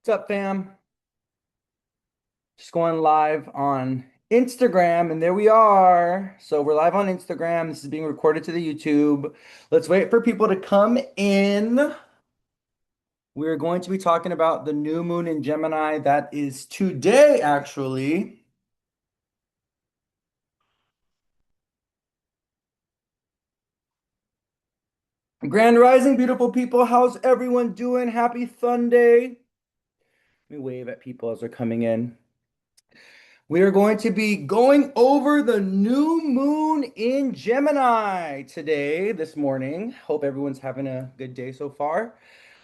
What's up, fam? Just going live on Instagram, and there we are. So we're live on Instagram. This is being recorded to the YouTube. Let's wait for people to come in. We're going to be talking about the new moon in Gemini. That is today, actually. Grand Rising, beautiful people. How's everyone doing? Happy Sunday. Let me wave at people as they're coming in. We are going to be going over the new moon in Gemini today, this morning. Hope everyone's having a good day so far.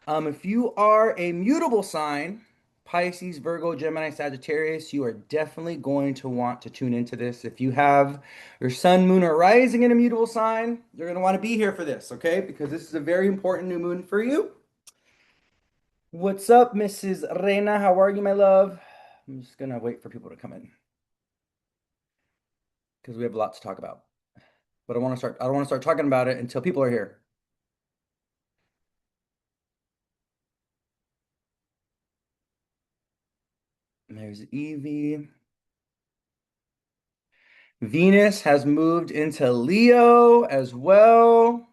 If you are a mutable sign, Pisces, Virgo, Gemini, Sagittarius, you are definitely going to want to tune into this. If you have your sun, moon, or rising in a mutable sign, you're going to want to be here for this, okay? Because this is a very important new moon for you. What's up, Mrs. Reina? How are you, my love? I'm just going to wait for people to come in because we have a lot to talk about. But I don't want to start talking about it until people are here. And there's Evie. Venus has moved into Leo as well.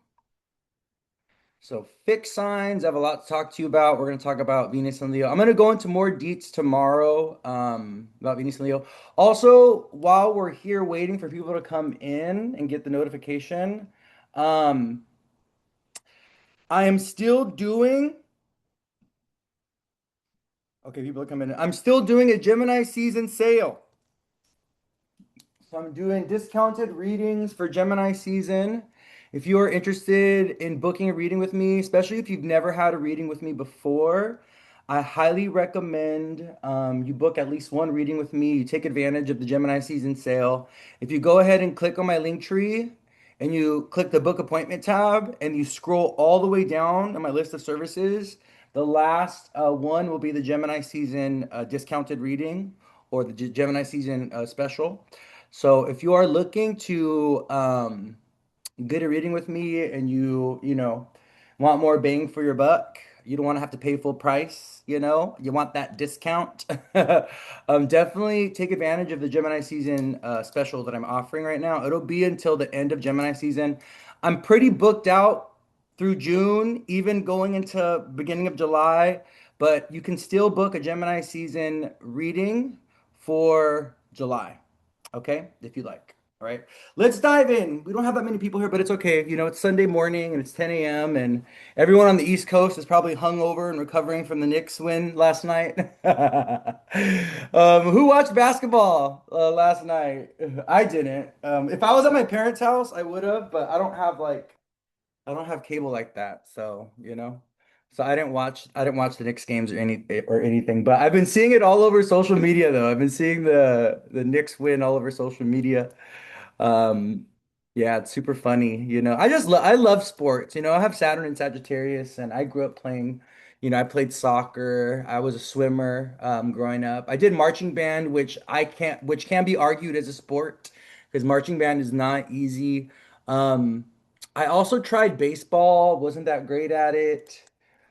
So fixed signs, I have a lot to talk to you about. We're going to talk about Venus and Leo. I'm going to go into more deets tomorrow about Venus and Leo. Also, while we're here waiting for people to come in and get the notification, um, I am still doing. Okay, people are coming in. I'm still doing a Gemini season sale. So I'm doing discounted readings for Gemini season. If you are interested in booking a reading with me, especially if you've never had a reading with me before, I highly recommend you book at least one reading with me. You take advantage of the Gemini season sale. If you go ahead and click on my link tree and you click the book appointment tab and you scroll all the way down on my list of services, the last one will be the Gemini season discounted reading or the Gemini season special. So if you are looking to get a reading with me and you want more bang for your buck, you don't want to have to pay full price, you want that discount. Definitely take advantage of the Gemini season special that I'm offering right now. It'll be until the end of Gemini season. I'm pretty booked out through June, even going into beginning of July, but you can still book a Gemini season reading for July. Okay, if you like. All right, let's dive in. We don't have that many people here, but it's okay. It's Sunday morning and it's 10 a.m. and everyone on the East Coast is probably hungover and recovering from the Knicks win last night. Who watched basketball last night? I didn't. If I was at my parents' house, I would have, but I don't have cable like that, so. So I didn't watch the Knicks games or anything, but I've been seeing it all over social media though. I've been seeing the Knicks win all over social media. Um yeah, it's super funny, I love sports. I have Saturn and Sagittarius and I grew up playing, I played soccer. I was a swimmer growing up. I did marching band, which can be argued as a sport because marching band is not easy. Um I also tried baseball, wasn't that great at it.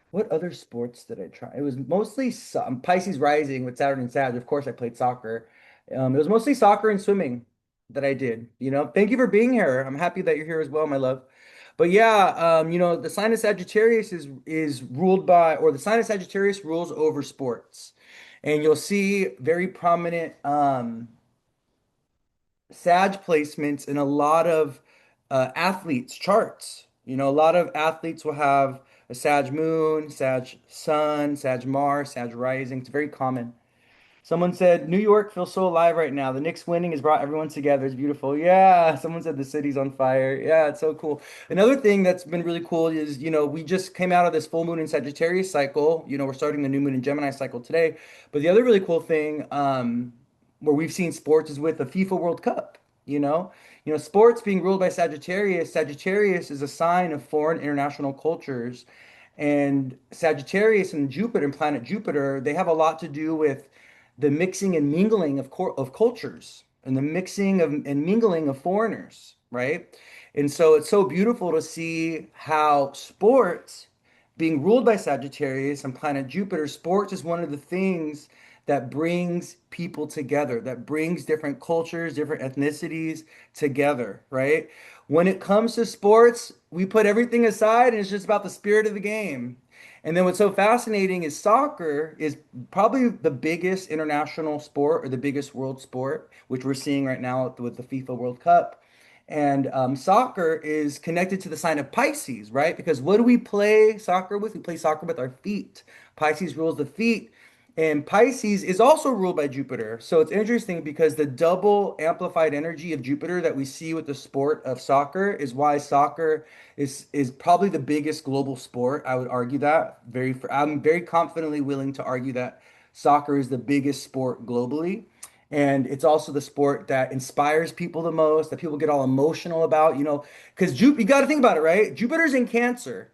What other sports did I try? It was mostly Pisces rising with Saturn and Sag. Of course, I played soccer. It was mostly soccer and swimming that I did. Thank you for being here. I'm happy that you're here as well, my love. But yeah, the sign of Sagittarius is ruled by, or the sign of Sagittarius rules over sports, and you'll see very prominent Sag placements in a lot of athletes' charts. A lot of athletes will have a Sag moon, Sag sun, Sag Mars, Sag rising. It's very common. Someone said, New York feels so alive right now. The Knicks winning has brought everyone together. It's beautiful. Yeah. Someone said the city's on fire. Yeah, it's so cool. Another thing that's been really cool is, we just came out of this full moon in Sagittarius cycle. We're starting the new moon in Gemini cycle today. But the other really cool thing, where we've seen sports is with the FIFA World Cup, you know? Sports being ruled by Sagittarius. Sagittarius is a sign of foreign international cultures. And Sagittarius and Jupiter and planet Jupiter, they have a lot to do with the mixing and mingling of cultures and the mixing of and mingling of foreigners, right? And so it's so beautiful to see how sports being ruled by Sagittarius and planet Jupiter, sports is one of the things that brings people together, that brings different cultures, different ethnicities together, right? When it comes to sports, we put everything aside and it's just about the spirit of the game. And then what's so fascinating is soccer is probably the biggest international sport or the biggest world sport, which we're seeing right now with the FIFA World Cup. And soccer is connected to the sign of Pisces, right? Because what do we play soccer with? We play soccer with our feet. Pisces rules the feet. And Pisces is also ruled by Jupiter. So it's interesting because the double amplified energy of Jupiter that we see with the sport of soccer is why soccer is probably the biggest global sport. I would argue that. I'm very confidently willing to argue that soccer is the biggest sport globally. And it's also the sport that inspires people the most, that people get all emotional about, because you got to think about it, right? Jupiter's in Cancer,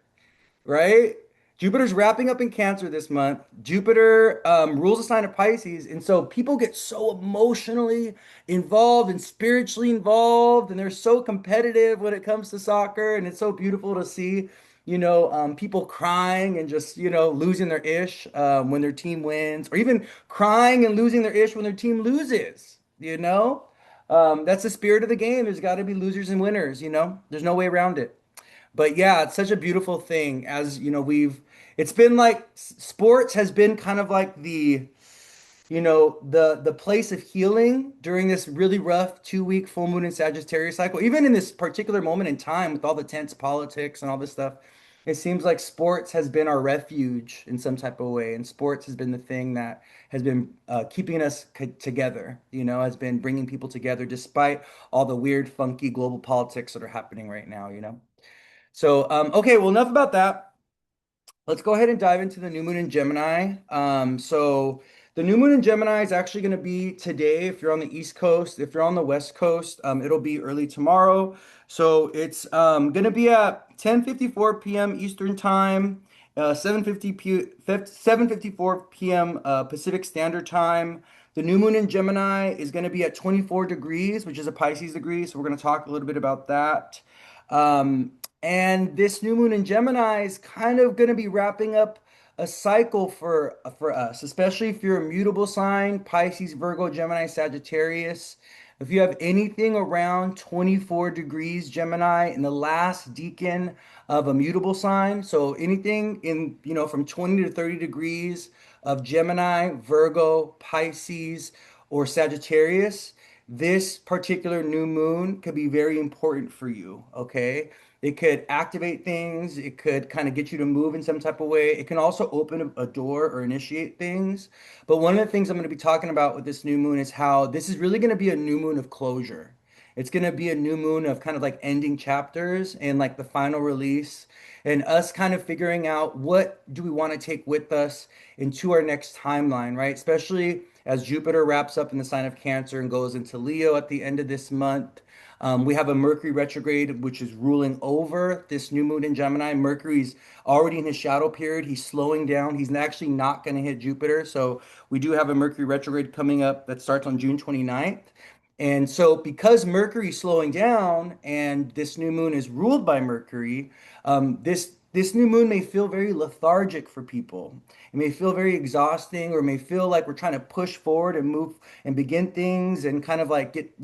right? Jupiter's wrapping up in Cancer this month. Jupiter rules the sign of Pisces, and so people get so emotionally involved and spiritually involved, and they're so competitive when it comes to soccer, and it's so beautiful to see, people crying and just, losing their ish when their team wins, or even crying and losing their ish when their team loses, That's the spirit of the game. There's got to be losers and winners, There's no way around it. But yeah, it's such a beautiful thing as it's been like sports has been kind of like the place of healing during this really rough 2 week full moon and Sagittarius cycle. Even in this particular moment in time with all the tense politics and all this stuff, it seems like sports has been our refuge in some type of way. And sports has been the thing that has been keeping us together, has been bringing people together despite all the weird, funky global politics that are happening right now. So, okay, well, enough about that. Let's go ahead and dive into the new moon in Gemini. So the new moon in Gemini is actually going to be today if you're on the East Coast. If you're on the West Coast, it'll be early tomorrow. So it's going to be at 10:54 p.m. Eastern Time, 7:54 p.m. Pacific Standard Time. The new moon in Gemini is going to be at 24 degrees, which is a Pisces degree. So we're going to talk a little bit about that. Um, and this new moon in Gemini is kind of going to be wrapping up a cycle for us, especially if you're a mutable sign, Pisces, Virgo, Gemini, Sagittarius. If you have anything around 24 degrees Gemini in the last decan of a mutable sign, so anything in, from 20 to 30 degrees of Gemini, Virgo, Pisces, or Sagittarius, this particular new moon could be very important for you, okay? It could activate things. It could kind of get you to move in some type of way. It can also open a door or initiate things. But one of the things I'm going to be talking about with this new moon is how this is really going to be a new moon of closure. It's going to be a new moon of kind of like ending chapters and like the final release and us kind of figuring out what do we want to take with us into our next timeline, right? Especially as Jupiter wraps up in the sign of Cancer and goes into Leo at the end of this month. We have a Mercury retrograde, which is ruling over this new moon in Gemini. Mercury's already in his shadow period. He's slowing down. He's actually not going to hit Jupiter. So we do have a Mercury retrograde coming up that starts on June 29th. And so, because Mercury's slowing down and this new moon is ruled by Mercury, this new moon may feel very lethargic for people. It may feel very exhausting, or it may feel like we're trying to push forward and move and begin things and kind of like get,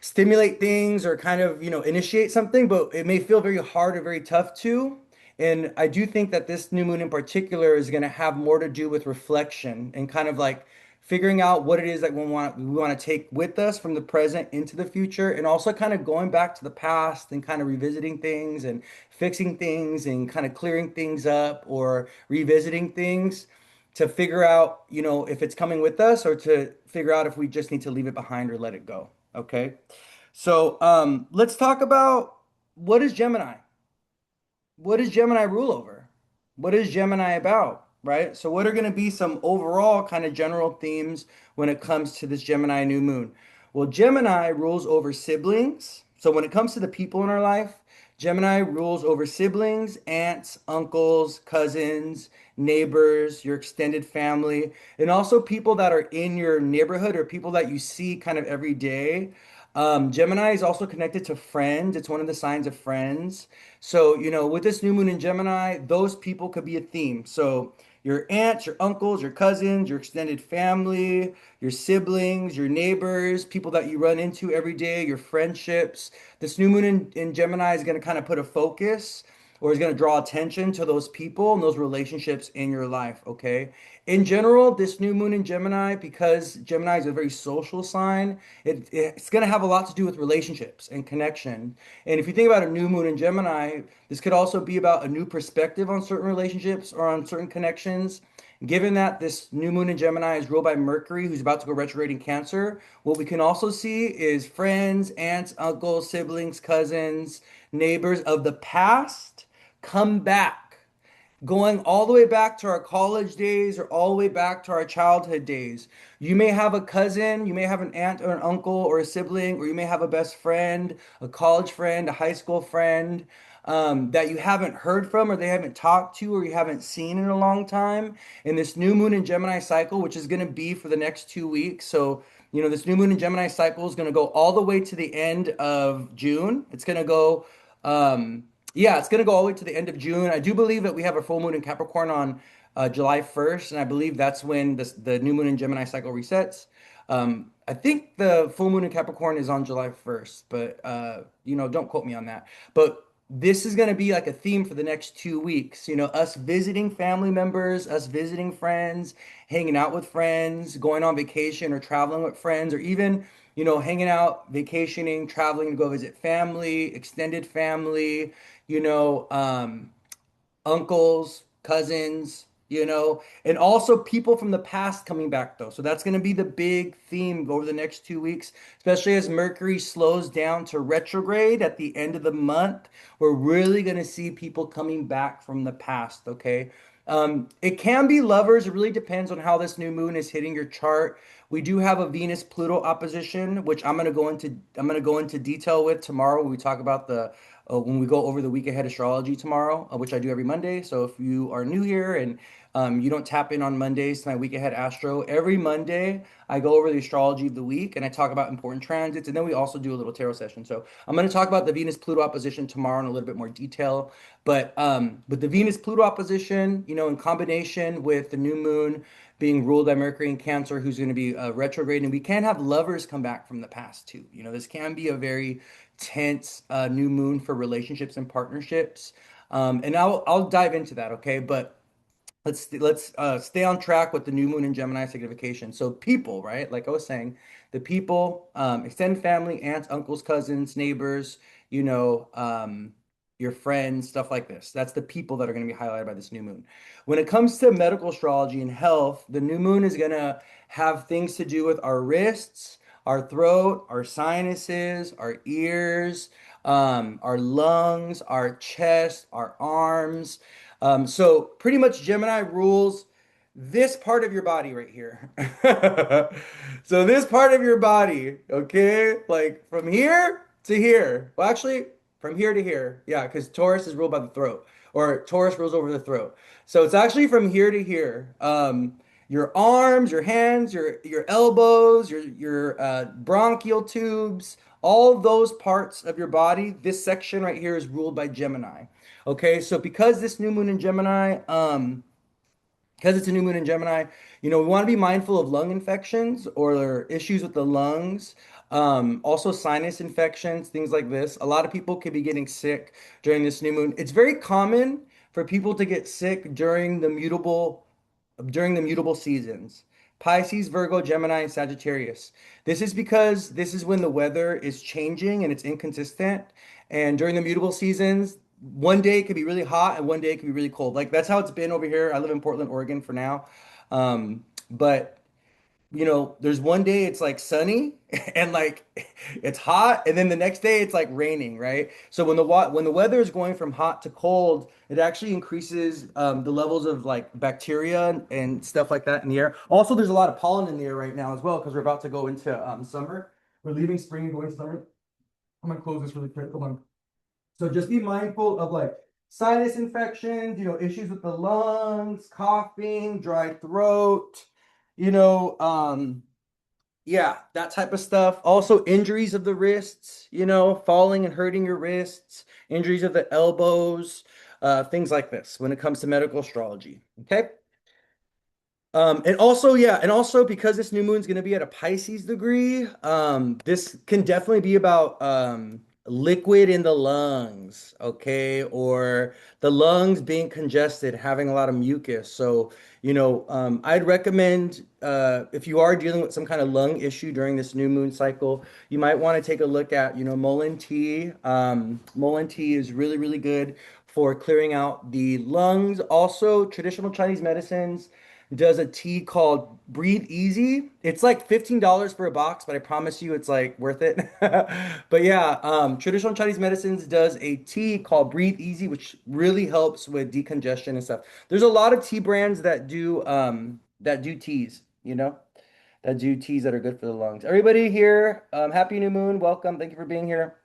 stimulate things or kind of, initiate something, but it may feel very hard or very tough too. And I do think that this new moon in particular is going to have more to do with reflection and kind of like figuring out what it is that we want to take with us from the present into the future, and also kind of going back to the past and kind of revisiting things and fixing things and kind of clearing things up or revisiting things to figure out, if it's coming with us or to figure out if we just need to leave it behind or let it go. Okay. So let's talk about what is Gemini? What does Gemini rule over? What is Gemini about? Right? So, what are going to be some overall kind of general themes when it comes to this Gemini new moon? Well, Gemini rules over siblings. So, when it comes to the people in our life, Gemini rules over siblings, aunts, uncles, cousins, neighbors, your extended family, and also people that are in your neighborhood or people that you see kind of every day. Gemini is also connected to friends. It's one of the signs of friends. So, with this new moon in Gemini, those people could be a theme. So, your aunts, your uncles, your cousins, your extended family, your siblings, your neighbors, people that you run into every day, your friendships. This new moon in Gemini is going to kind of put a focus or is going to draw attention to those people and those relationships in your life, okay? In general, this new moon in Gemini, because Gemini is a very social sign, it's going to have a lot to do with relationships and connection. And if you think about a new moon in Gemini, this could also be about a new perspective on certain relationships or on certain connections. Given that this new moon in Gemini is ruled by Mercury, who's about to go retrograde in Cancer, what we can also see is friends, aunts, uncles, siblings, cousins, neighbors of the past come back, going all the way back to our college days or all the way back to our childhood days. You may have a cousin, you may have an aunt or an uncle or a sibling, or you may have a best friend, a college friend, a high school friend that you haven't heard from or they haven't talked to or you haven't seen in a long time. And this new moon in Gemini cycle, which is going to be for the next 2 weeks. So, this new moon in Gemini cycle is going to go all the way to the end of June. It's going to go um, yeah, it's gonna go all the way to the end of June. I do believe that we have a full moon in Capricorn on July 1st, and I believe that's when the new moon in Gemini cycle resets. I think the full moon in Capricorn is on July 1st, but don't quote me on that. But this is gonna be like a theme for the next 2 weeks. Us visiting family members, us visiting friends, hanging out with friends, going on vacation or traveling with friends, or even hanging out, vacationing, traveling to go visit family, extended family, you know, um, uncles, cousins, and also people from the past coming back though. So that's going to be the big theme over the next 2 weeks, especially as Mercury slows down to retrograde at the end of the month. We're really going to see people coming back from the past, okay? It can be lovers. It really depends on how this new moon is hitting your chart. We do have a Venus Pluto opposition, which I'm going to go into detail with tomorrow when we talk about when we go over the week ahead astrology tomorrow, which I do every Monday. So if you are new here and you don't tap in on Mondays to my week ahead astro, every Monday I go over the astrology of the week and I talk about important transits, and then we also do a little tarot session. So I'm going to talk about the Venus Pluto opposition tomorrow in a little bit more detail. But the Venus Pluto opposition, in combination with the new moon being ruled by Mercury in Cancer, who's going to be retrograde, and we can have lovers come back from the past too. This can be a very tense new moon for relationships and partnerships. And I'll dive into that, okay? But let's stay on track with the new moon in Gemini signification. So people, right? Like I was saying, the people, extended family, aunts, uncles, cousins, neighbors, you know, um, your friends, stuff like this. That's the people that are going to be highlighted by this new moon. When it comes to medical astrology and health, the new moon is going to have things to do with our wrists, our throat, our sinuses, our ears, our lungs, our chest, our arms. So pretty much Gemini rules this part of your body right here. So this part of your body, okay? Like from here to here. Well, actually, from here to here. Yeah, because Taurus is ruled by the throat, or Taurus rules over the throat. So it's actually from here to here. Your arms, your hands, your elbows, your bronchial tubes, all those parts of your body. This section right here is ruled by Gemini. Okay, so because this new moon in Gemini, because it's a new moon in Gemini, we want to be mindful of lung infections or issues with the lungs, also sinus infections, things like this. A lot of people could be getting sick during this new moon. It's very common for people to get sick during the mutable seasons. Pisces, Virgo, Gemini, and Sagittarius. This is because this is when the weather is changing and it's inconsistent. And during the mutable seasons, one day it could be really hot and one day it could be really cold. Like that's how it's been over here. I live in Portland, Oregon for now. But there's one day it's like sunny and like it's hot, and then the next day it's like raining, right? So when the weather is going from hot to cold, it actually increases the levels of like bacteria and stuff like that in the air. Also, there's a lot of pollen in the air right now as well because we're about to go into summer. We're leaving spring and going to summer. I'm gonna close this really quick. Hold on. So just be mindful of like sinus infections, issues with the lungs, coughing, dry throat, you know, um, Yeah, that type of stuff. Also, injuries of the wrists, falling and hurting your wrists, injuries of the elbows, things like this when it comes to medical astrology. Okay. And also, yeah, and also because this new moon's going to be at a Pisces degree, this can definitely be about liquid in the lungs, okay, or the lungs being congested, having a lot of mucus. So, I'd recommend if you are dealing with some kind of lung issue during this new moon cycle, you might want to take a look at, Mullein tea. Mullein tea is really, really good for clearing out the lungs. Also, traditional Chinese medicines does a tea called Breathe Easy. It's like $15 for a box, but I promise you it's like worth it. But yeah, traditional Chinese medicines does a tea called Breathe Easy, which really helps with decongestion and stuff. There's a lot of tea brands that do teas, that do teas that are good for the lungs. Everybody here, happy new moon, welcome. Thank you for being here.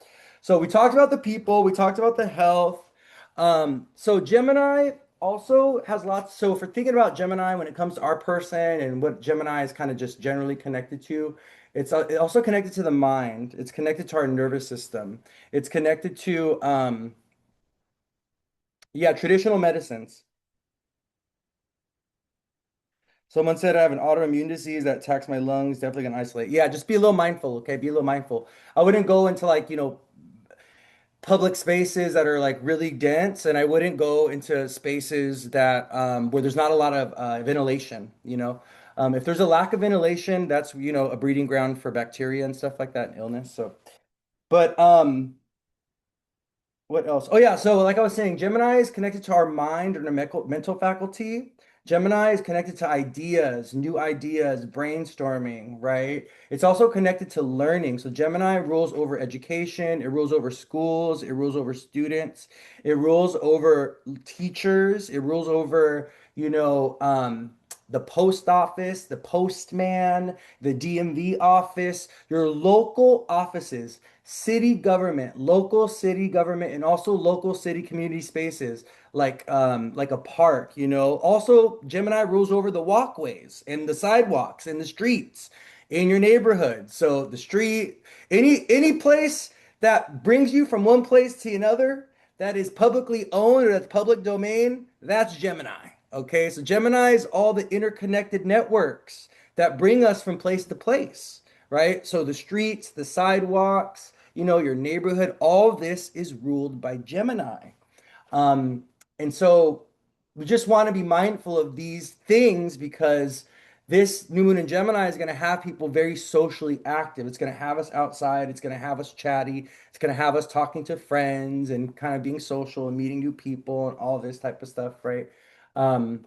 So we talked about the people, we talked about the health. So Gemini also has lots. So if we're thinking about Gemini when it comes to our person and what Gemini is kind of just generally connected to, it's also connected to the mind. It's connected to our nervous system. It's connected to yeah, traditional medicines. Someone said I have an autoimmune disease that attacks my lungs, definitely gonna isolate. Yeah, just be a little mindful, okay? Be a little mindful. I wouldn't go into like, public spaces that are like really dense, and I wouldn't go into spaces that where there's not a lot of ventilation, If there's a lack of ventilation, that's, a breeding ground for bacteria and stuff like that and illness. So, but what else? Oh yeah, so like I was saying, Gemini is connected to our mind and our mental faculty. Gemini is connected to ideas, new ideas, brainstorming, right? It's also connected to learning. So Gemini rules over education, it rules over schools, it rules over students, it rules over teachers, it rules over, the post office, the postman, the DMV office, your local offices, local city government, and also local city community spaces like a park, Also, Gemini rules over the walkways and the sidewalks and the streets in your neighborhood. So the street, any place that brings you from one place to another that is publicly owned or that's public domain, that's Gemini. Okay, so Gemini is all the interconnected networks that bring us from place to place, right? So the streets, the sidewalks, your neighborhood, all this is ruled by Gemini. Um, and so we just want to be mindful of these things because this new moon in Gemini is going to have people very socially active. It's going to have us outside. It's going to have us chatty. It's going to have us talking to friends and kind of being social and meeting new people and all this type of stuff, right? Um,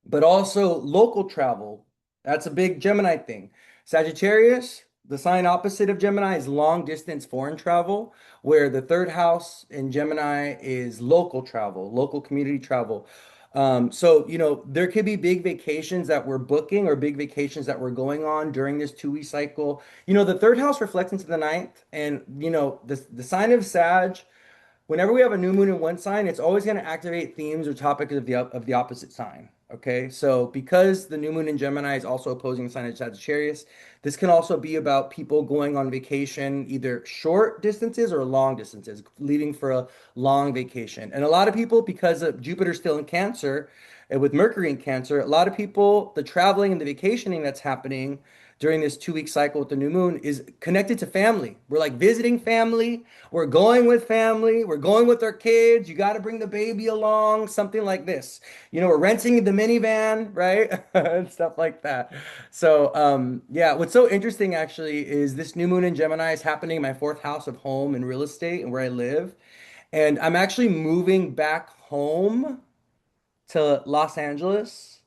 but also local travel. That's a big Gemini thing. Sagittarius, the sign opposite of Gemini is long distance foreign travel, where the third house in Gemini is local travel, local community travel. So, there could be big vacations that we're booking or big vacations that we're going on during this 2 week cycle. The third house reflects into the ninth, and, the sign of Sag. Whenever we have a new moon in one sign, it's always going to activate themes or topics of the opposite sign. Okay, so because the new moon in Gemini is also opposing the sign of Sagittarius, this can also be about people going on vacation, either short distances or long distances, leaving for a long vacation. And a lot of people, because of Jupiter still in Cancer, and with Mercury in Cancer, a lot of people, the traveling and the vacationing that's happening during this 2 week cycle with the new moon is connected to family. We're like visiting family, we're going with family, we're going with our kids. You got to bring the baby along, something like this. We're renting the minivan, right? And stuff like that. So, yeah, what's so interesting actually is this new moon in Gemini is happening in my fourth house of home and real estate and where I live. And I'm actually moving back home to Los Angeles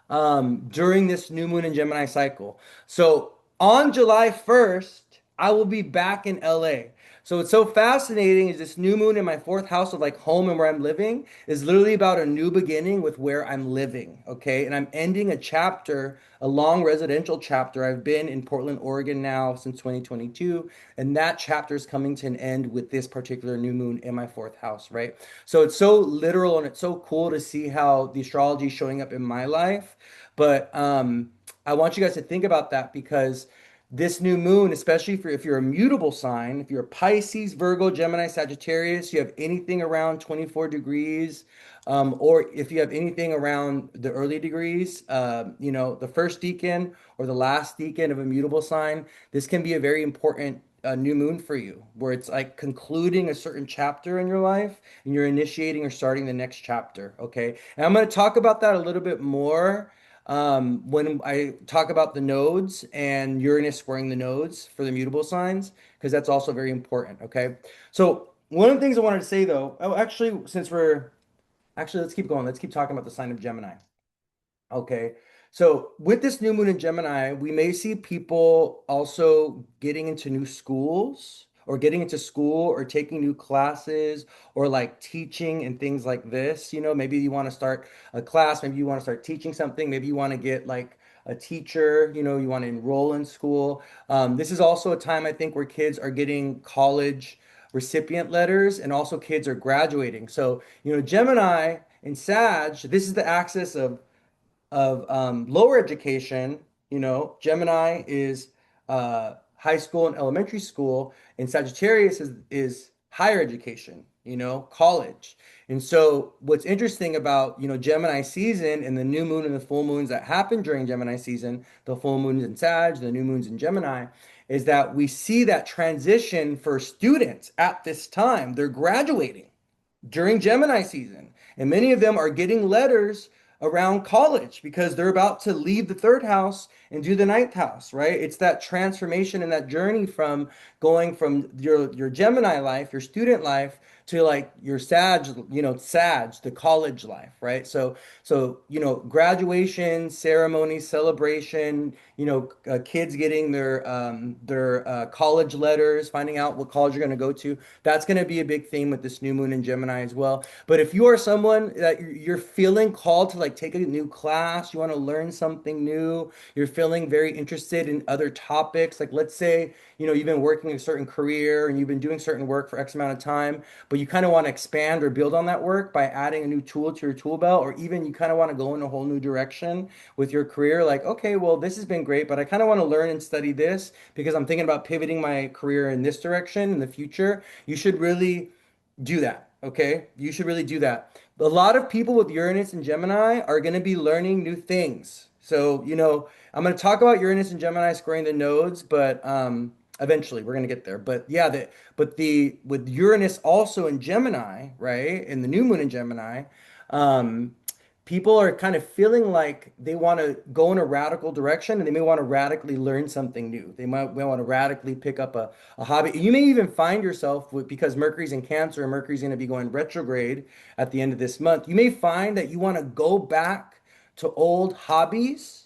during this new moon and Gemini cycle. So on July 1st, I will be back in LA. So what's so fascinating is this new moon in my fourth house of like home and where I'm living is literally about a new beginning with where I'm living. Okay. And I'm ending a chapter, a long residential chapter. I've been in Portland, Oregon now since 2022. And that chapter is coming to an end with this particular new moon in my fourth house, right? So it's so literal and it's so cool to see how the astrology is showing up in my life. But I want you guys to think about that because this new moon, especially for if you're a mutable sign, if you're a Pisces, Virgo, Gemini, Sagittarius, you have anything around 24 degrees, or if you have anything around the early degrees, the first decan or the last decan of a mutable sign, this can be a very important new moon for you, where it's like concluding a certain chapter in your life and you're initiating or starting the next chapter. Okay. And I'm going to talk about that a little bit more when I talk about the nodes and Uranus squaring the nodes for the mutable signs, because that's also very important. Okay. So, one of the things I wanted to say though, oh, actually, since we're actually, let's keep going. Let's keep talking about the sign of Gemini. Okay. So with this new moon in Gemini, we may see people also getting into new schools or getting into school or taking new classes or like teaching and things like this. Maybe you want to start a class, maybe you want to start teaching something, maybe you want to get like a teacher, you want to enroll in school. This is also a time I think where kids are getting college recipient letters and also kids are graduating. So, Gemini and Sag, this is the axis of lower education. Gemini is high school and elementary school, and Sagittarius is higher education, college. And so what's interesting about, Gemini season and the new moon and the full moons that happen during Gemini season, the full moons in Sag, the new moons in Gemini, is that we see that transition for students at this time. They're graduating during Gemini season. And many of them are getting letters around college because they're about to leave the third house and do the ninth house, right? It's that transformation and that journey from going from your Gemini life, your student life, to like your Sag, the college life, right? So, graduation, ceremony, celebration, kids getting their college letters, finding out what college you're going to go to. That's going to be a big theme with this new moon in Gemini as well. But if you are someone that you're feeling called to like take a new class, you want to learn something new, you're feeling very interested in other topics, like let's say, you've been working a certain career and you've been doing certain work for X amount of time, but you kind of want to expand or build on that work by adding a new tool to your tool belt, or even you kind of want to go in a whole new direction with your career, like, okay, well, this has been great, but I kind of want to learn and study this because I'm thinking about pivoting my career in this direction in the future. You should really do that. Okay. You should really do that. A lot of people with Uranus and Gemini are going to be learning new things. So, I'm going to talk about Uranus and Gemini squaring the nodes, but eventually we're going to get there. But yeah, with Uranus also in Gemini, right? And the new moon in Gemini, um, people are kind of feeling like they want to go in a radical direction and they may want to radically learn something new. They might want to radically pick up a hobby. You may even find yourself because Mercury's in Cancer and Mercury's going to be going retrograde at the end of this month. You may find that you want to go back to old hobbies.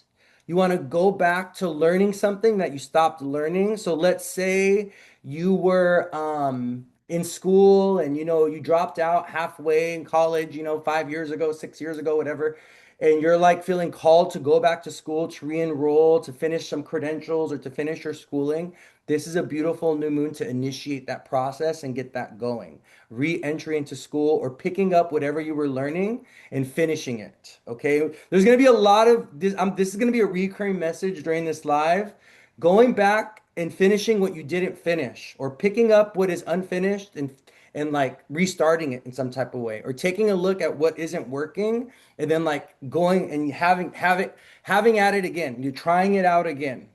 You want to go back to learning something that you stopped learning. So let's say you were in school and you dropped out halfway in college, 5 years ago, 6 years ago, whatever, and you're like feeling called to go back to school to re-enroll, to finish some credentials or to finish your schooling. This is a beautiful new moon to initiate that process and get that going. Re-entry into school or picking up whatever you were learning and finishing it. Okay. There's going to be a lot of this. This is going to be a recurring message during this live. Going back and finishing what you didn't finish, or picking up what is unfinished and like restarting it in some type of way, or taking a look at what isn't working and then like going and having at it again. You're trying it out again,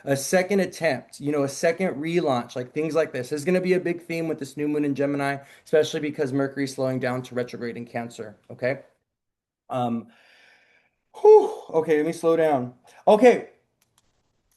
a second attempt, a second relaunch, like things like this. Is going to be a big theme with this new moon in Gemini, especially because Mercury's slowing down to retrograde in Cancer. Okay. Um, okay, let me slow down. Okay,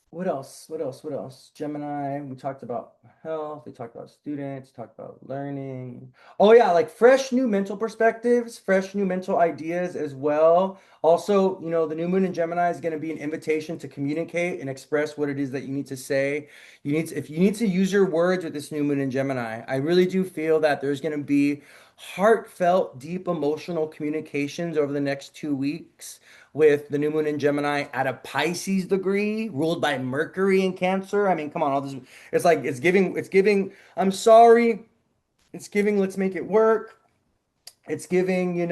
what else? What else? What else? Gemini, we talked about health, we talked about students, talked about learning. Oh yeah, like fresh new mental perspectives, fresh new mental ideas as well. Also, the new moon in Gemini is going to be an invitation to communicate and express what it is that you need to say. If you need to use your words with this new moon in Gemini, I really do feel that there's going to be heartfelt, deep emotional communications over the next 2 weeks with the new moon in Gemini at a Pisces degree, ruled by Mercury in Cancer. I mean, come on, all this, it's giving, I'm sorry, it's giving, let's make it work. It's giving,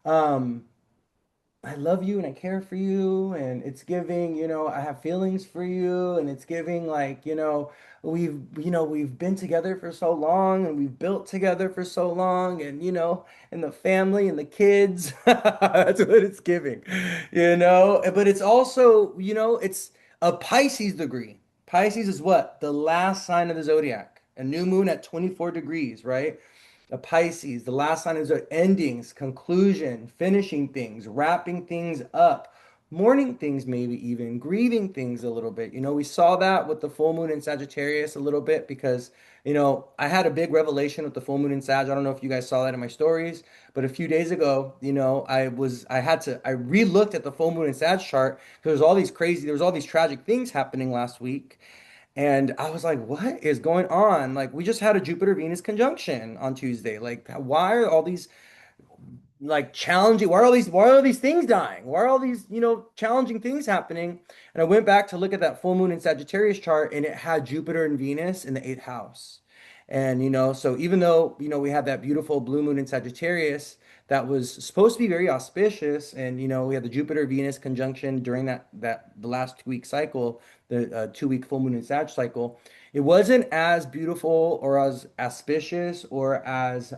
um, I love you and I care for you, and it's giving, I have feelings for you, and it's giving like, we've been together for so long and we've built together for so long, and and the family and the kids. That's what it's giving, But it's also, it's a Pisces degree. Pisces is what? The last sign of the zodiac. A new moon at 24 degrees, right? A Pisces, the last sign is endings, conclusion, finishing things, wrapping things up, mourning things, maybe even grieving things a little bit. We saw that with the full moon in Sagittarius a little bit because, I had a big revelation with the full moon in Sag. I don't know if you guys saw that in my stories, but a few days ago, I re-looked at the full moon in Sag chart because there was all these tragic things happening last week. And I was like, what is going on? Like, we just had a Jupiter Venus conjunction on Tuesday. Like, why are all these like challenging why are all these things dying, why are all these challenging things happening? And I went back to look at that full moon in Sagittarius chart, and it had Jupiter and Venus in the eighth house. And so even though we had that beautiful blue moon in Sagittarius that was supposed to be very auspicious, and we had the Jupiter Venus conjunction during the last 2 week cycle, the 2 week full moon in Sag cycle, it wasn't as beautiful or as auspicious or as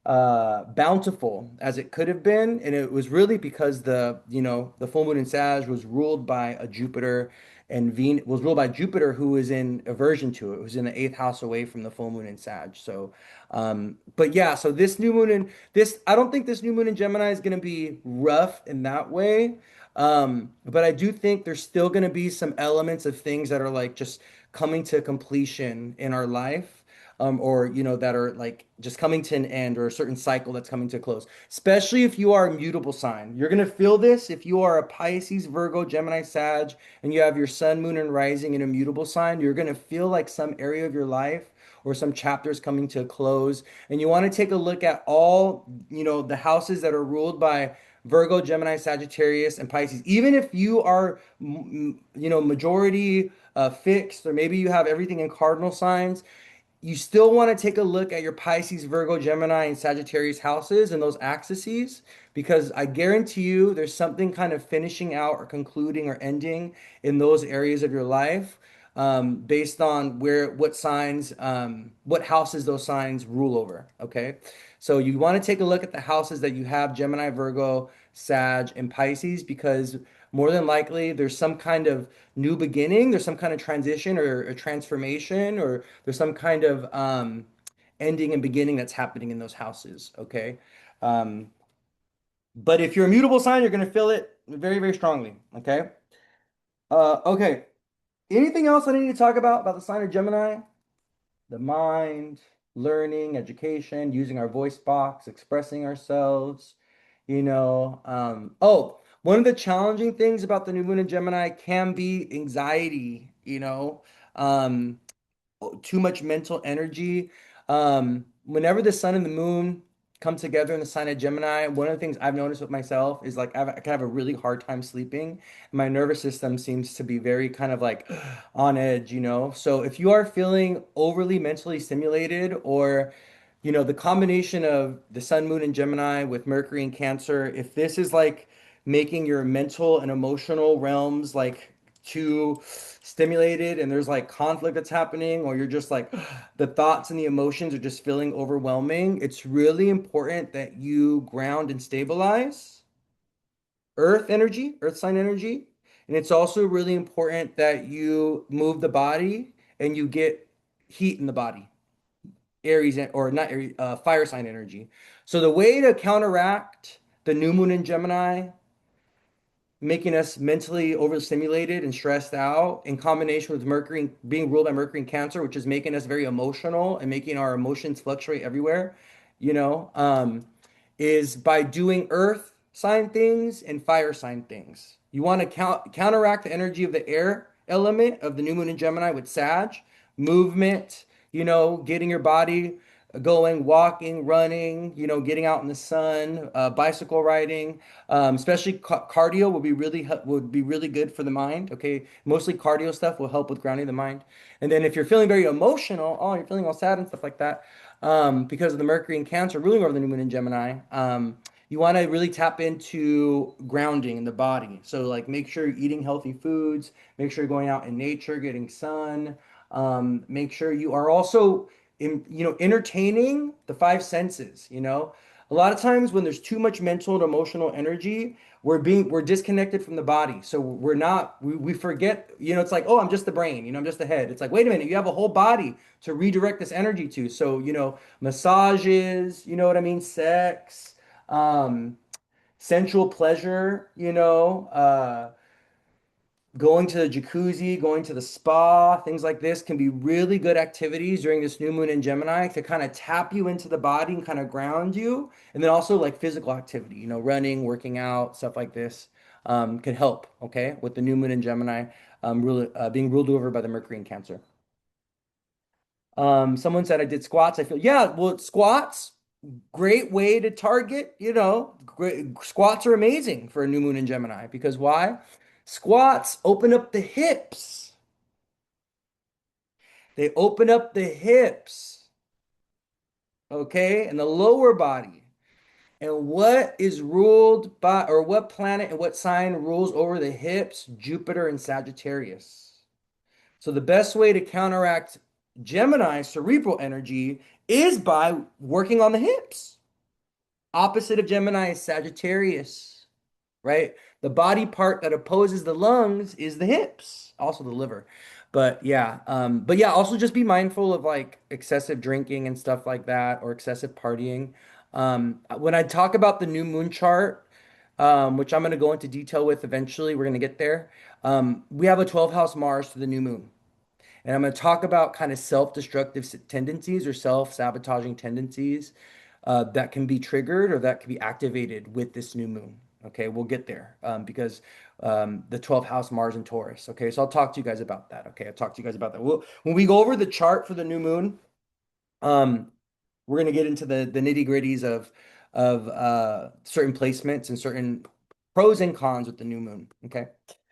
bountiful as it could have been, and it was really because the full moon in Sag was ruled by a Jupiter, and Venus was ruled by Jupiter, who was in aversion to it. It was in the eighth house away from the full moon in Sag. So, but yeah, so I don't think this new moon in Gemini is going to be rough in that way. But I do think there's still going to be some elements of things that are like just coming to completion in our life, or that are like just coming to an end, or a certain cycle that's coming to a close. Especially if you are a mutable sign, you're gonna feel this if you are a Pisces, Virgo, Gemini, Sag, and you have your Sun, Moon, and Rising in a mutable sign. You're gonna feel like some area of your life or some chapters coming to a close, and you want to take a look at all the houses that are ruled by Virgo, Gemini, Sagittarius, and Pisces. Even if you are, majority fixed, or maybe you have everything in cardinal signs, you still want to take a look at your Pisces, Virgo, Gemini, and Sagittarius houses and those axes, because I guarantee you there's something kind of finishing out or concluding or ending in those areas of your life, based on what houses those signs rule over. Okay. So you want to take a look at the houses that you have Gemini, Virgo, Sag, and Pisces, because more than likely there's some kind of new beginning, there's some kind of transition or a transformation, or there's some kind of ending and beginning that's happening in those houses. Okay. Um, but if you're a mutable sign, you're going to feel it very, very strongly. Okay. Okay. Anything else I need to talk about the sign of Gemini? The mind, learning, education, using our voice box, expressing ourselves, one of the challenging things about the new moon in Gemini can be anxiety, too much mental energy. Whenever the sun and the moon come together in the sign of Gemini, one of the things I've noticed with myself is like I can have a really hard time sleeping. My nervous system seems to be very kind of like on edge. So if you are feeling overly mentally stimulated, or the combination of the sun, moon, and Gemini with Mercury and Cancer, if this is like making your mental and emotional realms like too stimulated, and there's like conflict that's happening, or you're just like the thoughts and the emotions are just feeling overwhelming, it's really important that you ground and stabilize earth sign energy. And it's also really important that you move the body and you get heat in the body, or not Aries, fire sign energy. So the way to counteract the new moon in Gemini making us mentally overstimulated and stressed out, in combination with Mercury being ruled by Mercury in Cancer, which is making us very emotional and making our emotions fluctuate everywhere, you know, um, is by doing earth sign things and fire sign things. You want to counteract the energy of the air element of the new moon in Gemini with Sag, movement, getting your body going, walking, running, getting out in the sun, bicycle riding, especially cardio would be really good for the mind. Okay, mostly cardio stuff will help with grounding the mind. And then if you're feeling very emotional, you're feeling all sad and stuff like that, because of the Mercury in Cancer ruling over the new moon in Gemini. You want to really tap into grounding in the body. So like make sure you're eating healthy foods, make sure you're going out in nature, getting sun. Make sure you are also entertaining the five senses, you know. A lot of times when there's too much mental and emotional energy, we're disconnected from the body. So we're not we forget, it's like, oh, I'm just the brain, I'm just the head. It's like, wait a minute, you have a whole body to redirect this energy to. So, massages, you know what I mean, sex, um, sensual pleasure, going to the jacuzzi, going to the spa, things like this can be really good activities during this new moon in Gemini to kind of tap you into the body and kind of ground you. And then also like physical activity, running, working out, stuff like this can help, okay, with the new moon in Gemini being ruled over by the Mercury in Cancer. Someone said I did squats. I feel, yeah, well, squats, great way to target, squats are amazing for a new moon in Gemini because why? Squats open up the hips. They open up the hips, okay, and the lower body. And what is ruled by, or what planet and what sign rules over the hips? Jupiter and Sagittarius. So the best way to counteract Gemini cerebral energy is by working on the hips. Opposite of Gemini is Sagittarius, right? The body part that opposes the lungs is the hips, also the liver. But yeah, also just be mindful of like excessive drinking and stuff like that or excessive partying. When I talk about the new moon chart, which I'm going to go into detail with eventually, we're going to get there. We have a 12 house Mars to the new moon. And I'm going to talk about kind of self-destructive tendencies or self-sabotaging tendencies that can be triggered or that can be activated with this new moon. Okay, we'll get there because the 12th house Mars and Taurus. Okay, so I'll talk to you guys about that. Okay, I'll talk to you guys about that. When we go over the chart for the new moon, um, we're going to get into the nitty-gritties of certain placements and certain pros and cons with the new moon. Okay,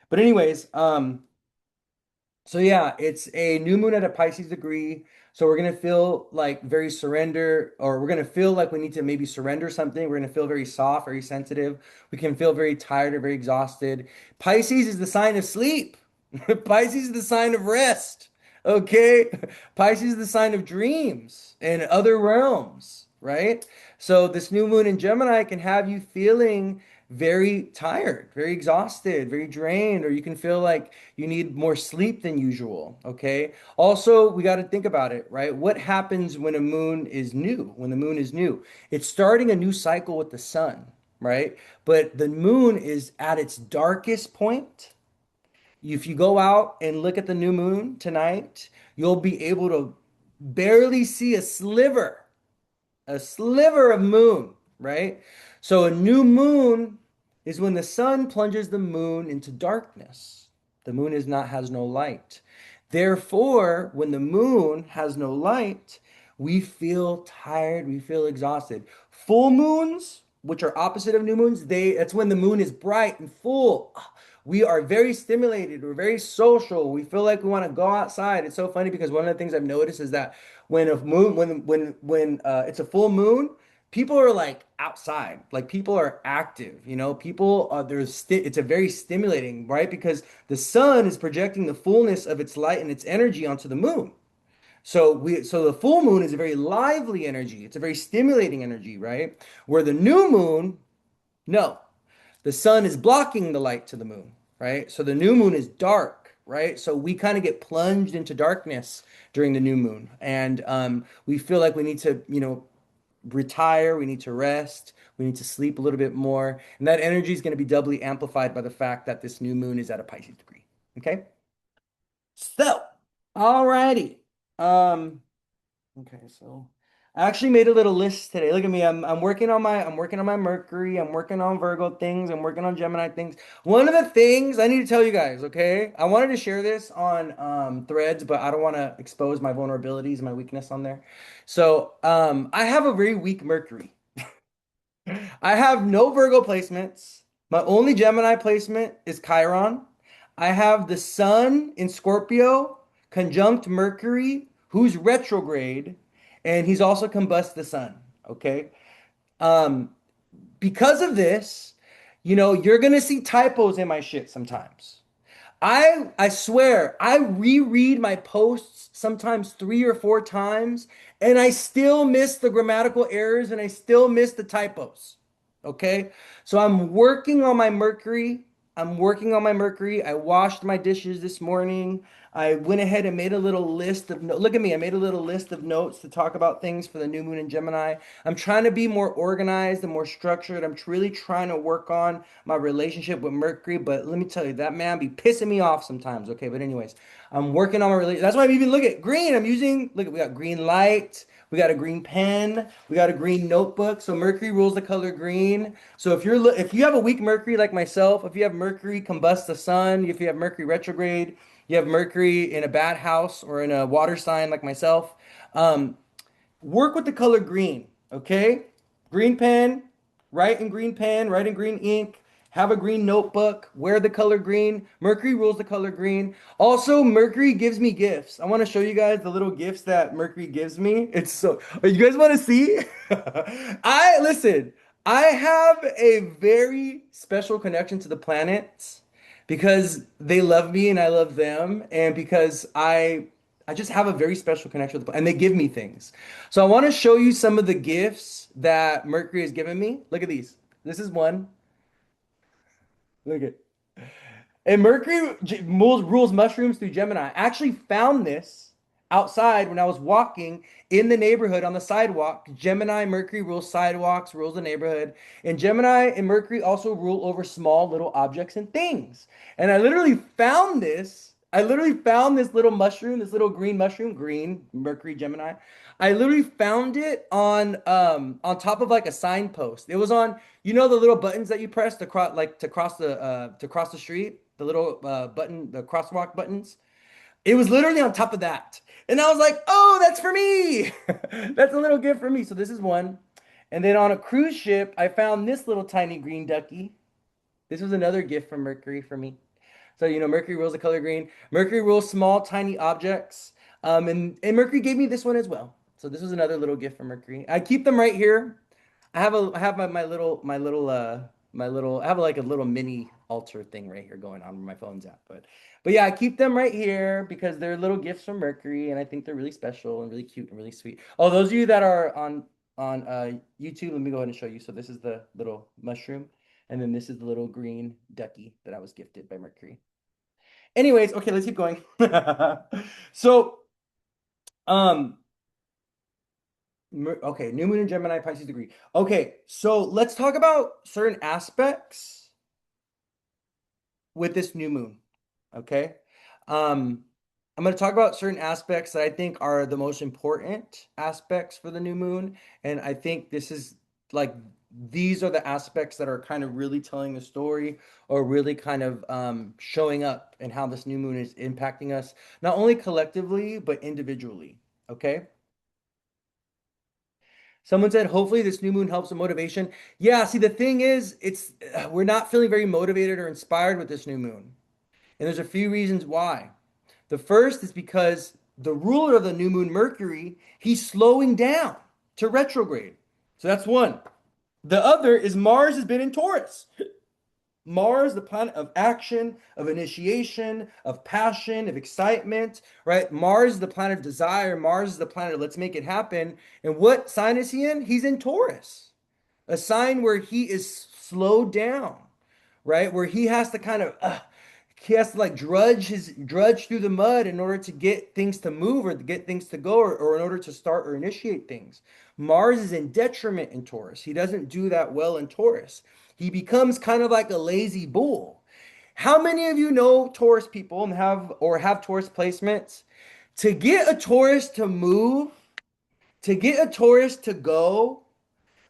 but anyways, so yeah, it's a new moon at a Pisces degree. So we're gonna feel like very surrender, or we're gonna feel like we need to maybe surrender something. We're gonna feel very soft, very sensitive. We can feel very tired or very exhausted. Pisces is the sign of sleep. Pisces is the sign of rest. Okay. Pisces is the sign of dreams and other realms, right? So this new moon in Gemini can have you feeling very tired, very exhausted, very drained, or you can feel like you need more sleep than usual. Okay. Also, we got to think about it, right? What happens when a moon is new? When the moon is new, it's starting a new cycle with the sun, right? But the moon is at its darkest point. If you go out and look at the new moon tonight, you'll be able to barely see a sliver of moon, right? So a new moon is when the sun plunges the moon into darkness. The moon has no light. Therefore, when the moon has no light, we feel tired, we feel exhausted. Full moons, which are opposite of new moons, that's when the moon is bright and full. We are very stimulated, we're very social. We feel like we want to go outside. It's so funny because one of the things I've noticed is that when a moon when it's a full moon, people are like outside, like people are active, people it's a very stimulating, right? Because the sun is projecting the fullness of its light and its energy onto the moon. So the full moon is a very lively energy, it's a very stimulating energy, right? Where the new moon, no, the sun is blocking the light to the moon, right? So the new moon is dark, right? So we kind of get plunged into darkness during the new moon. And we feel like we need to, retire, we need to rest, we need to sleep a little bit more. And that energy is going to be doubly amplified by the fact that this new moon is at a Pisces degree. Okay. So, alrighty. Um, Okay, so I actually made a little list today. Look at me. I'm working on my Mercury. I'm working on Virgo things. I'm working on Gemini things. One of the things I need to tell you guys, okay? I wanted to share this on Threads, but I don't want to expose my vulnerabilities, my weakness on there. So I have a very weak Mercury. I have no Virgo placements. My only Gemini placement is Chiron. I have the Sun in Scorpio, conjunct Mercury, who's retrograde, and he's also combust the Sun. Okay. Um, because of this, you're gonna see typos in my shit sometimes. I swear, I reread my posts sometimes 3 or 4 times, and I still miss the grammatical errors and I still miss the typos. Okay? So I'm working on my Mercury. I'm working on my Mercury. I washed my dishes this morning. I went ahead and made a little list of look at me. I made a little list of notes to talk about things for the new moon in Gemini. I'm trying to be more organized and more structured. I'm really trying to work on my relationship with Mercury, but let me tell you, that man be pissing me off sometimes. Okay, but anyways, I'm working on my relationship. That's why I'm even look at green. I'm using look. We got green light. We got a green pen. We got a green notebook. So Mercury rules the color green. So if you have a weak Mercury like myself, if you have Mercury combust the sun, if you have Mercury retrograde, you have Mercury in a bad house or in a water sign like myself, um, work with the color green, okay? Green pen, write in green pen, write in green ink, have a green notebook, wear the color green. Mercury rules the color green. Also, Mercury gives me gifts. I want to show you guys the little gifts that Mercury gives me. It's so, oh, you guys want to see? Listen, I have a very special connection to the planets because they love me and I love them, and because I just have a very special connection with the and they give me things. So I want to show you some of the gifts that Mercury has given me. Look at these. This is one. Look at and rules mushrooms through Gemini. I actually found this outside when I was walking in the neighborhood on the sidewalk. Gemini, Mercury rules sidewalks, rules the neighborhood. And Gemini and Mercury also rule over small little objects and things. And I literally found this. I literally found this little mushroom, this little green mushroom, green, Mercury, Gemini. I literally found it on top of like a signpost. It was on, the little buttons that you press to cross to cross the street, the little button, the crosswalk buttons. It was literally on top of that. And I was like, "Oh, that's for me." That's a little gift for me. So this is one. And then on a cruise ship, I found this little tiny green ducky. This was another gift from Mercury for me. So, Mercury rules the color green. Mercury rules small, tiny objects. And Mercury gave me this one as well. So this was another little gift from Mercury. I keep them right here. I have my little I have like a little mini altar thing right here going on where my phone's at. But yeah, I keep them right here because they're little gifts from Mercury, and I think they're really special and really cute and really sweet. Oh, those of you that are on YouTube, let me go ahead and show you. So this is the little mushroom, and then this is the little green ducky that I was gifted by Mercury. Anyways, okay, let's keep going. So, um, okay, new moon in Gemini, Pisces degree. Okay, so let's talk about certain aspects with this new moon. Okay. Um, I'm going to talk about certain aspects that I think are the most important aspects for the new moon. And I think this is like these are the aspects that are kind of really telling the story or really kind of showing up and how this new moon is impacting us, not only collectively, but individually. Okay. Someone said, hopefully this new moon helps with motivation. Yeah, see, the thing is, we're not feeling very motivated or inspired with this new moon. And there's a few reasons why. The first is because the ruler of the new moon, Mercury, he's slowing down to retrograde. So that's one. The other is Mars has been in Taurus. Mars, the planet of action, of initiation, of passion, of excitement, right? Mars is the planet of desire. Mars is the planet of let's make it happen. And what sign is he in? He's in Taurus, a sign where he is slowed down, right? Where he has to like drudge through the mud in order to get things to move or to get things to go or in order to start or initiate things. Mars is in detriment in Taurus. He doesn't do that well in Taurus. He becomes kind of like a lazy bull. How many of you know Taurus people and have Taurus placements? To get a Taurus to move, to get a Taurus to go,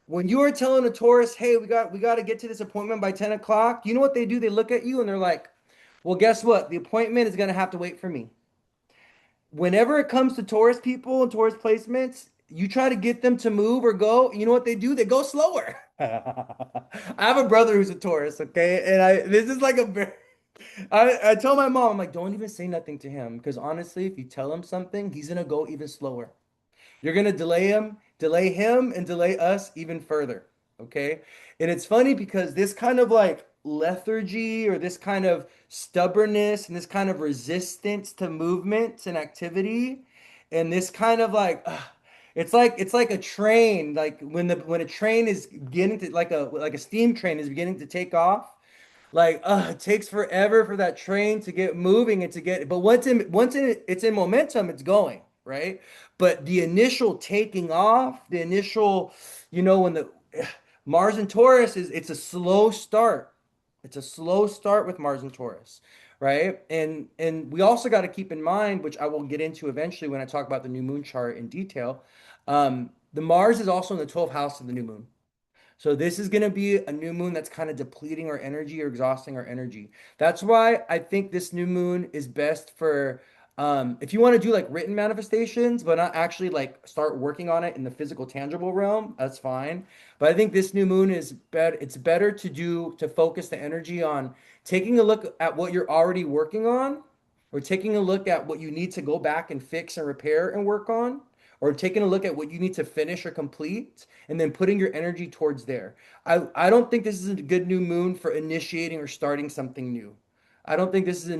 when you are telling a Taurus, hey, we got to get to this appointment by 10 o'clock, you know what they do? They look at you and they're like, well, guess what? The appointment is going to have to wait for me. Whenever it comes to Taurus people and Taurus placements, you try to get them to move or go, you know what they do? They go slower. I have a brother who's a Taurus, okay? And this is like a very I tell my mom, I'm like, don't even say nothing to him because honestly, if you tell him something, he's gonna go even slower. You're gonna delay him, and delay us even further. Okay. And it's funny because this kind of like lethargy or this kind of stubbornness and this kind of resistance to movement and activity and this kind of like it's like a train like when a train is beginning to like a steam train is beginning to take off like, it takes forever for that train to get moving and to get, but it's in momentum, it's going, right? But the initial taking off, the initial, when the Mars and Taurus it's a slow start. It's a slow start with Mars and Taurus, right? And we also got to keep in mind, which I will get into eventually when I talk about the new moon chart in detail. The Mars is also in the 12th house of the new moon. So this is going to be a new moon that's kind of depleting our energy or exhausting our energy. That's why I think this new moon is best for if you want to do like written manifestations, but not actually like start working on it in the physical, tangible realm, that's fine. But I think this new moon is better. It's better to focus the energy on taking a look at what you're already working on, or taking a look at what you need to go back and fix and repair and work on, or taking a look at what you need to finish or complete and then putting your energy towards there. I don't think this is a good new moon for initiating or starting something new. I don't think this is a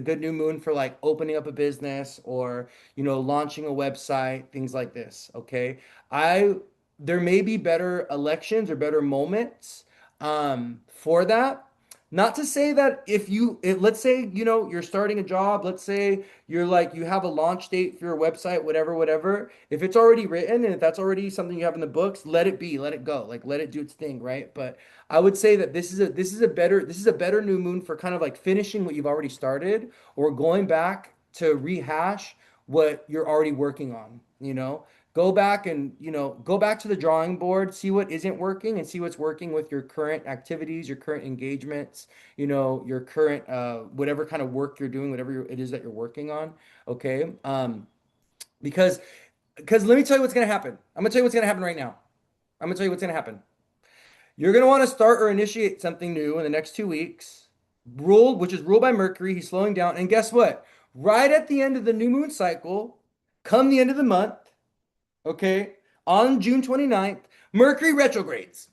good new moon for like opening up a business or, launching a website, things like this. Okay. I, there may be better elections or better moments for that. Not to say that let's say, you're starting a job, let's say you have a launch date for your website, whatever, whatever. If it's already written and if that's already something you have in the books, let it be, let it go, like let it do its thing, right? But I would say that this is a better new moon for kind of like finishing what you've already started or going back to rehash what you're already working on, Go back and, go back to the drawing board, see what isn't working and see what's working with your current activities, your current engagements, your current whatever kind of work you're doing, whatever it is that you're working on. Okay. Because let me tell you what's gonna happen. I'm gonna tell you what's gonna happen right now. I'm gonna tell you what's gonna happen. You're gonna want to start or initiate something new in the next 2 weeks. Which is ruled by Mercury. He's slowing down. And guess what? Right at the end of the new moon cycle, come the end of the month, okay, on June 29th, Mercury retrogrades.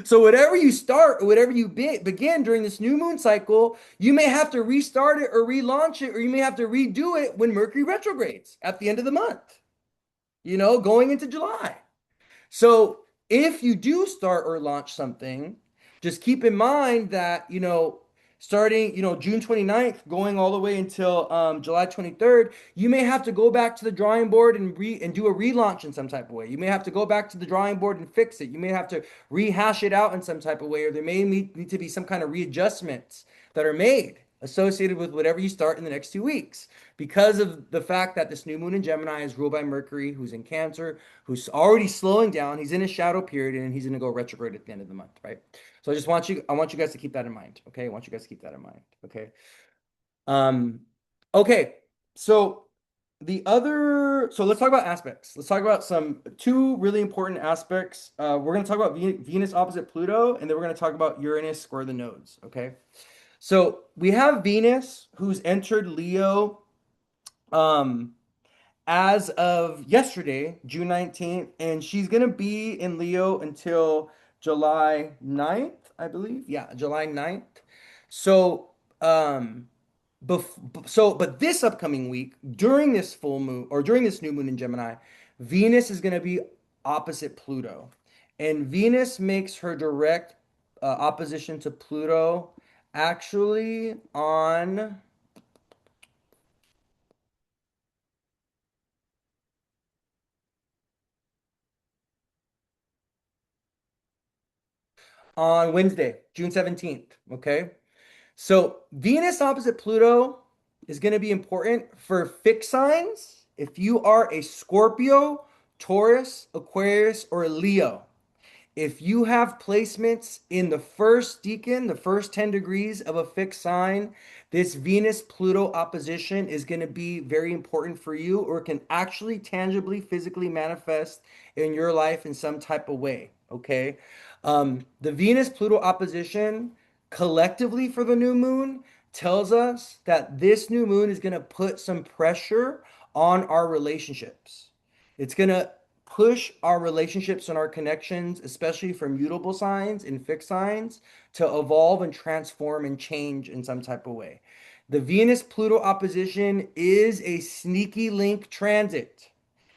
So whatever you start or whatever you begin during this new moon cycle, you may have to restart it or relaunch it, or you may have to redo it when Mercury retrogrades at the end of the month, going into July. So if you do start or launch something, just keep in mind that, starting, June 29th, going all the way until July 23rd, you may have to go back to the drawing board and do a relaunch in some type of way. You may have to go back to the drawing board and fix it. You may have to rehash it out in some type of way, or there may need to be some kind of readjustments that are made associated with whatever you start in the next 2 weeks because of the fact that this new moon in Gemini is ruled by Mercury, who's in Cancer, who's already slowing down. He's in a shadow period and he's going to go retrograde at the end of the month, right? So I want you guys to keep that in mind. Okay. I want you guys to keep that in mind. Okay. Um, okay. So so let's talk about aspects. Let's talk about two really important aspects. We're going to talk about Venus opposite Pluto, and then we're going to talk about Uranus square the nodes. Okay. So we have Venus who's entered Leo um, as of yesterday, June 19th, and she's going to be in Leo until July 9th, I believe. Yeah, July 9th. So, um, but this upcoming week, during this full moon or during this new moon in Gemini, Venus is going to be opposite Pluto. And Venus makes her direct opposition to Pluto actually on Wednesday, June 17th. Okay. So Venus opposite Pluto is going to be important for fixed signs. If you are a Scorpio, Taurus, Aquarius, or a Leo, if you have placements in the first decan, the first 10 degrees of a fixed sign, this Venus Pluto opposition is going to be very important for you, or can actually tangibly, physically manifest in your life in some type of way. Okay. The Venus Pluto opposition collectively for the new moon tells us that this new moon is going to put some pressure on our relationships. It's going to push our relationships and our connections, especially for mutable signs and fixed signs, to evolve and transform and change in some type of way. The Venus Pluto opposition is a sneaky link transit.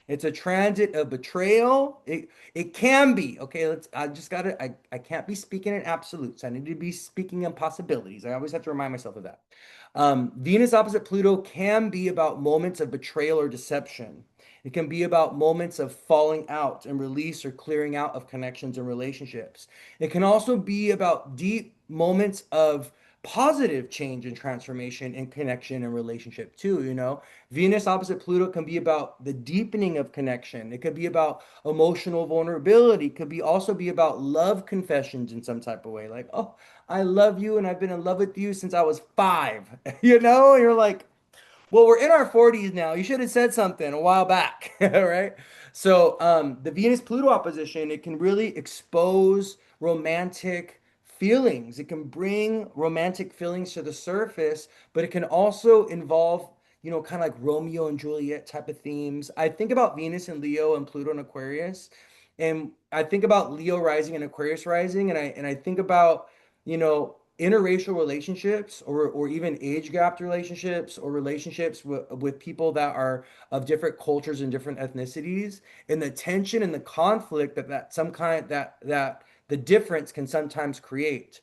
It's a transit of betrayal. It can be. Okay, I just gotta I can't be speaking in absolutes. I need to be speaking in possibilities. I always have to remind myself of that. Venus opposite Pluto can be about moments of betrayal or deception. It can be about moments of falling out and release or clearing out of connections and relationships. It can also be about deep moments of positive change and transformation and connection and relationship too, you know. Venus opposite Pluto can be about the deepening of connection. It could be about emotional vulnerability. It could be also be about love confessions in some type of way. Like, oh, I love you and I've been in love with you since I was 5. You know, you're like, well, we're in our 40s now. You should have said something a while back, right? So, the Venus Pluto opposition, it can really expose romantic feelings. It can bring romantic feelings to the surface, but it can also involve, you know, kind of like Romeo and Juliet type of themes. I think about Venus and Leo and Pluto and Aquarius, and I think about Leo rising and Aquarius rising, and I think about, you know, interracial relationships or even age gapped relationships or relationships with people that are of different cultures and different ethnicities, and the tension and the conflict that some kind that the difference can sometimes create.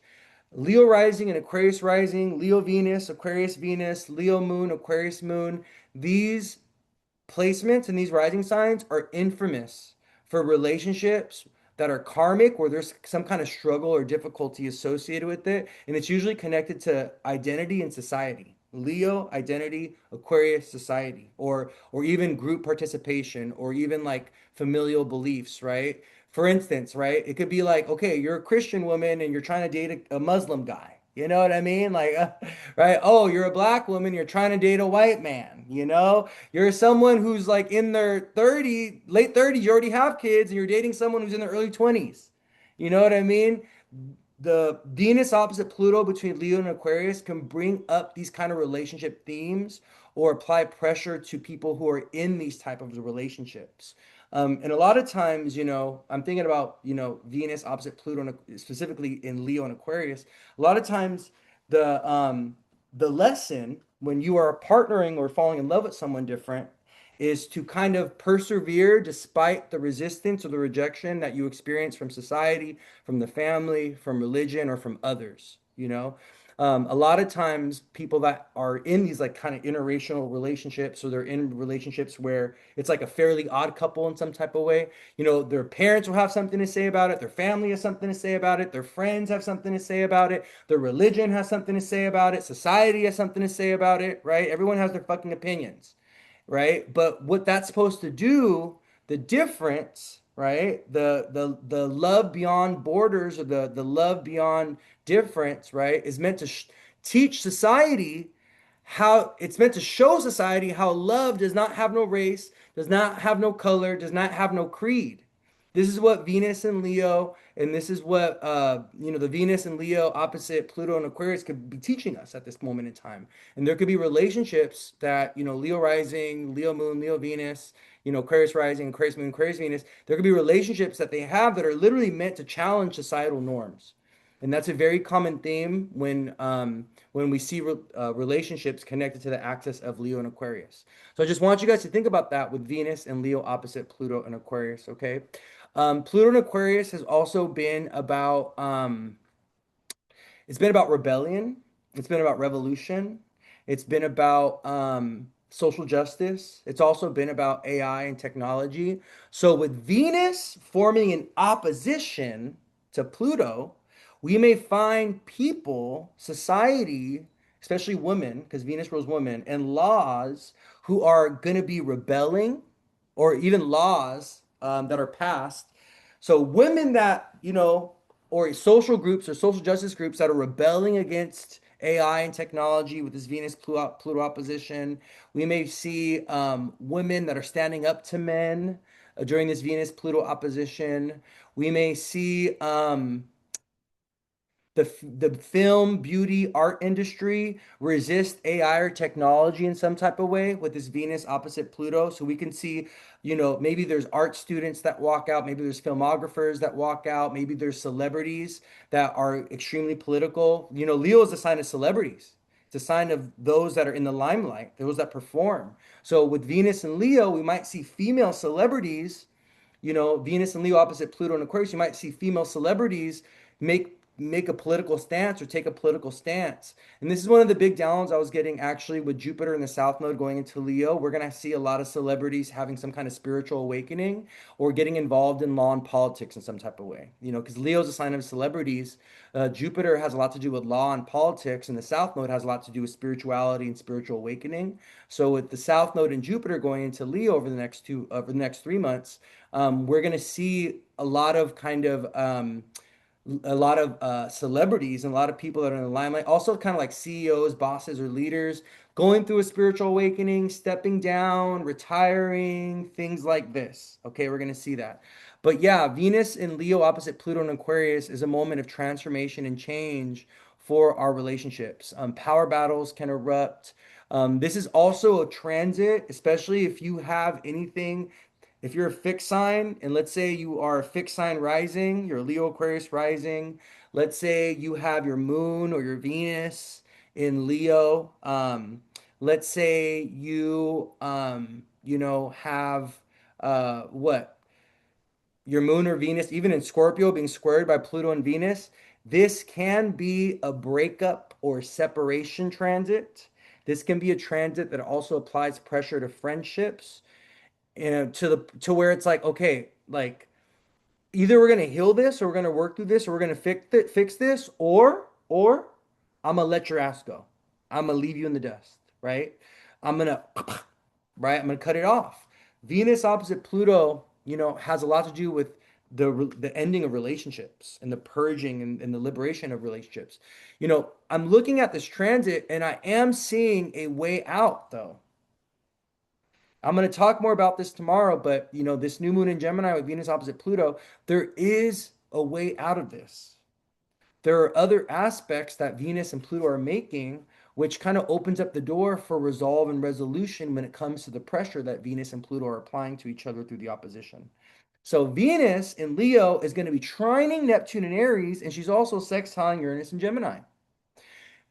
Leo rising and Aquarius rising, Leo Venus, Aquarius Venus, Leo moon, Aquarius moon, these placements and these rising signs are infamous for relationships that are karmic, where there's some kind of struggle or difficulty associated with it. And it's usually connected to identity and society. Leo, identity, Aquarius, society, or even group participation, or even like familial beliefs, right? For instance, right? It could be like, okay, you're a Christian woman and you're trying to date a Muslim guy. You know what I mean? Like, right? Oh, you're a black woman, you're trying to date a white man, you know? You're someone who's like in their 30, late 30s, you already have kids, and you're dating someone who's in their early 20s. You know what I mean? The Venus opposite Pluto between Leo and Aquarius can bring up these kind of relationship themes or apply pressure to people who are in these type of relationships. And a lot of times, you know, I'm thinking about, you know, Venus opposite Pluto, and specifically in Leo and Aquarius. A lot of times, the lesson when you are partnering or falling in love with someone different is to kind of persevere despite the resistance or the rejection that you experience from society, from the family, from religion, or from others, you know. A lot of times people that are in these like kind of interracial relationships, or they're in relationships where it's like a fairly odd couple in some type of way, you know, their parents will have something to say about it, their family has something to say about it, their friends have something to say about it, their religion has something to say about it, society has something to say about it, right? Everyone has their fucking opinions, right? But what that's supposed to do, the difference, right? The love beyond borders, or the love beyond difference, right, is meant to teach society how, it's meant to show society how love does not have no race, does not have no color, does not have no creed. This is what Venus and Leo, and this is what you know, the Venus and Leo opposite Pluto and Aquarius could be teaching us at this moment in time. And there could be relationships that, you know, Leo rising, Leo moon, Leo Venus, you know, Aquarius rising, Aquarius moon, Aquarius Venus. There could be relationships that they have that are literally meant to challenge societal norms. And that's a very common theme when we see relationships connected to the axis of Leo and Aquarius. So I just want you guys to think about that with Venus and Leo opposite Pluto and Aquarius, okay? Pluto and Aquarius has also been about it's been about rebellion. It's been about revolution. It's been about social justice. It's also been about AI and technology. So, with Venus forming an opposition to Pluto, we may find people, society, especially women, because Venus rules women, and laws who are going to be rebelling, or even laws that are passed. So, women that, you know, or social groups or social justice groups that are rebelling against AI and technology with this Venus Pluto opposition. We may see women that are standing up to men during this Venus Pluto opposition. We may see the film, beauty, art industry resist AI or technology in some type of way with this Venus opposite Pluto. So we can see, maybe there's art students that walk out, maybe there's filmographers that walk out, maybe there's celebrities that are extremely political. Leo is a sign of celebrities. It's a sign of those that are in the limelight, those that perform. So with Venus and Leo, we might see female celebrities, Venus and Leo opposite Pluto and Aquarius, you might see female celebrities make a political stance or take a political stance. And this is one of the big downloads I was getting actually with Jupiter in the South Node going into Leo. We're going to see a lot of celebrities having some kind of spiritual awakening or getting involved in law and politics in some type of way. Because Leo is a sign of celebrities. Jupiter has a lot to do with law and politics, and the South Node has a lot to do with spirituality and spiritual awakening. So with the South Node and Jupiter going into Leo over the next 3 months, we're going to see a lot of celebrities and a lot of people that are in the limelight, also kind of like CEOs, bosses, or leaders going through a spiritual awakening, stepping down, retiring, things like this. Okay, we're going to see that. But yeah, Venus in Leo opposite Pluto and Aquarius is a moment of transformation and change for our relationships. Power battles can erupt. This is also a transit, especially if you have anything, if you're a fixed sign, and let's say you are a fixed sign rising, you're a Leo Aquarius rising, let's say you have your moon or your Venus in Leo. Let's say have what? Your moon or Venus, even in Scorpio, being squared by Pluto and Venus. This can be a breakup or separation transit. This can be a transit that also applies pressure to friendships and to where it's like, okay, like either we're gonna heal this or we're gonna work through this or we're gonna fix this, or I'm gonna let your ass go. I'm gonna leave you in the dust, right? I'm gonna right, I'm gonna cut it off. Venus opposite Pluto, has a lot to do with the ending of relationships and the purging and the liberation of relationships. I'm looking at this transit and I am seeing a way out though. I'm going to talk more about this tomorrow, but this new moon in Gemini with Venus opposite Pluto, there is a way out of this. There are other aspects that Venus and Pluto are making, which kind of opens up the door for resolve and resolution when it comes to the pressure that Venus and Pluto are applying to each other through the opposition. So Venus in Leo is going to be trining Neptune in Aries, and she's also sextiling Uranus in Gemini.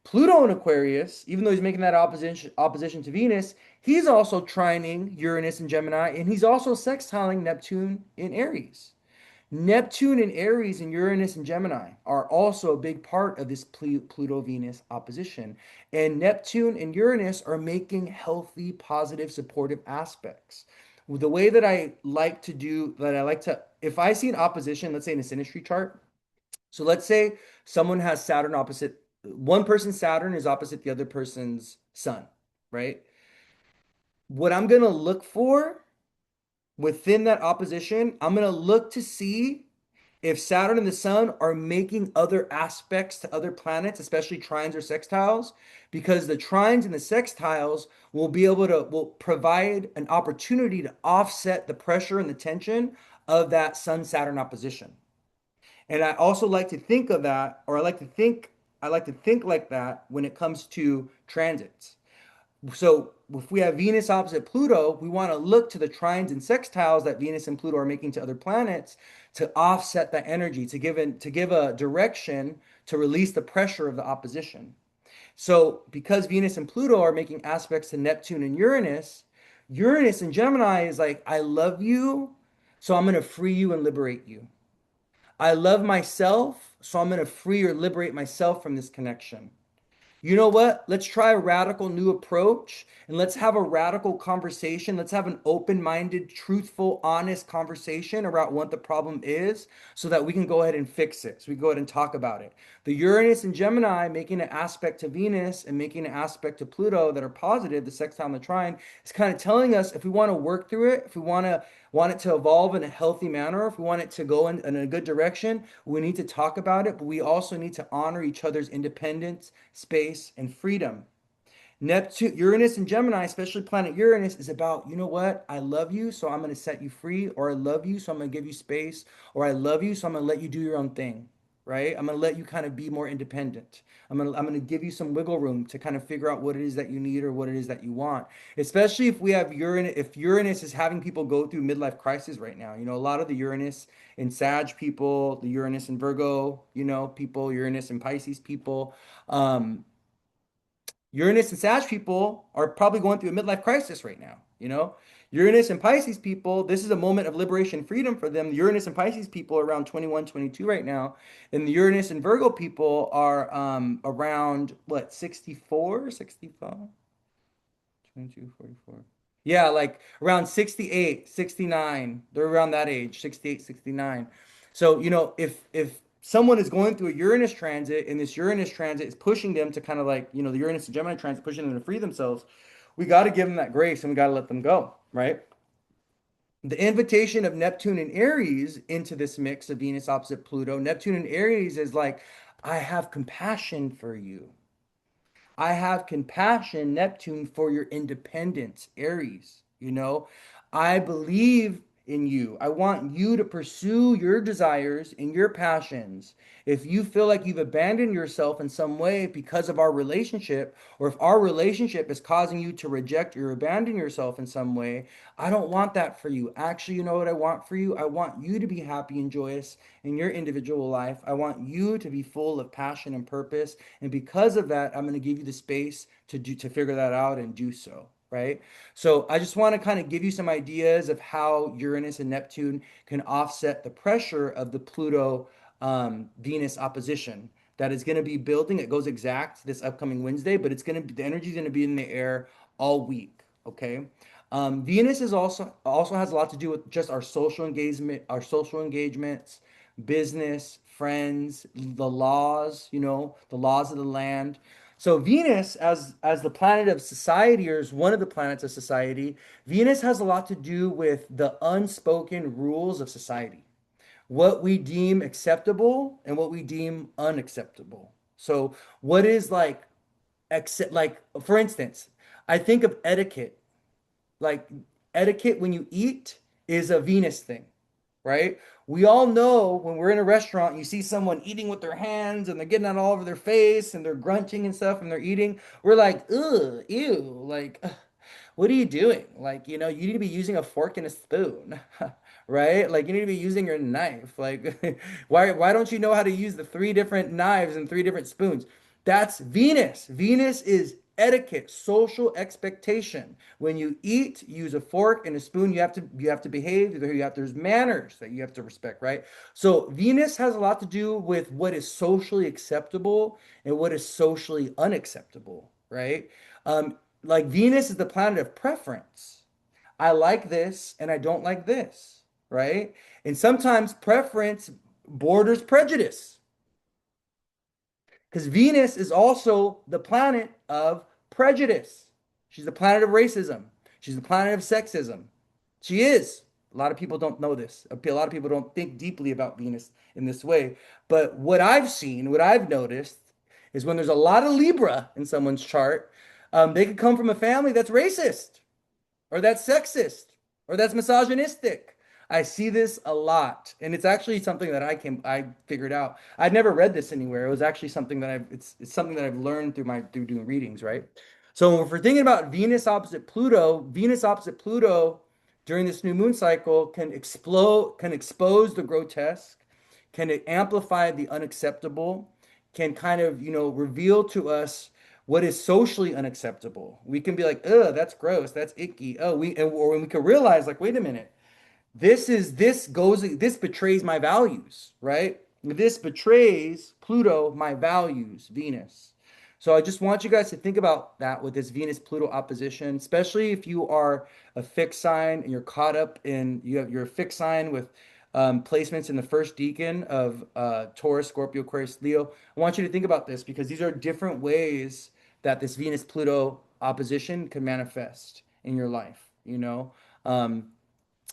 Pluto in Aquarius, even though he's making that opposition to Venus, he's also trining Uranus in Gemini, and he's also sextiling Neptune in Aries. Neptune in Aries and Uranus in Gemini are also a big part of this Pluto-Venus opposition. And Neptune and Uranus are making healthy, positive, supportive aspects. The way that if I see an opposition, let's say in a synastry chart, so let's say someone has Saturn opposite, one person's Saturn is opposite the other person's sun, right? What I'm going to look for within that opposition, I'm going to look to see if Saturn and the sun are making other aspects to other planets, especially trines or sextiles, because the trines and the sextiles will provide an opportunity to offset the pressure and the tension of that Sun Saturn opposition. And I also like to think of that, or I like to think like that when it comes to transits. So if we have Venus opposite Pluto, we want to look to the trines and sextiles that Venus and Pluto are making to other planets to offset that energy, to give a direction to release the pressure of the opposition. So because Venus and Pluto are making aspects to Neptune and Uranus, Uranus in Gemini is like, I love you, so I'm going to free you and liberate you. I love myself, so I'm going to free or liberate myself from this connection. You know what? Let's try a radical new approach and let's have a radical conversation. Let's have an open-minded, truthful, honest conversation about what the problem is so that we can go ahead and fix it. So we go ahead and talk about it. The Uranus and Gemini making an aspect to Venus and making an aspect to Pluto that are positive, the sextile and the trine, is kind of telling us if we want to work through it, if we want it to evolve in a healthy manner, if we want it to go in a good direction, we need to talk about it, but we also need to honor each other's independence, space, and freedom. Neptune, Uranus and Gemini, especially planet Uranus, is about, you know what? I love you, so I'm going to set you free, or I love you, so I'm going to give you space, or I love you, so I'm going to let you do your own thing. right? I'm going to let you kind of be more independent. I'm going to give you some wiggle room to kind of figure out what it is that you need or what it is that you want. Especially if we have Uranus, if Uranus is having people go through midlife crisis right now. A lot of the Uranus in Sag people, the Uranus in Virgo, people, Uranus and Pisces people. Um, Uranus and Sag people are probably going through a midlife crisis right now. Uranus and Pisces people, this is a moment of liberation and freedom for them. The Uranus and Pisces people are around 21, 22 right now. And the Uranus and Virgo people are around what, 64, 65? 22, 44. Yeah, like around 68, 69. They're around that age, 68, 69. So, if someone is going through a Uranus transit and this Uranus transit is pushing them to kind of like, the Uranus and Gemini transit pushing them to free themselves, we got to give them that grace and we got to let them go, right? The invitation of Neptune and Aries into this mix of Venus opposite Pluto, Neptune and Aries is like, I have compassion for you. I have compassion, Neptune, for your independence, Aries. I believe in you. I want you to pursue your desires and your passions. If you feel like you've abandoned yourself in some way because of our relationship, or if our relationship is causing you to reject or abandon yourself in some way, I don't want that for you. Actually, you know what I want for you? I want you to be happy and joyous in your individual life. I want you to be full of passion and purpose. And because of that, I'm going to give you the space to figure that out and do so, right? So I just want to kind of give you some ideas of how Uranus and Neptune can offset the pressure of the Pluto Venus opposition that is going to be building. It goes exact this upcoming Wednesday, but the energy is going to be in the air all week. Okay. Venus is also has a lot to do with just our social engagements, business, friends, the laws, the laws of the land. So Venus, as the planet of society, or as one of the planets of society, Venus has a lot to do with the unspoken rules of society, what we deem acceptable and what we deem unacceptable. So what is like for instance, I think of etiquette. Like etiquette when you eat is a Venus thing, right? We all know when we're in a restaurant, and you see someone eating with their hands and they're getting that all over their face and they're grunting and stuff and they're eating. We're like, ugh, ew, like, ugh, what are you doing? Like, you need to be using a fork and a spoon, right? Like, you need to be using your knife. Like, why don't you know how to use the three different knives and three different spoons? That's Venus. Venus is etiquette, social expectation. When you eat, use a fork and a spoon. You have to behave. There's manners that you have to respect, right? So Venus has a lot to do with what is socially acceptable and what is socially unacceptable, right? Like Venus is the planet of preference. I like this and I don't like this, right? And sometimes preference borders prejudice. Because Venus is also the planet of prejudice. She's the planet of racism. She's the planet of sexism. She is. A lot of people don't know this. A lot of people don't think deeply about Venus in this way. But what I've seen, what I've noticed, is when there's a lot of Libra in someone's chart, they could come from a family that's racist or that's sexist or that's misogynistic. I see this a lot, and it's actually something that I figured out. I'd never read this anywhere. It was actually something that it's something that I've learned through doing readings, right? So if we're thinking about Venus opposite Pluto during this new moon cycle can expose the grotesque, can it amplify the unacceptable, can kind of, reveal to us what is socially unacceptable. We can be like, "Ugh, that's gross, that's icky." Or we can realize, like, wait a minute, this betrays my values, right? This betrays Pluto, my values, Venus. So I just want you guys to think about that with this Venus Pluto opposition, especially if you are a fixed sign and you're caught up in you're a fixed sign with placements in the first decan of Taurus, Scorpio, Aquarius, Leo. I want you to think about this because these are different ways that this Venus Pluto opposition can manifest in your life,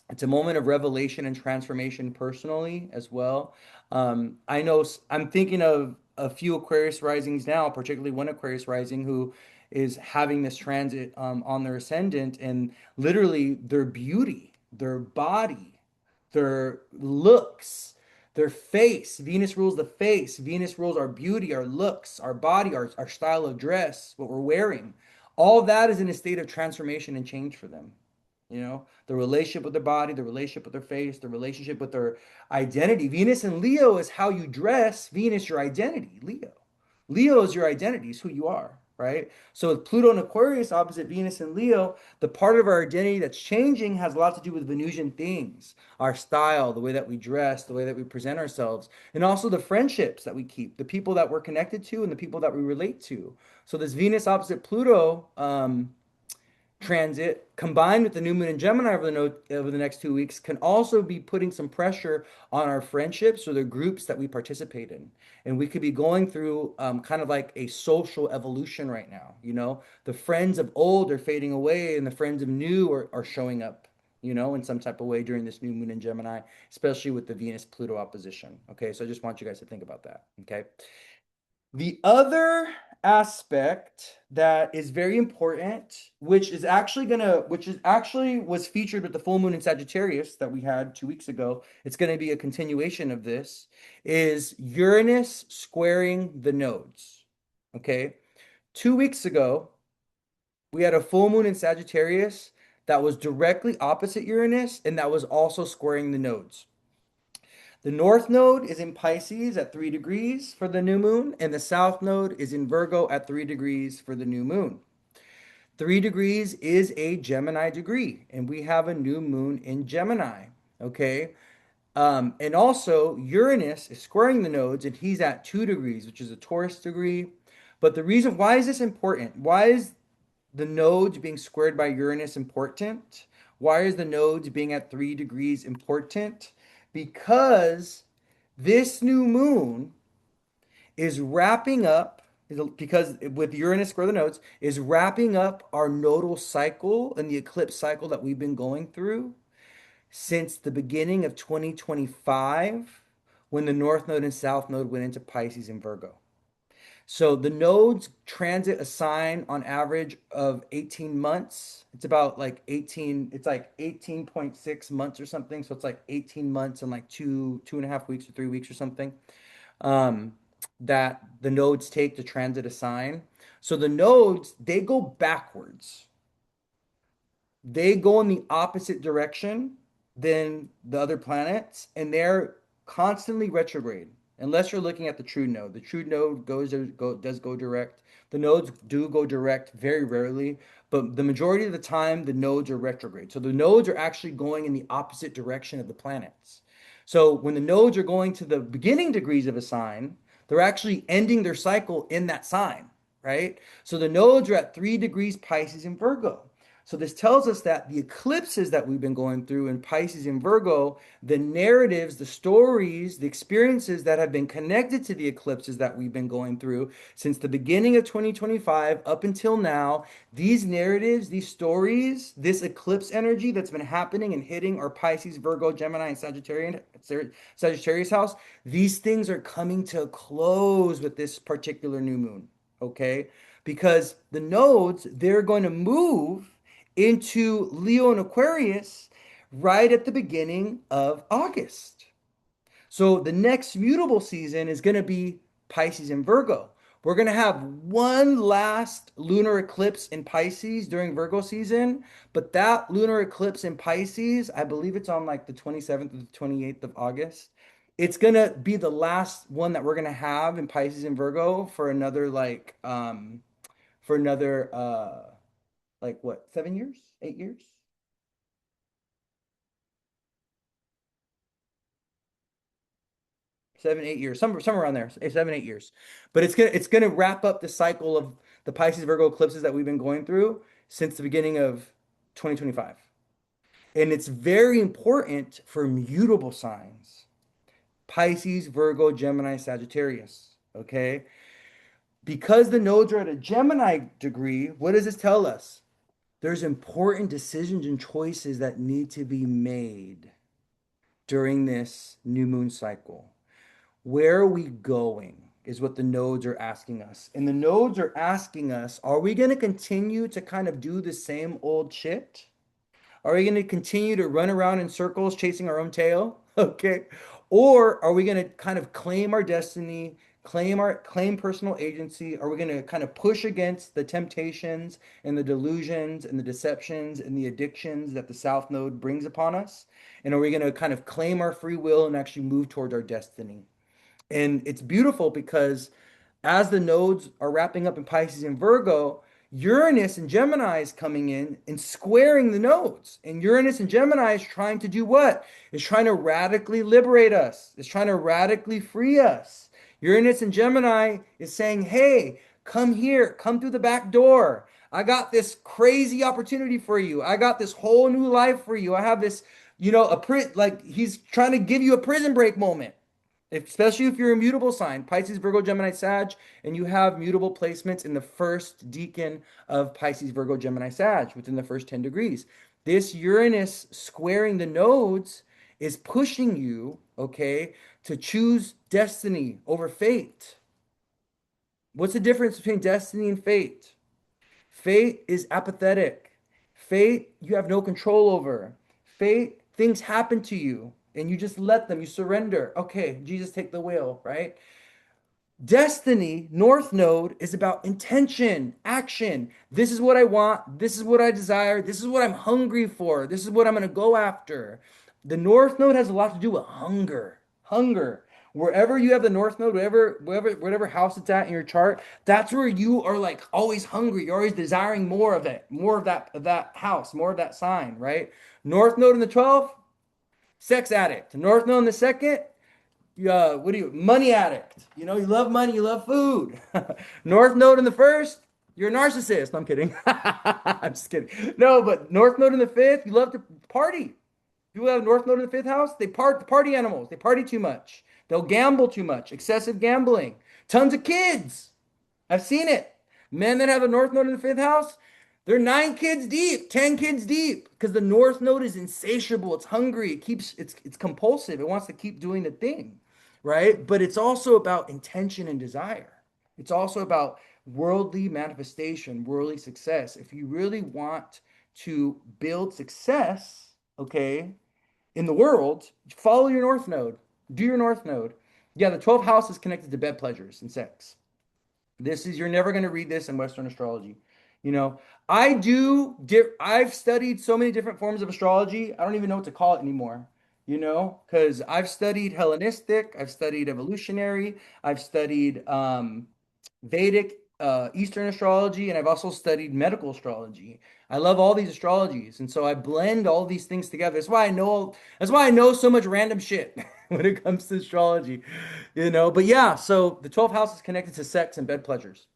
it's a moment of revelation and transformation personally as well. I know I'm thinking of a few Aquarius risings now, particularly one Aquarius rising who is having this transit on their ascendant, and literally their beauty, their body, their looks, Their face. Venus rules the face. Venus rules our beauty, our looks, our body, our style of dress, what we're wearing. All that is in a state of transformation and change for them. The relationship with their body, the relationship with their face, the relationship with their identity. Venus and Leo is how you dress. Venus, your identity. Leo is your identity, is who you are, right? So with Pluto and Aquarius opposite Venus and Leo, the part of our identity that's changing has a lot to do with Venusian things, our style, the way that we dress, the way that we present ourselves, and also the friendships that we keep, the people that we're connected to, and the people that we relate to. So this Venus opposite Pluto transit combined with the new moon in Gemini over the next 2 weeks can also be putting some pressure on our friendships or the groups that we participate in. And we could be going through kind of like a social evolution right now. The friends of old are fading away and the friends of new are showing up, in some type of way during this new moon in Gemini, especially with the Venus Pluto opposition. Okay, so I just want you guys to think about that. Okay. The other aspect that is very important, which is actually was featured with the full moon in Sagittarius that we had 2 weeks ago. It's going to be a continuation of this, is Uranus squaring the nodes. Okay. 2 weeks ago, we had a full moon in Sagittarius that was directly opposite Uranus and that was also squaring the nodes. The north node is in Pisces at 3 degrees for the new moon, and the south node is in Virgo at 3 degrees for the new moon. 3 degrees is a Gemini degree, and we have a new moon in Gemini. Okay. And also, Uranus is squaring the nodes, and he's at 2 degrees, which is a Taurus degree. But the reason why is this important? Why is the nodes being squared by Uranus important? Why is the nodes being at 3 degrees important? Because this new moon is wrapping up, because with Uranus square the nodes, is wrapping up our nodal cycle and the eclipse cycle that we've been going through since the beginning of 2025, when the North Node and South Node went into Pisces and Virgo. So the nodes transit a sign on average of 18 months. It's about like 18, it's like 18.6 months or something. So it's like 18 months and like 2.5 weeks or 3 weeks or something, um, that the nodes take to transit a sign. So the nodes, they go backwards. They go in the opposite direction than the other planets, and they're constantly retrograde. Unless you're looking at the true node, the true node does go direct. The nodes do go direct very rarely, but the majority of the time, the nodes are retrograde. So the nodes are actually going in the opposite direction of the planets. So when the nodes are going to the beginning degrees of a sign, they're actually ending their cycle in that sign, right? So the nodes are at 3 degrees Pisces and Virgo. So this tells us that the eclipses that we've been going through in Pisces and Virgo, the narratives, the stories, the experiences that have been connected to the eclipses that we've been going through since the beginning of 2025 up until now, these narratives, these stories, this eclipse energy that's been happening and hitting our Pisces, Virgo, Gemini, and Sagittarius house, these things are coming to a close with this particular new moon. Okay? Because the nodes, they're going to move into Leo and Aquarius right at the beginning of August. So the next mutable season is going to be Pisces and Virgo. We're going to have one last lunar eclipse in Pisces during Virgo season, but that lunar eclipse in Pisces, I believe it's on like the 27th or the 28th of August. It's going to be the last one that we're going to have in Pisces and Virgo for another for another like what, 7 years, 8 years, 7, 8 years, somewhere around there, 7, 8 years. But it's gonna wrap up the cycle of the Pisces Virgo eclipses that we've been going through since the beginning of 2025. And it's very important for mutable signs. Pisces, Virgo, Gemini, Sagittarius. Okay? Because the nodes are at a Gemini degree, what does this tell us? There's important decisions and choices that need to be made during this new moon cycle. Where are we going is what the nodes are asking us. And the nodes are asking us, are we going to continue to kind of do the same old shit? Are we going to continue to run around in circles chasing our own tail? Okay. Or are we going to kind of claim our destiny, claim personal agency? Are we going to kind of push against the temptations and the delusions and the deceptions and the addictions that the South Node brings upon us? And are we going to kind of claim our free will and actually move towards our destiny? And it's beautiful because as the nodes are wrapping up in Pisces and Virgo, Uranus and Gemini is coming in and squaring the nodes. And Uranus and Gemini is trying to do what? It's trying to radically liberate us. It's trying to radically free us. Uranus and Gemini is saying, hey, come here, come through the back door. I got this crazy opportunity for you. I got this whole new life for you. I have this, like he's trying to give you a prison break moment. Especially if you're a mutable sign, Pisces, Virgo, Gemini, Sag, and you have mutable placements in the first decan of Pisces, Virgo, Gemini, Sag within the first 10 degrees. This Uranus squaring the nodes is pushing you, okay, to choose destiny over fate. What's the difference between destiny and fate? Fate is apathetic. Fate, you have no control over. Fate, things happen to you and you just let them, you surrender. Okay, Jesus, take the wheel, right? Destiny, North Node, is about intention, action. This is what I want. This is what I desire. This is what I'm hungry for. This is what I'm going to go after. The North Node has a lot to do with hunger. Hunger. Wherever you have the North Node, whatever house it's at in your chart, that's where you are like always hungry. You're always desiring more of it, more of that house, more of that sign, right? North Node in the 12th, sex addict. North Node in the second, what do you, money addict. You know, you love money, you love food. North Node in the first, you're a narcissist. No, I'm kidding. I'm just kidding. No, but North Node in the fifth, you love to party. People have North Node in the fifth house, they party animals. They party too much. They'll gamble too much. Excessive gambling. Tons of kids. I've seen it. Men that have a North Node in the fifth house, they're 9 kids deep, 10 kids deep, because the North Node is insatiable. It's hungry. It's compulsive. It wants to keep doing the thing, right? But it's also about intention and desire. It's also about worldly manifestation, worldly success. If you really want to build success, okay, in the world, follow your North Node. Do your North Node. Yeah, the 12th house is connected to bed pleasures and sex. You're never going to read this in Western astrology. You know, I've studied so many different forms of astrology. I don't even know what to call it anymore, because I've studied Hellenistic, I've studied evolutionary, I've studied Vedic, Eastern astrology, and I've also studied medical astrology. I love all these astrologies, and so I blend all these things together. That's why I know so much random shit when it comes to astrology, But yeah, so the 12th house is connected to sex and bed pleasures.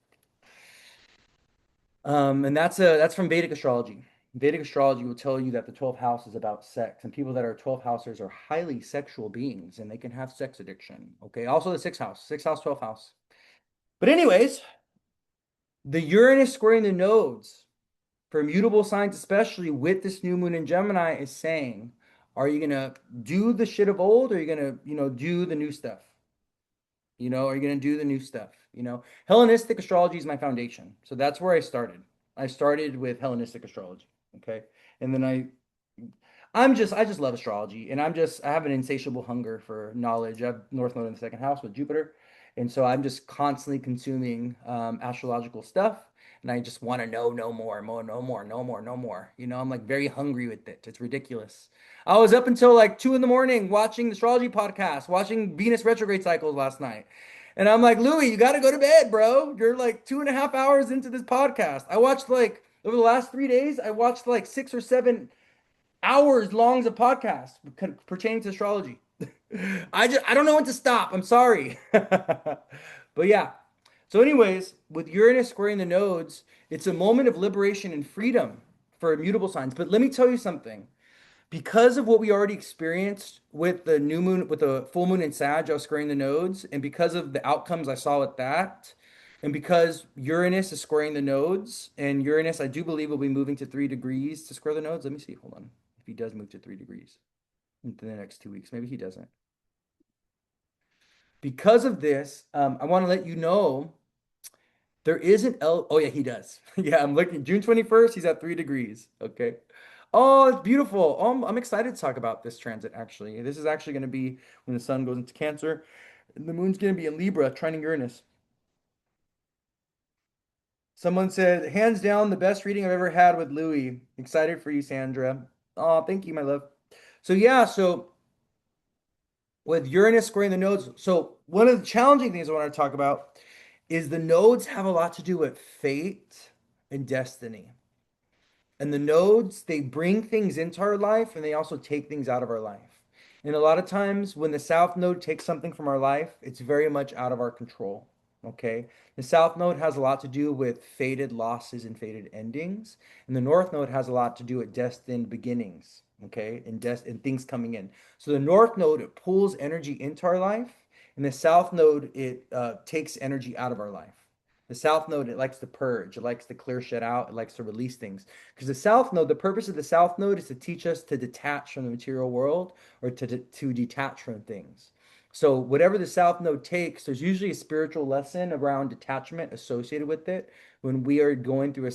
And that's from Vedic astrology. Vedic astrology will tell you that the 12th house is about sex, and people that are 12th housers are highly sexual beings, and they can have sex addiction. Okay, also the sixth house, 12th house. But anyways, the Uranus squaring the nodes for mutable signs, especially with this new moon in Gemini, is saying, are you gonna do the shit of old, or are you gonna, do the new stuff? Are you gonna do the new stuff? Hellenistic astrology is my foundation. So that's where I started. I started with Hellenistic astrology. Okay. And then I just love astrology, and I have an insatiable hunger for knowledge. I have North Node in the second house with Jupiter. And so I'm just constantly consuming astrological stuff. And I just want to know no more, more, no more, no more, no more. I'm like very hungry with it. It's ridiculous. I was up until like 2 in the morning watching the astrology podcast, watching Venus retrograde cycles last night. And I'm like, Louie, you got to go to bed, bro. You're like 2.5 hours into this podcast. I watched like over the last 3 days, I watched like 6 or 7 hours longs of podcasts pertaining to astrology. I don't know when to stop. I'm sorry. But yeah. So anyways, with Uranus squaring the nodes, it's a moment of liberation and freedom for immutable signs. But let me tell you something. Because of what we already experienced with the new moon, with the full moon in Sag, I was squaring the nodes, and because of the outcomes I saw with that, and because Uranus is squaring the nodes, and Uranus, I do believe, will be moving to 3 degrees to square the nodes. Let me see. Hold on. If he does move to 3 degrees in the next 2 weeks, maybe he doesn't. Because of this, I want to let you know there is an L. Oh, yeah, he does. Yeah, I'm looking. June 21st, he's at 3 degrees. Okay. Oh, it's beautiful. I'm excited to talk about this transit actually. This is actually going to be when the sun goes into Cancer. And the moon's going to be in Libra, trining Uranus. Someone said, hands down, the best reading I've ever had with Louie. Excited for you, Sandra. Oh, thank you, my love. So yeah, so with Uranus squaring the nodes, so one of the challenging things I want to talk about is the nodes have a lot to do with fate and destiny. And the nodes, they bring things into our life and they also take things out of our life. And a lot of times when the south node takes something from our life, it's very much out of our control. Okay. The south node has a lot to do with fated losses and fated endings. And the north node has a lot to do with destined beginnings. Okay. And things coming in. So the north node, it pulls energy into our life. And the south node, it takes energy out of our life. The south node, it likes to purge, it likes to clear shit out, it likes to release things. Because the South Node, the purpose of the South Node is to teach us to detach from the material world or to detach from things. So whatever the South Node takes, there's usually a spiritual lesson around detachment associated with it. When we are going through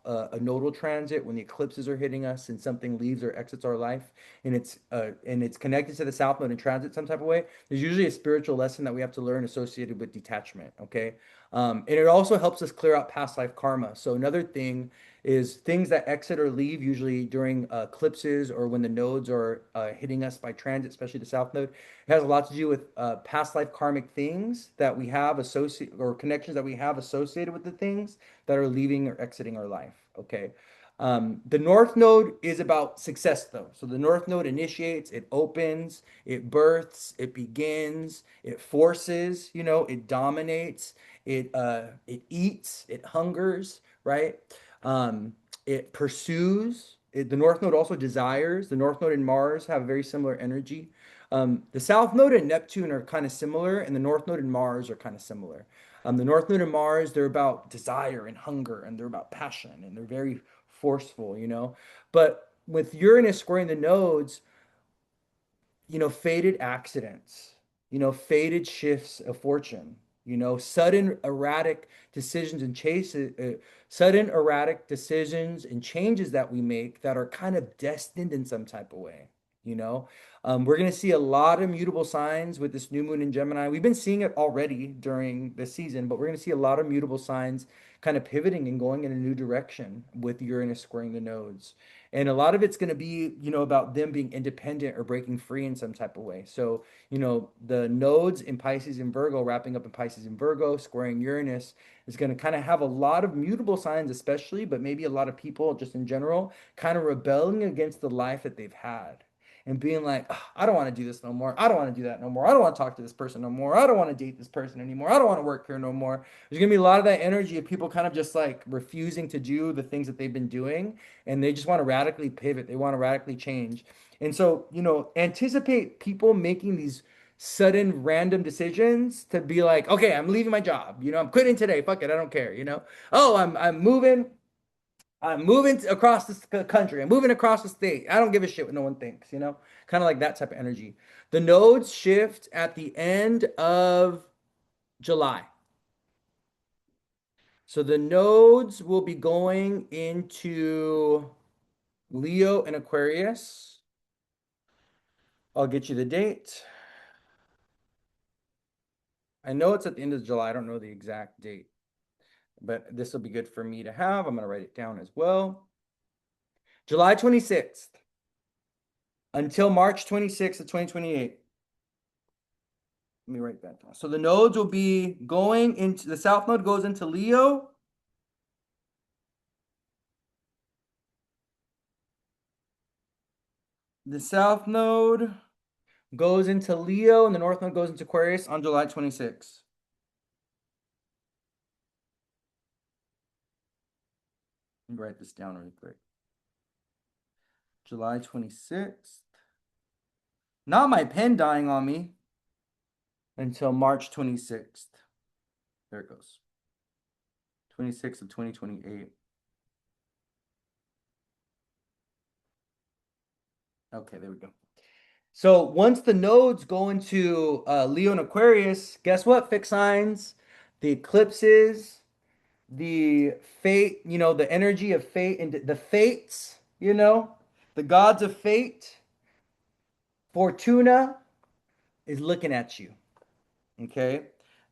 a nodal transit, when the eclipses are hitting us and something leaves or exits our life, and it's connected to the South Node in transit some type of way, there's usually a spiritual lesson that we have to learn associated with detachment. Okay, and it also helps us clear out past life karma. So another thing is things that exit or leave usually during eclipses or when the nodes are hitting us by transit, especially the south node. It has a lot to do with past life karmic things that we have associated or connections that we have associated with the things that are leaving or exiting our life. Okay. The north node is about success though. So the north node initiates, it opens, it births, it begins, it forces, it dominates, it eats, it hungers, right? Um, it pursues. The North Node also desires. The North Node and Mars have very similar energy. The South Node and Neptune are kind of similar, and the North Node and Mars are kind of similar. The North Node and Mars, they're about desire and hunger, and they're about passion, and they're very forceful. But with Uranus squaring the nodes, fated accidents, fated shifts of fortune, sudden erratic decisions and sudden erratic decisions and changes that we make that are kind of destined in some type of way, you know. We're going to see a lot of mutable signs with this new moon in Gemini. We've been seeing it already during the season, but we're going to see a lot of mutable signs kind of pivoting and going in a new direction with Uranus squaring the nodes. And a lot of it's going to be, about them being independent or breaking free in some type of way. So, the nodes in Pisces and Virgo, wrapping up in Pisces and Virgo, squaring Uranus, is going to kind of have a lot of mutable signs, especially, but maybe a lot of people just in general, kind of rebelling against the life that they've had and being like, "Ugh, I don't want to do this no more. I don't want to do that no more. I don't want to talk to this person no more. I don't want to date this person anymore. I don't want to work here no more." There's going to be a lot of that energy of people kind of just like refusing to do the things that they've been doing and they just want to radically pivot. They want to radically change. And so, anticipate people making these sudden random decisions to be like, okay, I'm leaving my job. I'm quitting today. Fuck it, I don't care. Oh, I'm moving. I'm moving across the country. I'm moving across the state. I don't give a shit what no one thinks. Kind of like that type of energy. The nodes shift at the end of July. So the nodes will be going into Leo and Aquarius. I'll get you the date. I know it's at the end of July. I don't know the exact date, but this will be good for me to have. I'm going to write it down as well. July 26th until March 26th of 2028. Let me write that down. So the nodes will be going into the south node goes into Leo. The south node goes into Leo and the north node goes into Aquarius on July 26th. Let me write this down really quick. July 26th. Not my pen dying on me until March 26th. There it goes. 26th of 2028. Okay, there we go. So once the nodes go into Leo and Aquarius, guess what? Fixed signs, the eclipses, the fate, the energy of fate and the fates. The gods of fate, Fortuna is looking at you. Okay.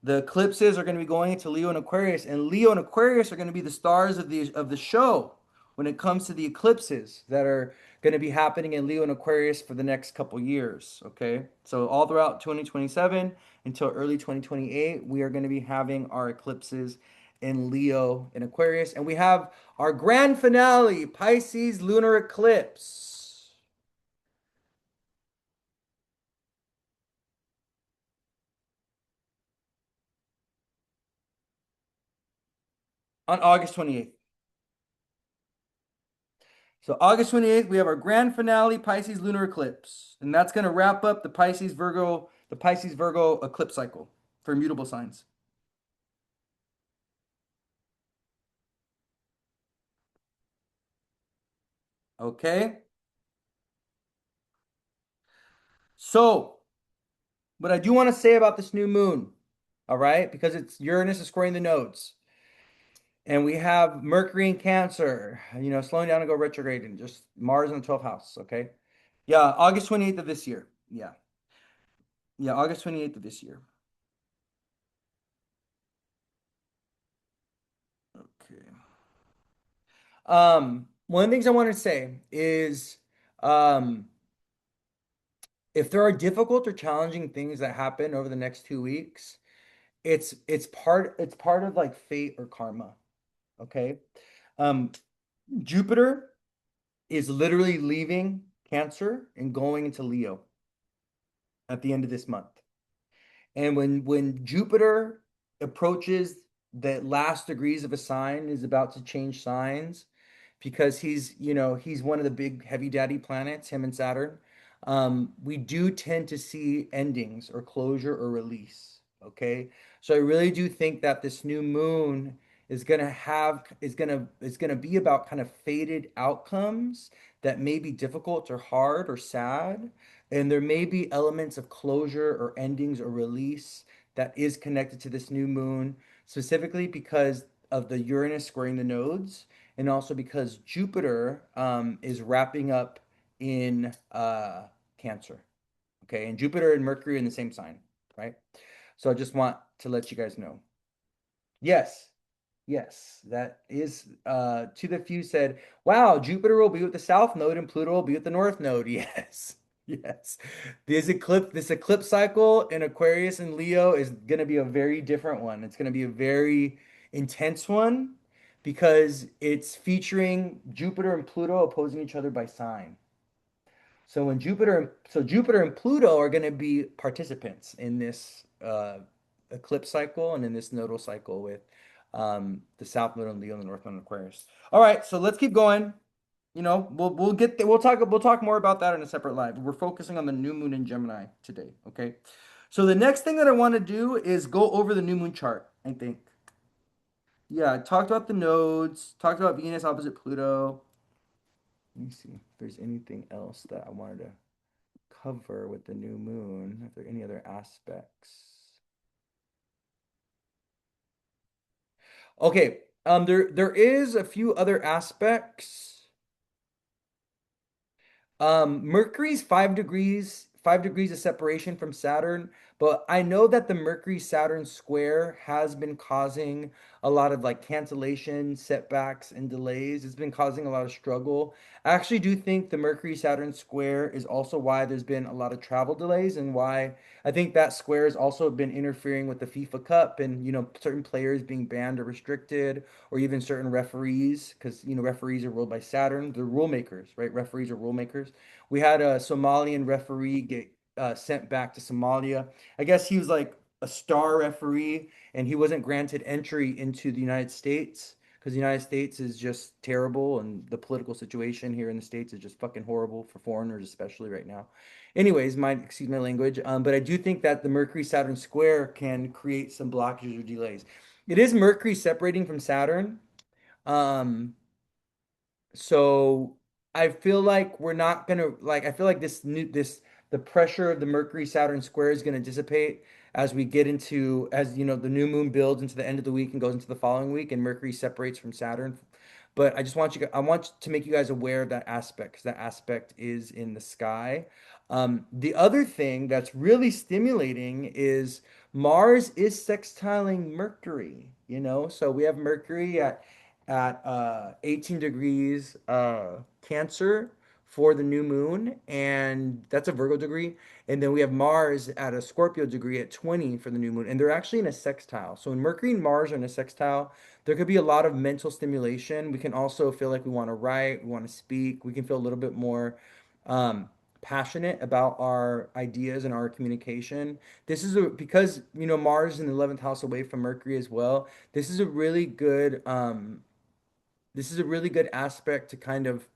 The eclipses are going to be going into Leo and Aquarius, and Leo and Aquarius are going to be the stars of the show when it comes to the eclipses that are going to be happening in Leo and Aquarius for the next couple years. Okay. So all throughout 2027 until early 2028, we are going to be having our eclipses in Leo and Aquarius, and we have our grand finale, Pisces lunar eclipse on August 28th. So August 28th, we have our grand finale, Pisces lunar eclipse. And that's going to wrap up the Pisces Virgo eclipse cycle for mutable signs. Okay? So, what I do want to say about this new moon, all right? Because it's Uranus is squaring the nodes. And we have Mercury in Cancer, slowing down to go retrograde and just Mars in the 12th house, okay? Yeah, August 28th of this year. Yeah. Yeah, August 28th of this year. Okay. One of the things I want to say is um if there are difficult or challenging things that happen over the next 2 weeks, it's part of like fate or karma. Okay. Um, Jupiter is literally leaving Cancer and going into Leo at the end of this month. And when Jupiter approaches the last degrees of a sign, is about to change signs because he's one of the big heavy daddy planets, him and Saturn. We do tend to see endings or closure or release. Okay. So I really do think that this new moon is gonna be about kind of faded outcomes that may be difficult or hard or sad. And there may be elements of closure or endings or release that is connected to this new moon, specifically because of the Uranus squaring the nodes, and also because Jupiter is wrapping up in Cancer. Okay, and Jupiter and Mercury are in the same sign, right? So I just want to let you guys know. Yes, yes, that is to the few said, wow, Jupiter will be with the south node and Pluto will be with the north node. Yes. Yes. This eclipse cycle in Aquarius and Leo is gonna be a very different one. It's gonna be a very intense one because it's featuring Jupiter and Pluto opposing each other by sign. So Jupiter and Pluto are going to be participants in this eclipse cycle and in this nodal cycle with the South Node and Leo and the North Node and Aquarius. All right, so let's keep going. We'll get there. We'll talk more about that in a separate live. We're focusing on the new moon in Gemini today. Okay. So the next thing that I want to do is go over the new moon chart, I think. Yeah, I talked about the nodes, talked about Venus opposite Pluto. Let me see if there's anything else that I wanted to cover with the new moon, if there are any other aspects. Okay, there is a few other aspects. Mercury's 5 degrees of separation from Saturn, but I know that the Mercury Saturn square has been causing a lot of like cancellation, setbacks, and delays. It's been causing a lot of struggle. I actually do think the Mercury Saturn square is also why there's been a lot of travel delays and why I think that square has also been interfering with the FIFA Cup and certain players being banned or restricted or even certain referees because referees are ruled by Saturn. They're rule makers, right? Referees are rule makers. We had a Somalian referee get sent back to Somalia. I guess he was like a star referee and he wasn't granted entry into the United States because the United States is just terrible and the political situation here in the States is just fucking horrible for foreigners, especially right now. Anyways, excuse my language, but I do think that the Mercury Saturn square can create some blockages or delays. It is Mercury separating from Saturn. Um, so I feel like we're not gonna like I feel like the pressure of the Mercury Saturn square is gonna dissipate as we get into as the new moon builds into the end of the week and goes into the following week and Mercury separates from Saturn. But I just want I want to make you guys aware of that aspect because that aspect is in the sky. The other thing that's really stimulating is Mars is sextiling Mercury, you know? So we have Mercury at 18 degrees Cancer for the new moon, and that's a Virgo degree. And then we have Mars at a Scorpio degree at 20 for the new moon, and they're actually in a sextile. So when Mercury and Mars are in a sextile, there could be a lot of mental stimulation. We can also feel like we want to write, we want to speak. We can feel a little bit more um, passionate about our ideas and our communication. Because Mars is in the 11th house away from Mercury as well. This is a really good aspect to kind of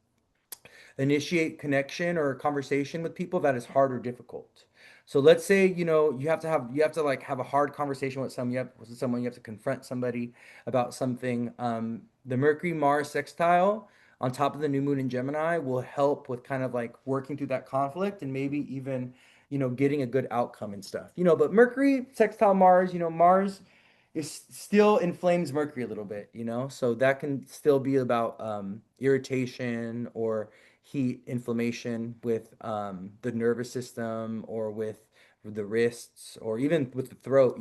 initiate connection or conversation with people that is hard or difficult. So let's say, you have to like have a hard conversation with someone, you have to confront somebody about something. The Mercury Mars sextile on top of the new moon in Gemini will help with kind of like working through that conflict and maybe even, getting a good outcome and stuff. But Mercury sextile Mars, Mars is still inflames Mercury a little bit, so that can still be about irritation or heat, inflammation with the nervous system or with the wrists or even with the throat,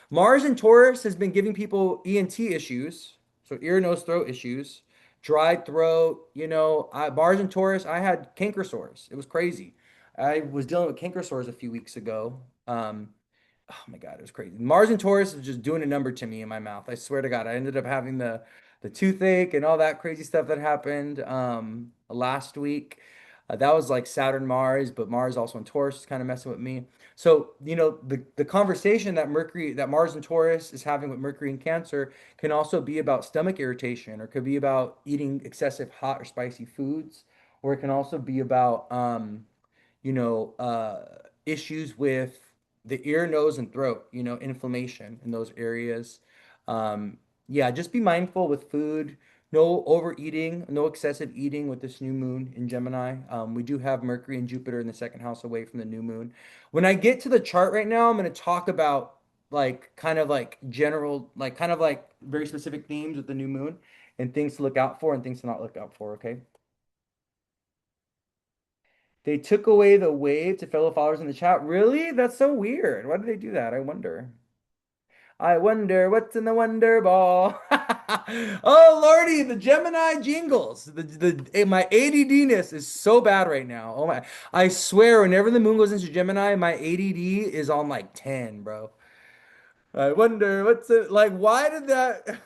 Mars in Taurus has been giving people ENT issues, so ear, nose, throat issues, dry throat, Mars in Taurus, I had canker sores. It was crazy. I was dealing with canker sores a few weeks ago. Oh my God, it was crazy. Mars and Taurus was just doing a number to me in my mouth. I swear to God, I ended up having the toothache and all that crazy stuff that happened last week. That was like Saturn Mars, but Mars also in Taurus is kind of messing with me. So, the conversation that Mars and Taurus is having with Mercury and Cancer can also be about stomach irritation, or could be about eating excessive hot or spicy foods, or it can also be about issues with the ear, nose, and throat, inflammation in those areas. Yeah, just be mindful with food. No overeating, no excessive eating with this new moon in Gemini. We do have Mercury and Jupiter in the second house away from the new moon. When I get to the chart right now, I'm going to talk about like kind of like general, like kind of like very specific themes with the new moon and things to look out for and things to not look out for, okay? They took away the wave to fellow followers in the chat. Really? That's so weird. Why did they do that? I wonder. I wonder what's in the Wonder Ball. Oh Lordy, the Gemini jingles. My ADD-ness is so bad right now. Oh my! I swear, whenever the moon goes into Gemini, my ADD is on like 10, bro. I wonder what's it like. Why did that?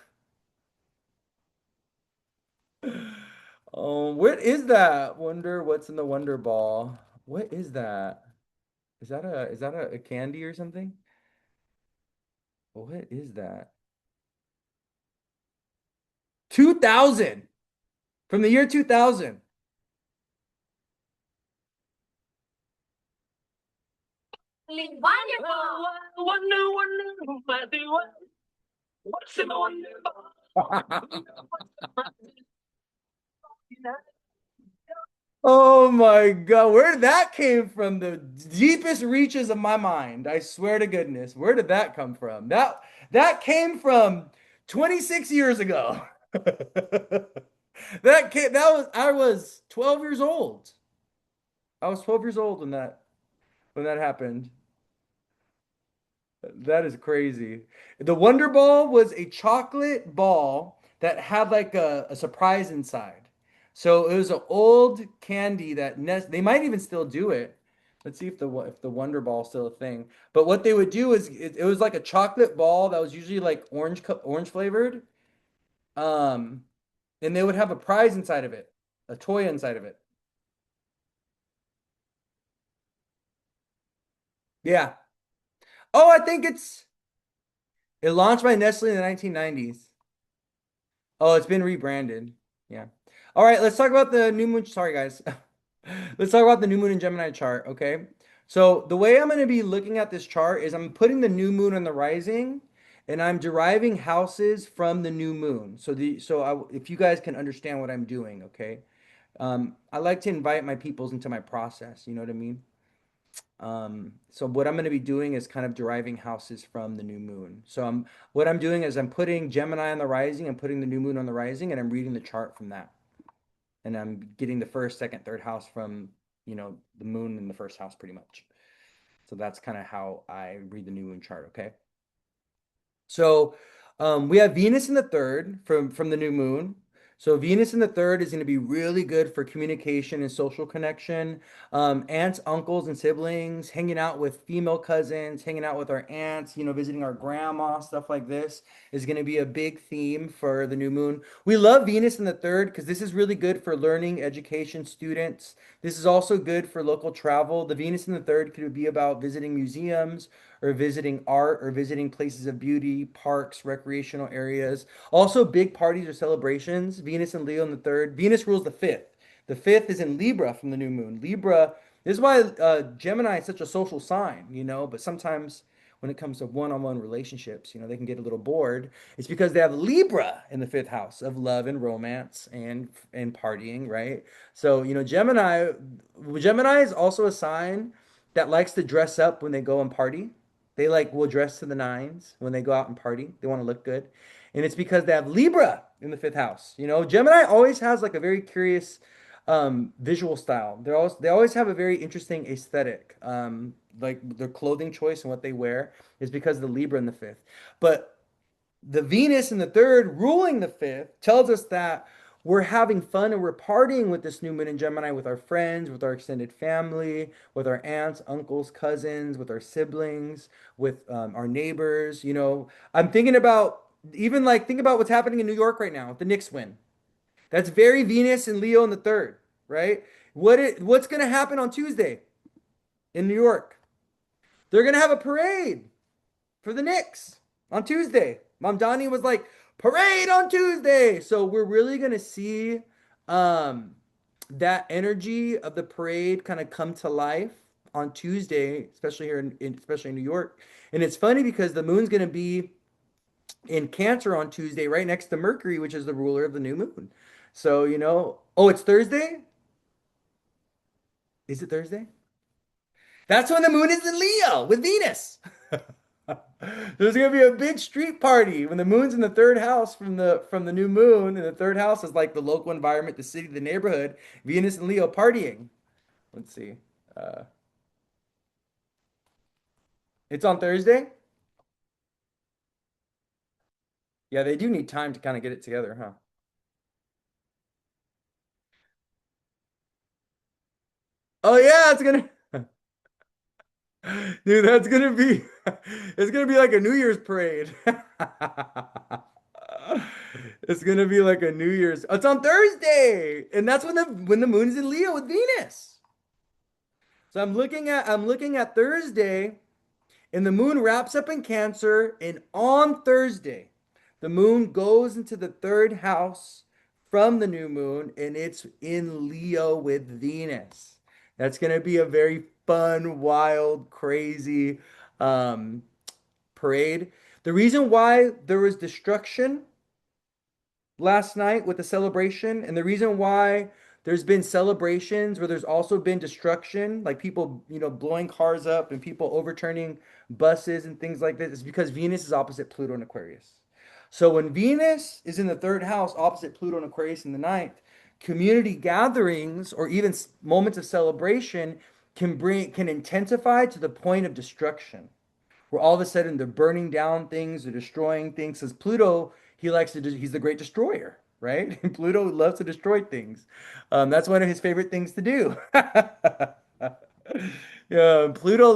Oh, what is that? Wonder what's in the Wonder Ball. What is that? Is that a candy or something? What is that? 2000 from the year 2000. Oh my God, where did that came from? The deepest reaches of my mind. I swear to goodness, where did that come from? That came from 26 years ago. That was I was 12 years old. I was 12 years old when that happened. That is crazy. The Wonder Ball was a chocolate ball that had like a surprise inside. So it was an old candy that they might even still do it. Let's see if the Wonder Ball is still a thing. But what they would do is it was like a chocolate ball that was usually like orange flavored. Um, and they would have a prize inside of it, a toy inside of it. Yeah. Oh, I think it launched by Nestle in the 1990s. Oh, it's been rebranded. Yeah. All right, let's talk about the new moon. Sorry, guys. Let's talk about the new moon in Gemini chart, okay? So the way I'm going to be looking at this chart is I'm putting the new moon on the rising, and I'm deriving houses from the new moon. If you guys can understand what I'm doing, okay? I like to invite my peoples into my process. You know what I mean? So what I'm going to be doing is kind of deriving houses from the new moon. So what I'm doing is I'm putting Gemini on the rising and putting the new moon on the rising, and I'm reading the chart from that. And I'm getting the first, second, third house from, the moon in the first house pretty much. So that's kind of how I read the new moon chart, okay? So we have Venus in the third from the new moon. So Venus in the third is going to be really good for communication and social connection. Aunts, uncles, and siblings, hanging out with female cousins, hanging out with our aunts, visiting our grandma, stuff like this is going to be a big theme for the new moon. We love Venus in the third because this is really good for learning, education, students. This is also good for local travel. The Venus in the third could be about visiting museums or visiting art or visiting places of beauty, parks, recreational areas. Also, big parties or celebrations. Venus and Leo in the third. Venus rules the fifth. The fifth is in Libra from the new moon. Libra, this is why Gemini is such a social sign, but sometimes when it comes to one-on-one relationships, they can get a little bored. It's because they have Libra in the fifth house of love and romance and partying, right? So, Gemini is also a sign that likes to dress up when they go and party. They like will dress to the nines when they go out and party. They want to look good. And it's because they have Libra in the fifth house. Gemini always has like a very curious visual style. They always have a very interesting aesthetic. Like their clothing choice and what they wear is because of the Libra in the fifth. But the Venus in the third ruling the fifth tells us that we're having fun and we're partying with this new moon in Gemini with our friends, with our extended family, with our aunts, uncles, cousins, with our siblings, with our neighbors. I'm thinking about even like think about what's happening in New York right now with the Knicks win. That's very Venus and Leo in the third, right? What's going to happen on Tuesday in New York? They're going to have a parade for the Knicks on Tuesday. Mom Donnie was like, parade on Tuesday. So we're really gonna see um that energy of the parade kind of come to life on Tuesday, especially here especially in New York. And it's funny because the moon's gonna be in Cancer on Tuesday, right next to Mercury, which is the ruler of the new moon. So, oh, it's Thursday? Is it Thursday? That's when the moon is in Leo with Venus. There's gonna be a big street party when the moon's in the third house from the new moon, and the third house is like the local environment, the city, the neighborhood. Venus and Leo partying. Let's see. Uh, it's on Thursday. Yeah, they do need time to kind of get it together, huh? Oh yeah, it's gonna, dude. That's gonna be, it's gonna be like a New Year's parade. It's gonna be like a New Year's. It's on Thursday, and that's when the moon's in Leo with Venus. So I'm looking at Thursday, and the moon wraps up in Cancer, and on Thursday, the moon goes into the third house from the new moon, and it's in Leo with Venus. That's gonna be a very fun, wild, crazy um, parade. The reason why there was destruction last night with the celebration, and the reason why there's been celebrations where there's also been destruction, like people, blowing cars up and people overturning buses and things like this, is because Venus is opposite Pluto and Aquarius. So when Venus is in the third house opposite Pluto and Aquarius in the ninth, community gatherings or even moments of celebration can intensify to the point of destruction where all of a sudden they're burning down things, they're destroying things. Because Pluto, he's the great destroyer, right? And Pluto loves to destroy things. That's one of his favorite things to do. Yeah, Pluto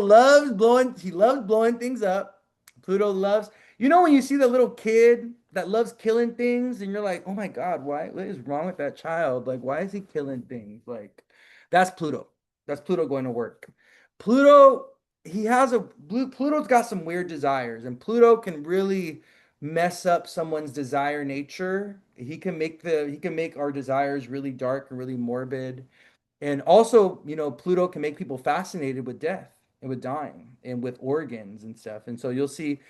he loves blowing things up. Pluto loves, when you see the little kid that loves killing things and you're like, oh my God, what is wrong with that child? Like, why is he killing things? Like, that's Pluto. That's Pluto going to work. Pluto, Pluto's got some weird desires, and Pluto can really mess up someone's desire nature. He can make our desires really dark and really morbid. And also, Pluto can make people fascinated with death and with dying and with organs and stuff. And so you'll see,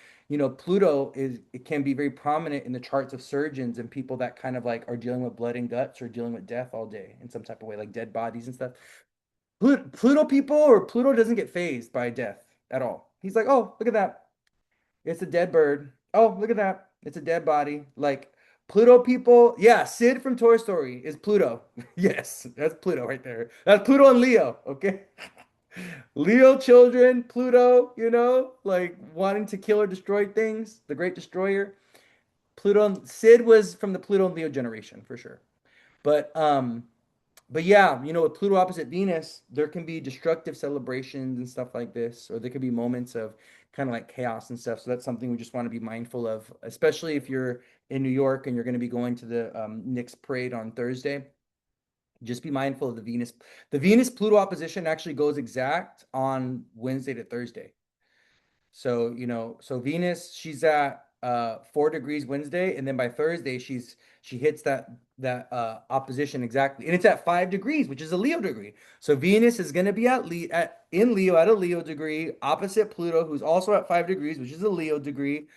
Pluto it can be very prominent in the charts of surgeons and people that kind of like are dealing with blood and guts or dealing with death all day in some type of way, like dead bodies and stuff. Pluto people or Pluto doesn't get phased by death at all. He's like, oh, look at that. It's a dead bird. Oh, look at that. It's a dead body. Like Pluto people, yeah, Sid from Toy Story is Pluto. Yes, that's Pluto right there. That's Pluto and Leo, okay? Leo children, Pluto, like wanting to kill or destroy things, the great destroyer. Pluto, Sid was from the Pluto and Leo generation for sure. But but yeah, with Pluto opposite Venus, there can be destructive celebrations and stuff like this, or there could be moments of kind of like chaos and stuff. So that's something we just want to be mindful of, especially if you're in New York and you're going to be going to the Knicks parade on Thursday. Just be mindful of the Venus. The Venus Pluto opposition actually goes exact on Wednesday to Thursday. So, so Venus, she's at 4 degrees Wednesday, and then by Thursday, she hits that opposition exactly. And it's at 5 degrees, which is a Leo degree. So Venus is gonna be in Leo at a Leo degree, opposite Pluto, who's also at 5 degrees, which is a Leo degree.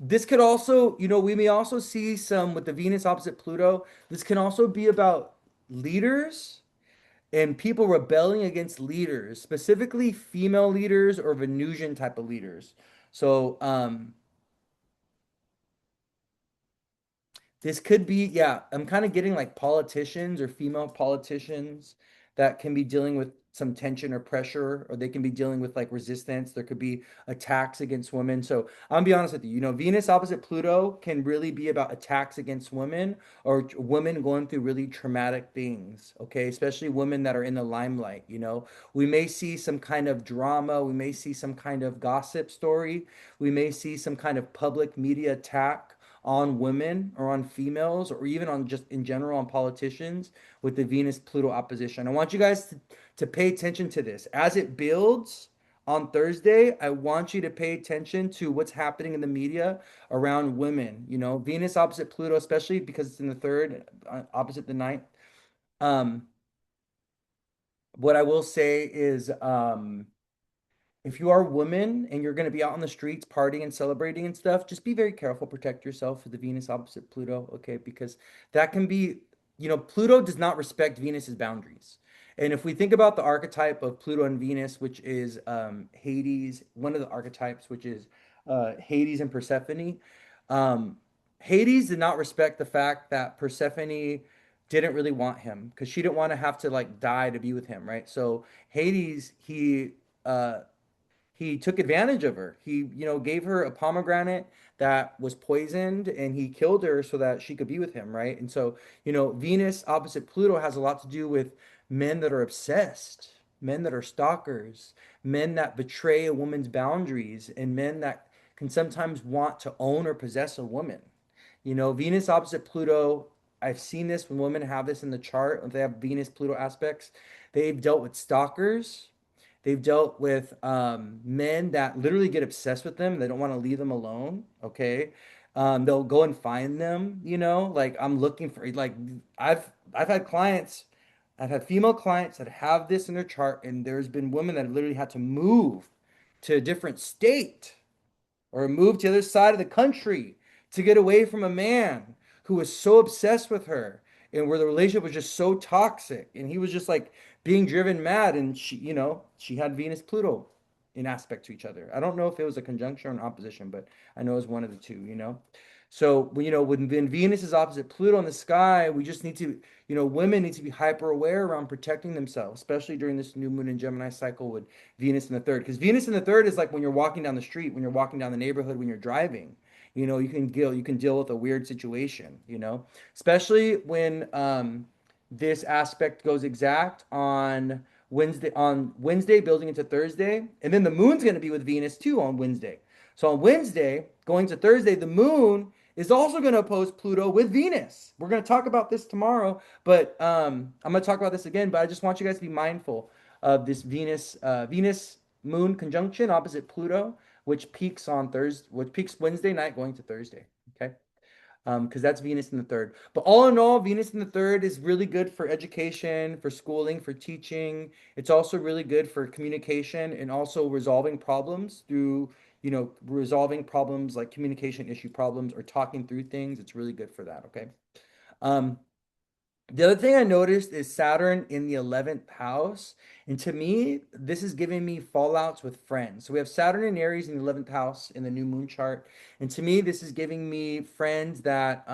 This could also, we may also see some with the Venus opposite Pluto. This can also be about leaders and people rebelling against leaders, specifically female leaders or Venusian type of leaders. So, this could be, yeah, I'm kind of getting like politicians or female politicians that can be dealing with some tension or pressure, or they can be dealing with like resistance. There could be attacks against women. So I'm gonna be honest with you, Venus opposite Pluto can really be about attacks against women or women going through really traumatic things, okay? Especially women that are in the limelight. We may see some kind of drama, we may see some kind of gossip story, we may see some kind of public media attack on women or on females or even on just in general on politicians with the Venus Pluto opposition. I want you guys to pay attention to this. As it builds on Thursday, I want you to pay attention to what's happening in the media around women. Venus opposite Pluto, especially because it's in the third, opposite the ninth. Um, what I will say is, if you are a woman and you're going to be out on the streets partying and celebrating and stuff, just be very careful, protect yourself with the Venus opposite Pluto, okay? Because that can be, Pluto does not respect Venus's boundaries. And if we think about the archetype of Pluto and Venus, which is Hades, one of the archetypes, which is Hades and Persephone, um, Hades did not respect the fact that Persephone didn't really want him because she didn't want to have to like die to be with him, right? So Hades, he took advantage of her. He, gave her a pomegranate that was poisoned and he killed her so that she could be with him, right? And so, Venus opposite Pluto has a lot to do with men that are obsessed, men that are stalkers, men that betray a woman's boundaries, and men that can sometimes want to own or possess a woman. Venus opposite Pluto, I've seen this when women have this in the chart, if they have Venus Pluto aspects, they've dealt with stalkers. They've dealt with men that literally get obsessed with them. They don't want to leave them alone. Okay. They'll go and find them, like I'm looking for like I've had clients, I've had female clients that have this in their chart, and there's been women that have literally had to move to a different state or move to the other side of the country to get away from a man who was so obsessed with her and where the relationship was just so toxic and he was just like being driven mad, and she had Venus Pluto in aspect to each other. I don't know if it was a conjunction or an opposition, but I know it was one of the two. So when Venus is opposite Pluto in the sky, we just need to, women need to be hyper aware around protecting themselves, especially during this new moon in Gemini cycle with Venus in the third. Because Venus in the third is like when you're walking down the street, when you're walking down the neighborhood, when you're driving. You can deal with a weird situation, especially when this aspect goes exact on Wednesday building into Thursday, and then the moon's going to be with Venus too on Wednesday. So on Wednesday going to Thursday, the moon is also going to oppose Pluto with Venus. We're going to talk about this tomorrow, but I'm going to talk about this again. But I just want you guys to be mindful of this Venus Moon conjunction opposite Pluto, which peaks on Thursday, which peaks Wednesday night going to Thursday. Okay. Because that's Venus in the third. But all in all, Venus in the third is really good for education, for schooling, for teaching. It's also really good for communication and also resolving problems through, resolving problems like communication issue problems or talking through things. It's really good for that. Okay. Um, The other thing I noticed is Saturn in the 11th house. And to me, this is giving me fallouts with friends. So we have Saturn in Aries in the 11th house in the new moon chart. And to me, this is giving me friends that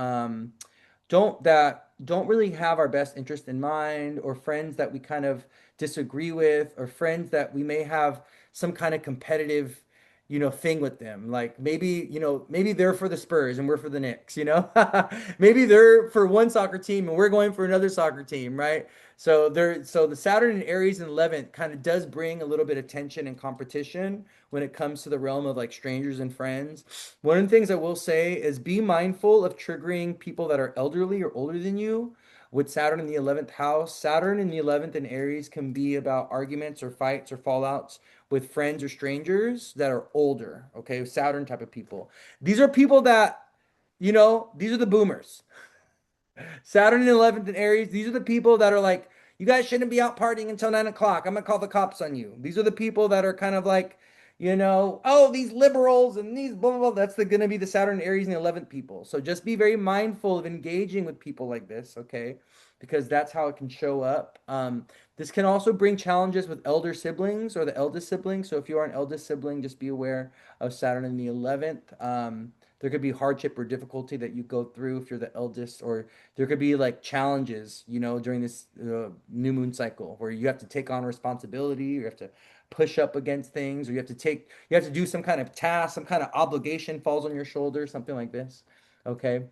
don't really have our best interest in mind, or friends that we kind of disagree with, or friends that we may have some kind of competitive thing with them. Like maybe they're for the Spurs and we're for the Knicks. Maybe they're for one soccer team and we're going for another soccer team, right? So the Saturn and Aries and 11th kind of does bring a little bit of tension and competition when it comes to the realm of like strangers and friends. One of the things I will say is be mindful of triggering people that are elderly or older than you. With Saturn in the 11th house, Saturn in the 11th in Aries can be about arguments or fights or fallouts with friends or strangers that are older, okay? Saturn type of people. These are people that, these are the boomers. Saturn in 11th in Aries, these are the people that are like, you guys shouldn't be out partying until 9 o'clock. I'm gonna call the cops on you. These are the people that are kind of like, oh, these liberals and these blah, blah, blah. That's gonna be the Saturn, Aries, and the 11th people. So just be very mindful of engaging with people like this, okay? Because that's how it can show up. This can also bring challenges with elder siblings or the eldest sibling. So if you are an eldest sibling, just be aware of Saturn in the 11th. There could be hardship or difficulty that you go through if you're the eldest, or there could be like challenges, during this new moon cycle where you have to take on responsibility, you have to push up against things, or you have to do some kind of task, some kind of obligation falls on your shoulders, something like this. Okay.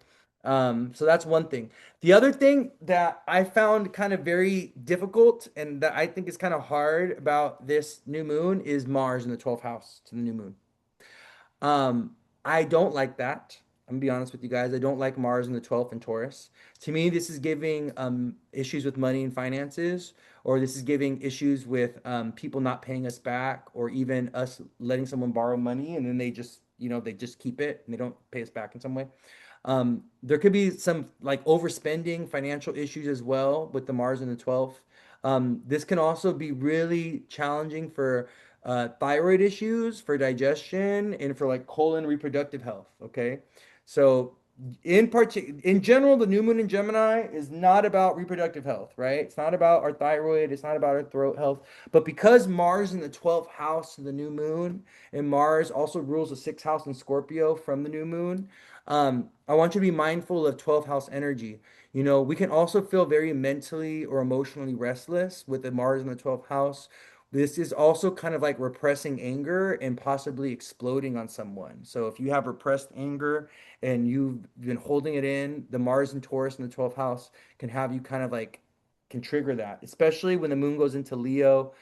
So that's one thing. The other thing that I found kind of very difficult and that I think is kind of hard about this new moon is Mars in the 12th house to the new moon. I don't like that. I'm gonna be honest with you guys. I don't like Mars in the 12th in Taurus. To me, this is giving issues with money and finances, or this is giving issues with people not paying us back, or even us letting someone borrow money and then they just keep it and they don't pay us back in some way. There could be some like overspending financial issues as well with the Mars in the 12th. This can also be really challenging for thyroid issues, for digestion, and for like colon reproductive health. Okay. So in general, the new moon in Gemini is not about reproductive health, right? It's not about our thyroid, it's not about our throat health. But because Mars in the 12th house of the new moon, and Mars also rules the 6th house in Scorpio from the new moon, I want you to be mindful of 12th house energy. We can also feel very mentally or emotionally restless with the Mars in the 12th house. This is also kind of like repressing anger and possibly exploding on someone. So if you have repressed anger and you've been holding it in, the Mars and Taurus in the 12th house can have you kind of like can trigger that, especially when the moon goes into Leo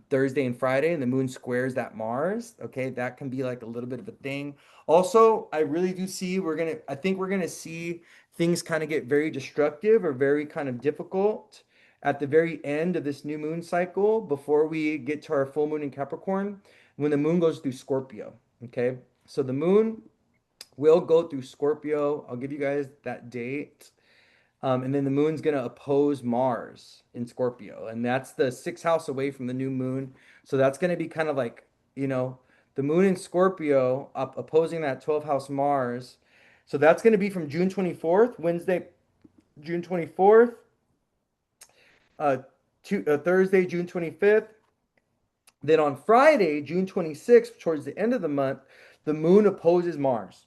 Thursday and Friday and the moon squares that Mars. Okay, that can be like a little bit of a thing. Also, I really do see I think we're gonna see things kind of get very destructive or very kind of difficult at the very end of this new moon cycle before we get to our full moon in Capricorn when the moon goes through Scorpio. Okay, so the moon will go through Scorpio. I'll give you guys that date. And then the moon's going to oppose Mars in Scorpio. And that's the 6th house away from the new moon. So that's going to be kind of like, the moon in Scorpio up opposing that 12th house Mars. So that's going to be from June 24th, Wednesday, June 24th, uh, Thursday, June 25th. Then on Friday, June 26th, towards the end of the month, the moon opposes Mars.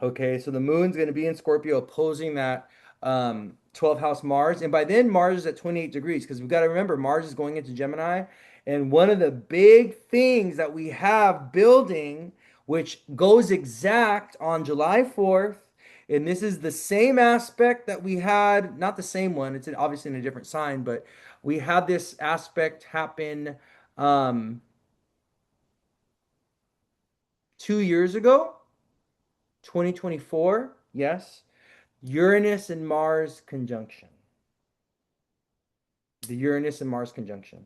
Okay, so the moon's going to be in Scorpio opposing that 12th house Mars. And by then, Mars is at 28 degrees because we've got to remember Mars is going into Gemini. And one of the big things that we have building, which goes exact on July 4th, and this is the same aspect that we had, not the same one, it's obviously in a different sign, but we had this aspect happen um, 2 years ago, 2024. Yes. Uranus and Mars conjunction. The Uranus and Mars conjunction.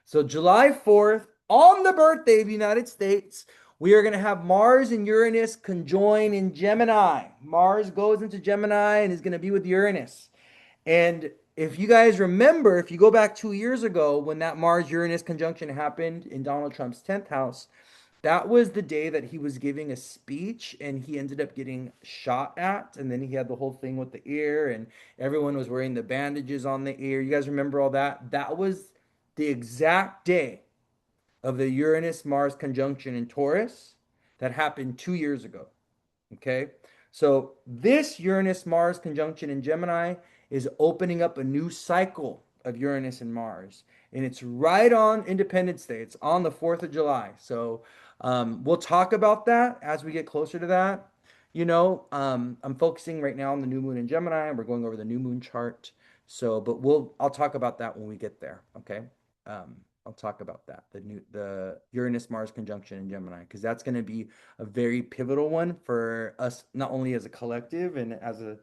So July 4th, on the birthday of the United States, we are going to have Mars and Uranus conjoin in Gemini. Mars goes into Gemini and is going to be with Uranus. And if you guys remember, if you go back 2 years ago when that Mars Uranus conjunction happened in Donald Trump's 10th house, That was the day that he was giving a speech and he ended up getting shot at. And then he had the whole thing with the ear and everyone was wearing the bandages on the ear. You guys remember all that? That was the exact day of the Uranus Mars conjunction in Taurus that happened 2 years ago. Okay. So this Uranus Mars conjunction in Gemini is opening up a new cycle of Uranus and Mars. And it's right on Independence Day. It's on the 4th of July. So we'll talk about that as we get closer to that. I'm focusing right now on the new moon in Gemini, and we're going over the new moon chart. So, but I'll talk about that when we get there. Okay. Um, I'll talk about that, the Uranus Mars conjunction in Gemini, because that's going to be a very pivotal one for us, not only as a collective and as a,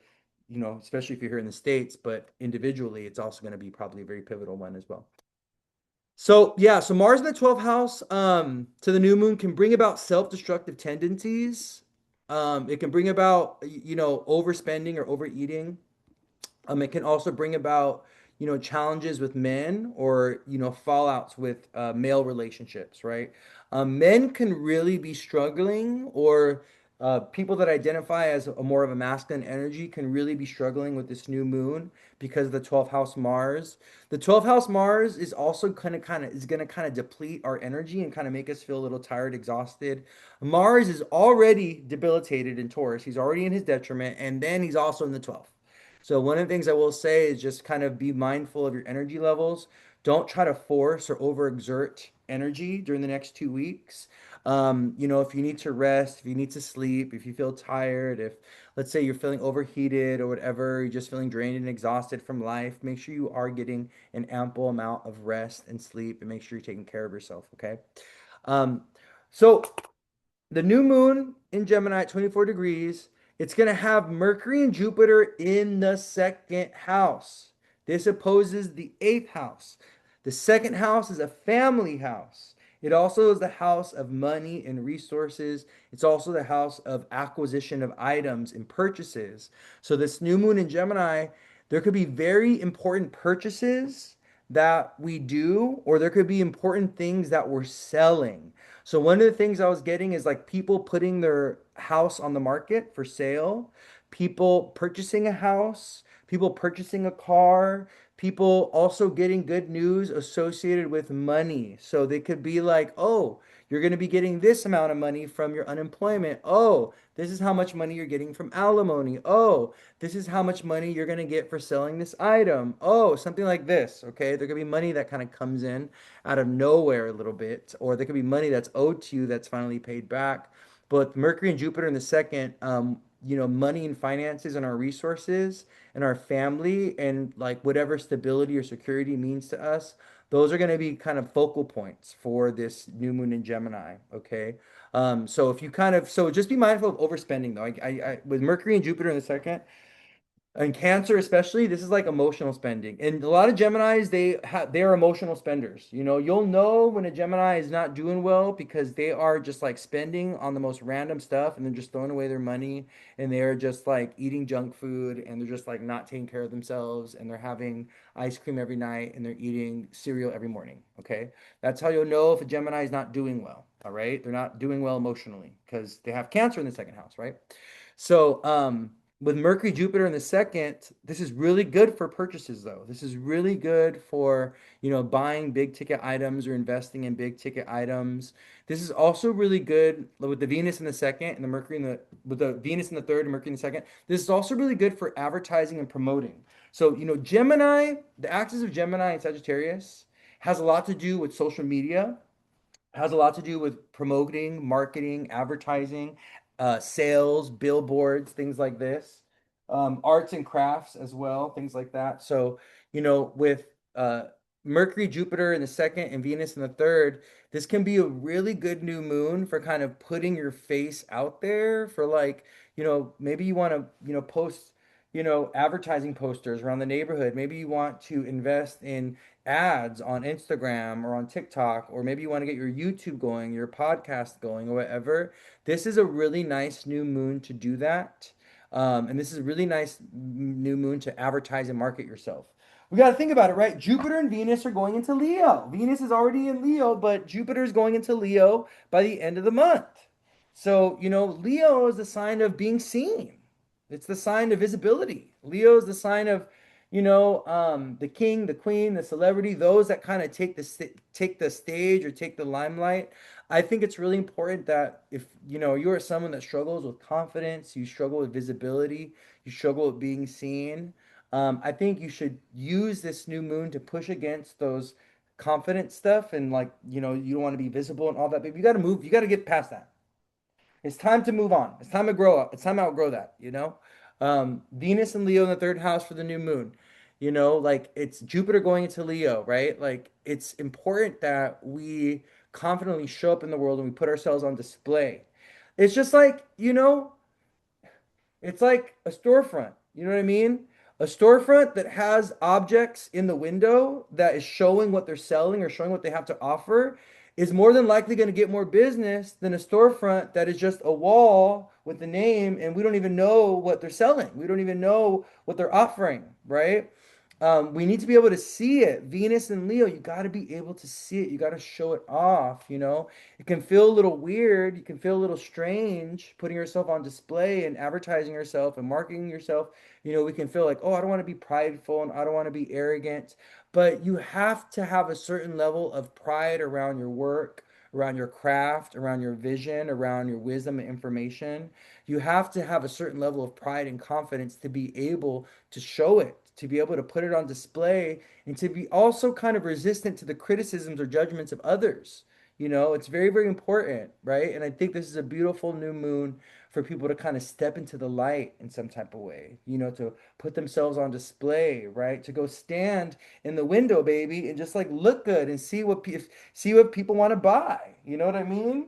especially if you're here in the States, but individually, it's also going to be probably a very pivotal one as well. So yeah, so Mars in the 12th house to the new moon can bring about self-destructive tendencies. It can bring about, overspending or overeating. It can also bring about, challenges with men or, fallouts with male relationships, right? Men can really be struggling, or people that identify as a more of a masculine energy can really be struggling with this new moon because of the 12th house Mars. The 12th house Mars is also going to kind of deplete our energy and kind of make us feel a little tired, exhausted. Mars is already debilitated in Taurus. He's already in his detriment, and then he's also in the 12th. So one of the things I will say is just kind of be mindful of your energy levels. Don't try to force or overexert energy during the next 2 weeks. If you need to rest, if you need to sleep, if you feel tired, if let's say you're feeling overheated or whatever, you're just feeling drained and exhausted from life, make sure you are getting an ample amount of rest and sleep and make sure you're taking care of yourself, okay? Um, so the new moon in Gemini at 24 degrees, it's going to have Mercury and Jupiter in the second house. This opposes the eighth house. The second house is a family house. It also is the house of money and resources. It's also the house of acquisition of items and purchases. So, this new moon in Gemini, there could be very important purchases that we do, or there could be important things that we're selling. So one of the things I was getting is like people putting their house on the market for sale, people purchasing a house, people purchasing a car, people also getting good news associated with money. So they could be like, oh, you're going to be getting this amount of money from your unemployment. Oh, this is how much money you're getting from alimony. Oh, this is how much money you're going to get for selling this item. Oh, something like this. Okay. There could be money that kind of comes in out of nowhere a little bit, or there could be money that's owed to you that's finally paid back. But Mercury and Jupiter in the second, money and finances and our resources and our family and like whatever stability or security means to us, those are going to be kind of focal points for this new moon in Gemini. Okay. So if you so just be mindful of overspending though. With Mercury and Jupiter in the second, and Cancer, especially, this is like emotional spending. And a lot of Geminis, they are emotional spenders. You'll know when a Gemini is not doing well because they are just like spending on the most random stuff and they're just throwing away their money and they're just like eating junk food and they're just like not taking care of themselves and they're having ice cream every night and they're eating cereal every morning. Okay. That's how you'll know if a Gemini is not doing well. All right. They're not doing well emotionally because they have Cancer in the second house, right? So, with Mercury, Jupiter in the second, this is really good for purchases, though. This is really good for, buying big ticket items or investing in big ticket items. This is also really good with the Venus in the second and the Mercury in with the Venus in the third and Mercury in the second. This is also really good for advertising and promoting. So, Gemini, the axis of Gemini and Sagittarius has a lot to do with social media, has a lot to do with promoting, marketing, advertising, sales, billboards, things like this, arts and crafts as well, things like that. So, with Mercury, Jupiter in the second, and Venus in the third, this can be a really good new moon for kind of putting your face out there for like, maybe you want to, post, advertising posters around the neighborhood. Maybe you want to invest in ads on Instagram or on TikTok, or maybe you want to get your YouTube going, your podcast going, or whatever. This is a really nice new moon to do that. And this is a really nice new moon to advertise and market yourself. We got to think about it, right? Jupiter and Venus are going into Leo. Venus is already in Leo, but Jupiter is going into Leo by the end of the month. So, Leo is the sign of being seen. It's the sign of visibility. Leo is the sign of, the king, the queen, the celebrity, those that kind of take the stage or take the limelight. I think it's really important that if, you're someone that struggles with confidence, you struggle with visibility, you struggle with being seen, I think you should use this new moon to push against those confident stuff and like, you don't want to be visible and all that, but you got to move, you got to get past that. It's time to move on. It's time to grow up. It's time to outgrow that. Venus and Leo in the third house for the new moon. Like it's Jupiter going into Leo, right? Like it's important that we confidently show up in the world and we put ourselves on display. It's just like, it's like a storefront. You know what I mean? A storefront that has objects in the window that is showing what they're selling or showing what they have to offer is more than likely going to get more business than a storefront that is just a wall with the name and we don't even know what they're selling. We don't even know what they're offering, right? We need to be able to see it. Venus and Leo, you got to be able to see it. You got to show it off. It can feel a little weird. You can feel a little strange putting yourself on display and advertising yourself and marketing yourself. We can feel like, oh, I don't want to be prideful and I don't want to be arrogant. But you have to have a certain level of pride around your work, around your craft, around your vision, around your wisdom and information. You have to have a certain level of pride and confidence to be able to show it, to be able to put it on display, and to be also kind of resistant to the criticisms or judgments of others. It's very, very important, right? And I think this is a beautiful new moon for people to kind of step into the light in some type of way, to put themselves on display, right? To go stand in the window, baby, and just like look good and see what people want to buy. You know what I mean?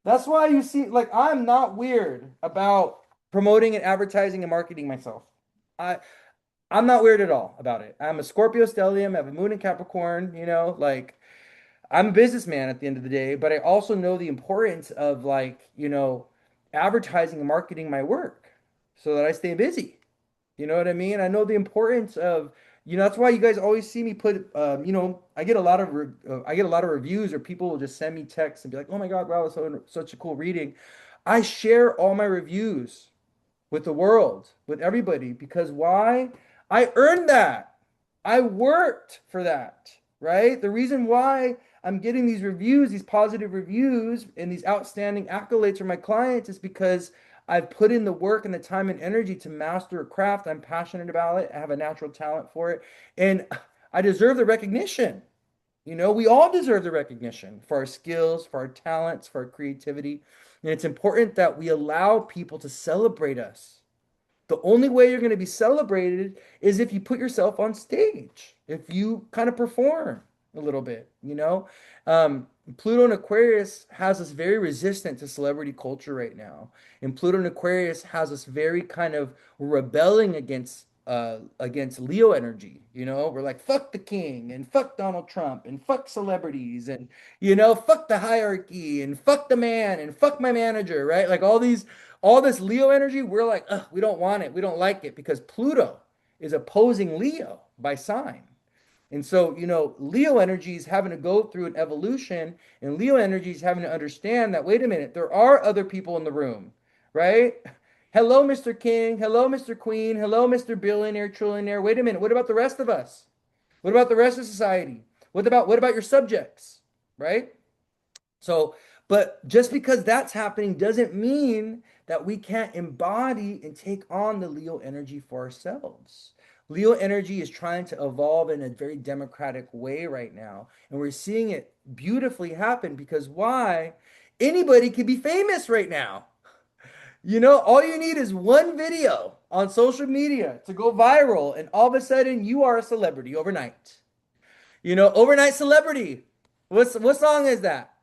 That's why you see, like, I'm not weird about promoting and advertising and marketing myself. I I'm not weird at all about it. I'm a Scorpio stellium, I have a moon in Capricorn, like I'm a businessman at the end of the day, but I also know the importance of like, advertising and marketing my work so that I stay busy. You know what I mean? I know the importance of, that's why you guys always see me put, I get a lot of, I get a lot of reviews or people will just send me texts and be like, oh my God, wow, it's such a cool reading. I share all my reviews with the world, with everybody. Because why? I earned that. I worked for that, right? The reason why I'm getting these reviews, these positive reviews, and these outstanding accolades from my clients is because I've put in the work and the time and energy to master a craft. I'm passionate about it. I have a natural talent for it. And I deserve the recognition. We all deserve the recognition for our skills, for our talents, for our creativity. And it's important that we allow people to celebrate us. The only way you're going to be celebrated is if you put yourself on stage, if you kind of perform a little bit. Pluto and Aquarius has us very resistant to celebrity culture right now. And Pluto and Aquarius has us very kind of rebelling against Leo energy. We're like, fuck the king and fuck Donald Trump and fuck celebrities and fuck the hierarchy and fuck the man and fuck my manager, right? Like all this Leo energy, we're like, ugh, we don't want it. We don't like it because Pluto is opposing Leo by sign. And so, Leo energy is having to go through an evolution, and Leo energy is having to understand that, wait a minute, there are other people in the room, right? Hello, Mr. King. Hello, Mr. Queen. Hello, Mr. Billionaire, trillionaire. Wait a minute. What about the rest of us? What about the rest of society? What about your subjects, right? So, but just because that's happening doesn't mean that we can't embody and take on the Leo energy for ourselves. Leo energy is trying to evolve in a very democratic way right now. And we're seeing it beautifully happen because why? Anybody can be famous right now. All you need is one video on social media to go viral, and all of a sudden you are a celebrity overnight. Overnight celebrity. What song is that?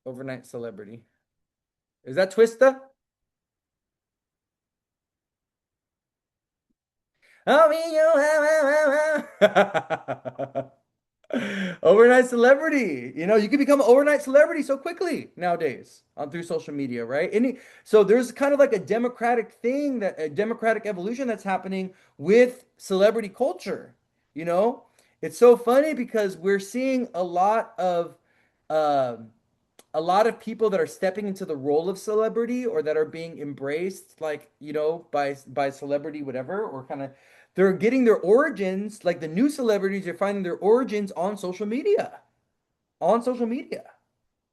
Overnight celebrity. Is that Twista? Oh, me, you. Overnight celebrity. You know, you can become an overnight celebrity so quickly nowadays on through social media, right? So there's kind of like a democratic thing that a democratic evolution that's happening with celebrity culture. You know, it's so funny because we're seeing um a lot of people that are stepping into the role of celebrity or that are being embraced like by celebrity whatever or kind of they're getting their origins like the new celebrities are finding their origins on social media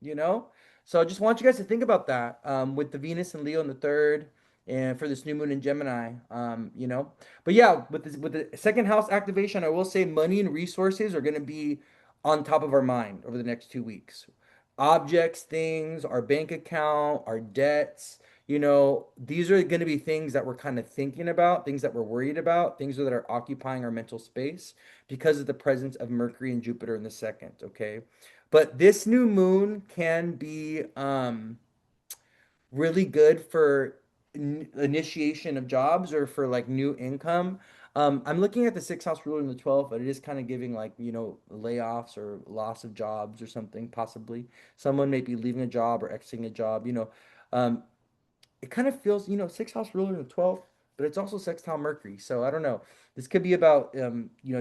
you know? So I just want you guys to think about that with the Venus and Leo in the third and for this new moon in Gemini, But yeah, with the second house activation, I will say money and resources are going to be on top of our mind over the next 2 weeks. Objects, things, our bank account, our debts, these are going to be things that we're kind of thinking about, things that we're worried about, things that are occupying our mental space because of the presence of Mercury and Jupiter in the second, okay? But this new moon can be really good for initiation of jobs or for like new income. I'm looking at the sixth house ruler in the 12th, but it is kind of giving like, layoffs or loss of jobs or something, possibly. Someone may be leaving a job or exiting a job. Um, it kind of feels, sixth house ruler in the 12th, but it's also sextile Mercury. So I don't know. This could be about,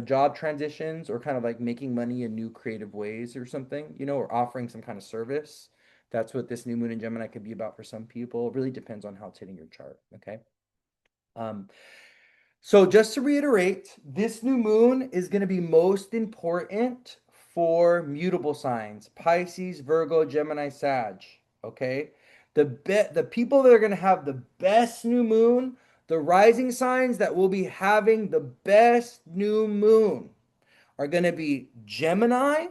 job transitions or kind of like making money in new creative ways or something, or offering some kind of service. That's what this new moon in Gemini could be about for some people. It really depends on how it's hitting your chart. Okay. Um, so just to reiterate, this new moon is going to be most important for mutable signs, Pisces, Virgo, Gemini, Sag. Okay. The people that are going to have the best new moon, the rising signs that will be having the best new moon are going to be Gemini,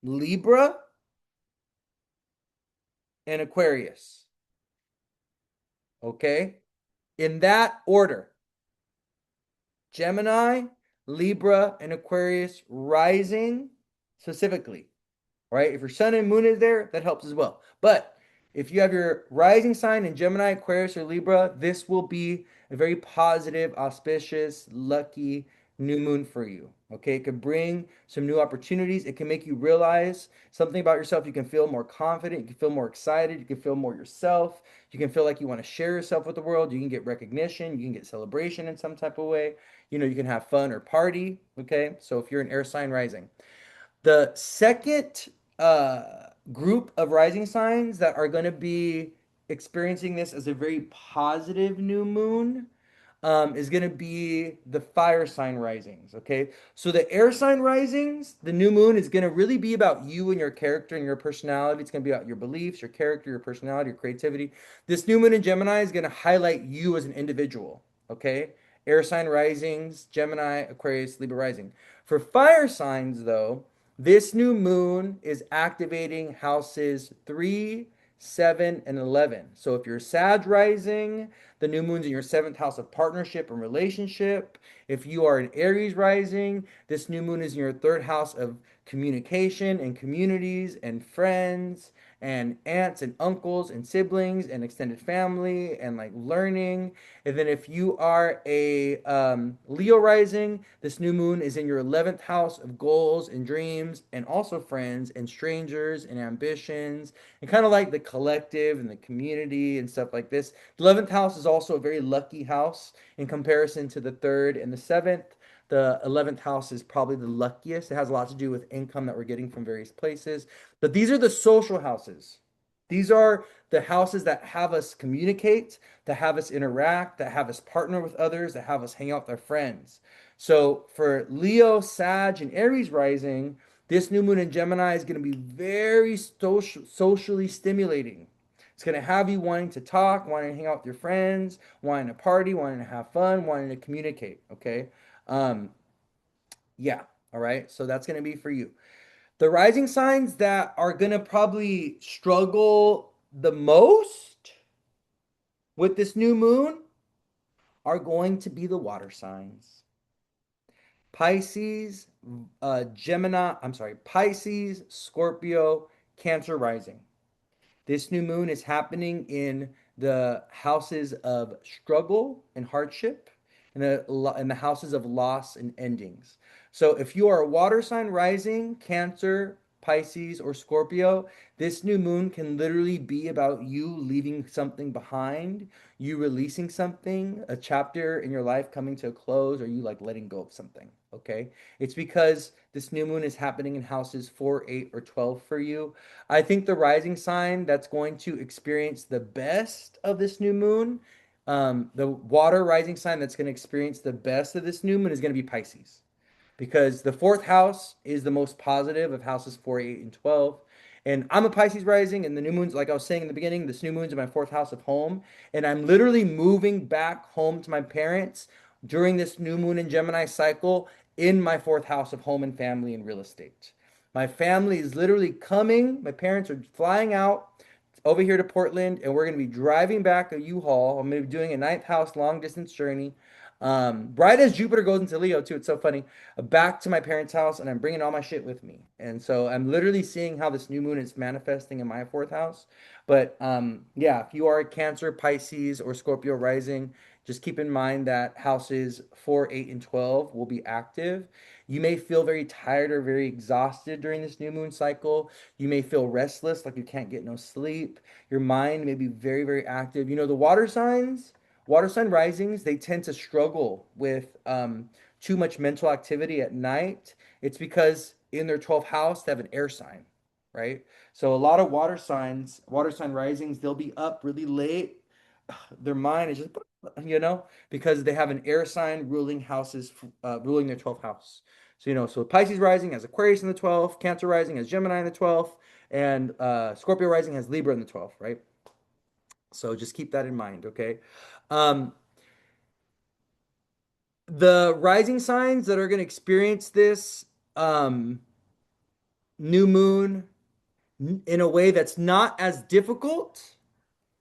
Libra, and Aquarius. Okay. In that order, Gemini, Libra, and Aquarius rising specifically. Right? If your sun and moon is there, that helps as well. But if you have your rising sign in Gemini, Aquarius, or Libra, this will be a very positive, auspicious, lucky new moon for you. Okay, it could bring some new opportunities. It can make you realize something about yourself. You can feel more confident. You can feel more excited. You can feel more yourself. You can feel like you want to share yourself with the world. You can get recognition. You can get celebration in some type of way. You can have fun or party. Okay, so if you're an air sign rising. The second group of rising signs that are going to be experiencing this as a very positive new moon is going to be the fire sign risings. Okay. So the air sign risings, the new moon is going to really be about you and your character and your personality. It's going to be about your beliefs, your character, your personality, your creativity. This new moon in Gemini is going to highlight you as an individual. Okay. Air sign risings, Gemini, Aquarius, Libra rising. For fire signs, though, this new moon is activating houses 3, 7, and 11. So if you're Sag rising, the new moon's in your seventh house of partnership and relationship. If you are an Aries rising, this new moon is in your third house of communication and communities and friends and aunts and uncles and siblings and extended family and like learning. And then if you are a Leo rising, this new moon is in your 11th house of goals and dreams and also friends and strangers and ambitions and kind of like the collective and the community and stuff like this. The 11th house is also a very lucky house in comparison to the third and the seventh. The 11th house is probably the luckiest. It has a lot to do with income that we're getting from various places. But these are the social houses. These are the houses that have us communicate, that have us interact, that have us partner with others, that have us hang out with our friends. So for Leo, Sag, and Aries rising, this new moon in Gemini is going to be very socially stimulating. It's going to have you wanting to talk, wanting to hang out with your friends, wanting to party, wanting to have fun, wanting to communicate. Okay. Um, yeah. All right. So that's going to be for you. The rising signs that are going to probably struggle the most with this new moon are going to be the water signs. Pisces, Pisces, Scorpio, Cancer rising. This new moon is happening in the houses of struggle and hardship. in the houses of loss and endings. So if you are a water sign rising, Cancer, Pisces, or Scorpio, this new moon can literally be about you leaving something behind, you releasing something, a chapter in your life coming to a close, or you like letting go of something. Okay. It's because this new moon is happening in houses 4, 8, or 12 for you. I think the rising sign that's going to experience the best of this new moon, the water rising sign that's going to experience the best of this new moon is going to be Pisces, because the fourth house is the most positive of houses 4, 8, and 12. And I'm a Pisces rising, and the new moon's, like I was saying in the beginning, this new moon's in my fourth house of home. And I'm literally moving back home to my parents during this new moon in Gemini cycle in my fourth house of home and family and real estate. My family is literally coming. My parents are flying out over here to Portland, and we're going to be driving back a U-Haul. I'm going to be doing a ninth house long distance journey. Right as Jupiter goes into Leo, too. It's so funny. Back to my parents' house, and I'm bringing all my shit with me. And so I'm literally seeing how this new moon is manifesting in my fourth house. But yeah, if you are a Cancer, Pisces, or Scorpio rising, just keep in mind that houses 4, 8, and 12 will be active. You may feel very tired or very exhausted during this new moon cycle. You may feel restless, like you can't get no sleep. Your mind may be very, very active. You know, the water sign risings, they tend to struggle with too much mental activity at night. It's because in their 12th house, they have an air sign, right? So a lot of water sign risings, they'll be up really late. Their mind is just, because they have an air sign ruling houses, ruling their 12th house. So, so Pisces rising has Aquarius in the 12th, Cancer rising has Gemini in the 12th, and Scorpio rising has Libra in the 12th, right? So just keep that in mind, okay? Um, the rising signs that are going to experience this um, new moon in a way that's not as difficult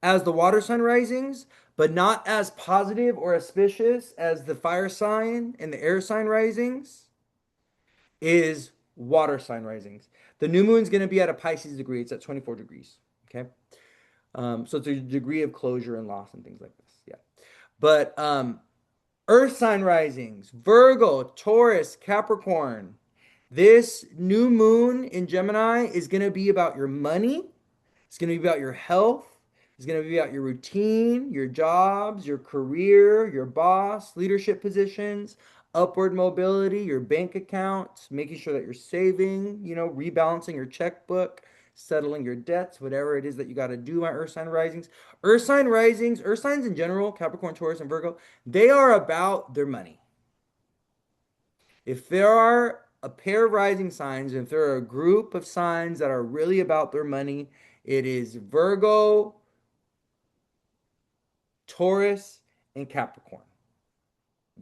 as the water sign risings, but not as positive or auspicious as the fire sign and the air sign risings, is water sign risings. The new moon's going to be at a Pisces degree. It's at 24 degrees. Okay. So it's a degree of closure and loss and things like this. Yeah. But earth sign risings, Virgo, Taurus, Capricorn. This new moon in Gemini is going to be about your money. It's going to be about your health. It's going to be about your routine, your jobs, your career, your boss, leadership positions, upward mobility, your bank accounts, making sure that you're saving, rebalancing your checkbook, settling your debts, whatever it is that you got to do, my earth sign risings. Earth signs in general, Capricorn, Taurus, and Virgo, they are about their money. If there are a pair of rising signs, if there are a group of signs that are really about their money, it is Virgo, Taurus, and Capricorn.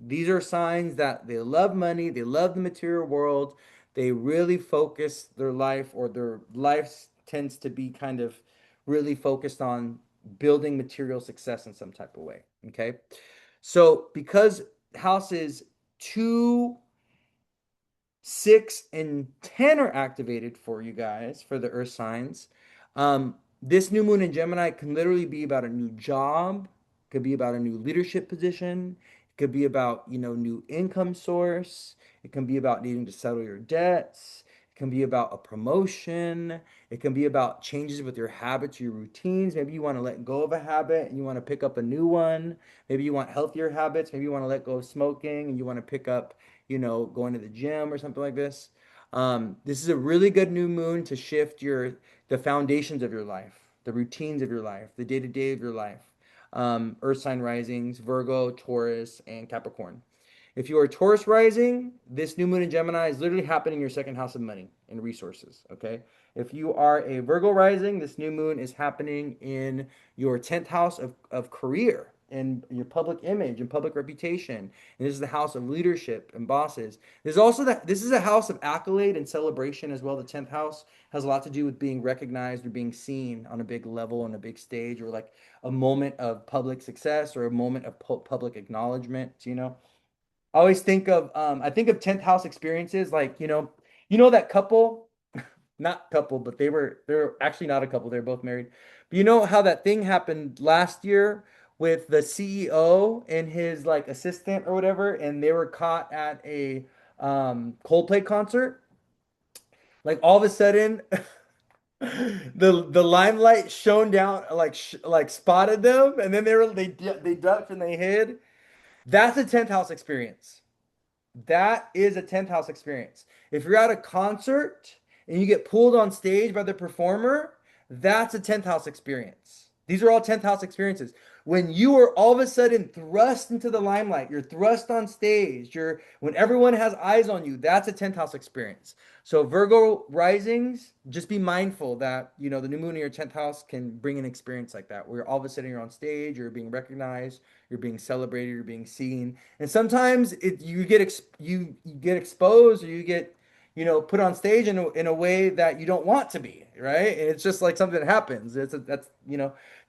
These are signs that they love money, they love the material world, they really focus their life, or their life tends to be kind of really focused on building material success in some type of way. Okay. So because houses 2, 6, and 10 are activated for you guys, for the earth signs. This new moon in Gemini can literally be about a new job, could be about a new leadership position, it could be about, new income source, it can be about needing to settle your debts, it can be about a promotion, it can be about changes with your habits, your routines. Maybe you want to let go of a habit and you want to pick up a new one. Maybe you want healthier habits, maybe you want to let go of smoking and you want to pick up, going to the gym or something like this. This is a really good new moon to shift the foundations of your life, the routines of your life, the day-to-day of your life. Earth sign risings, Virgo, Taurus, and Capricorn. If you are Taurus rising, this new moon in Gemini is literally happening in your second house of money and resources. Okay. If you are a Virgo rising, this new moon is happening in your 10th house of career and your public image and public reputation. And this is the house of leadership and bosses. There's also this is a house of accolade and celebration as well. The 10th house has a lot to do with being recognized or being seen on a big level, on a big stage, or like a moment of public success or a moment of public acknowledgement. I think of 10th house experiences, like, that couple, not couple, but they're actually not a couple, they're both married. But you know how that thing happened last year with the CEO and his like assistant or whatever, and they were caught at a Coldplay concert. Like all of a sudden, the limelight shone down, like spotted them, and then they ducked and they hid. That's a 10th house experience. That is a 10th house experience. If you're at a concert and you get pulled on stage by the performer, that's a 10th house experience. These are all 10th house experiences. When you are all of a sudden thrust into the limelight, you're thrust on stage, when everyone has eyes on you, that's a 10th house experience. So Virgo risings, just be mindful that, the new moon in your 10th house can bring an experience like that, where all of a sudden you're on stage, you're being recognized, you're being celebrated, you're being seen. And sometimes you get exposed, or you get put on stage in a way that you don't want to be, right? And it's just like something that happens. That's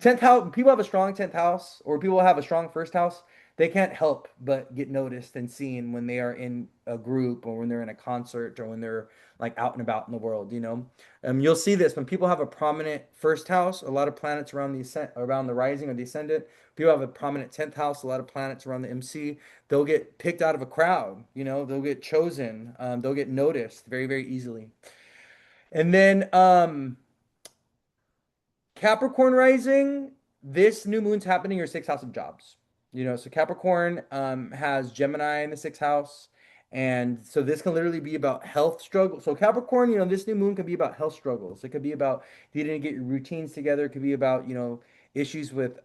10th house. People have a strong 10th house, or people have a strong first house. They can't help but get noticed and seen when they are in a group, or when they're in a concert, or when they're like out and about in the world. You'll see this when people have a prominent first house, a lot of planets around around the rising or the ascendant. People have a prominent 10th house, a lot of planets around the MC. They'll get picked out of a crowd, they'll get chosen, they'll get noticed very, very easily. And then Capricorn rising, this new moon's happening in your sixth house of jobs. So Capricorn has Gemini in the sixth house. And so this can literally be about health struggles. So Capricorn, this new moon can be about health struggles. It could be about if you didn't get your routines together. It could be about, issues with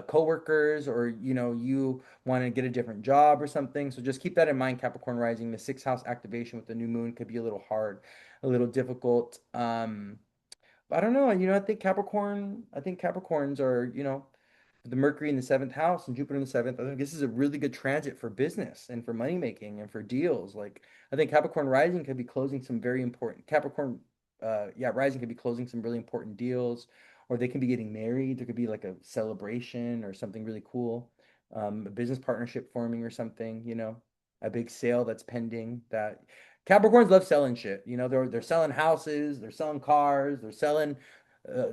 coworkers, or you want to get a different job or something. So just keep that in mind. Capricorn rising, the sixth house activation with the new moon could be a little hard, a little difficult. I don't know. I think Capricorns are, the Mercury in the seventh house and Jupiter in the seventh. I think this is a really good transit for business and for money making and for deals. Like I think Capricorn rising could be closing some very important yeah, rising could be closing some really important deals, or they can be getting married. There could be like a celebration or something really cool, a business partnership forming or something. A big sale that's pending. That Capricorns love selling shit. They're selling houses, they're selling cars, they're selling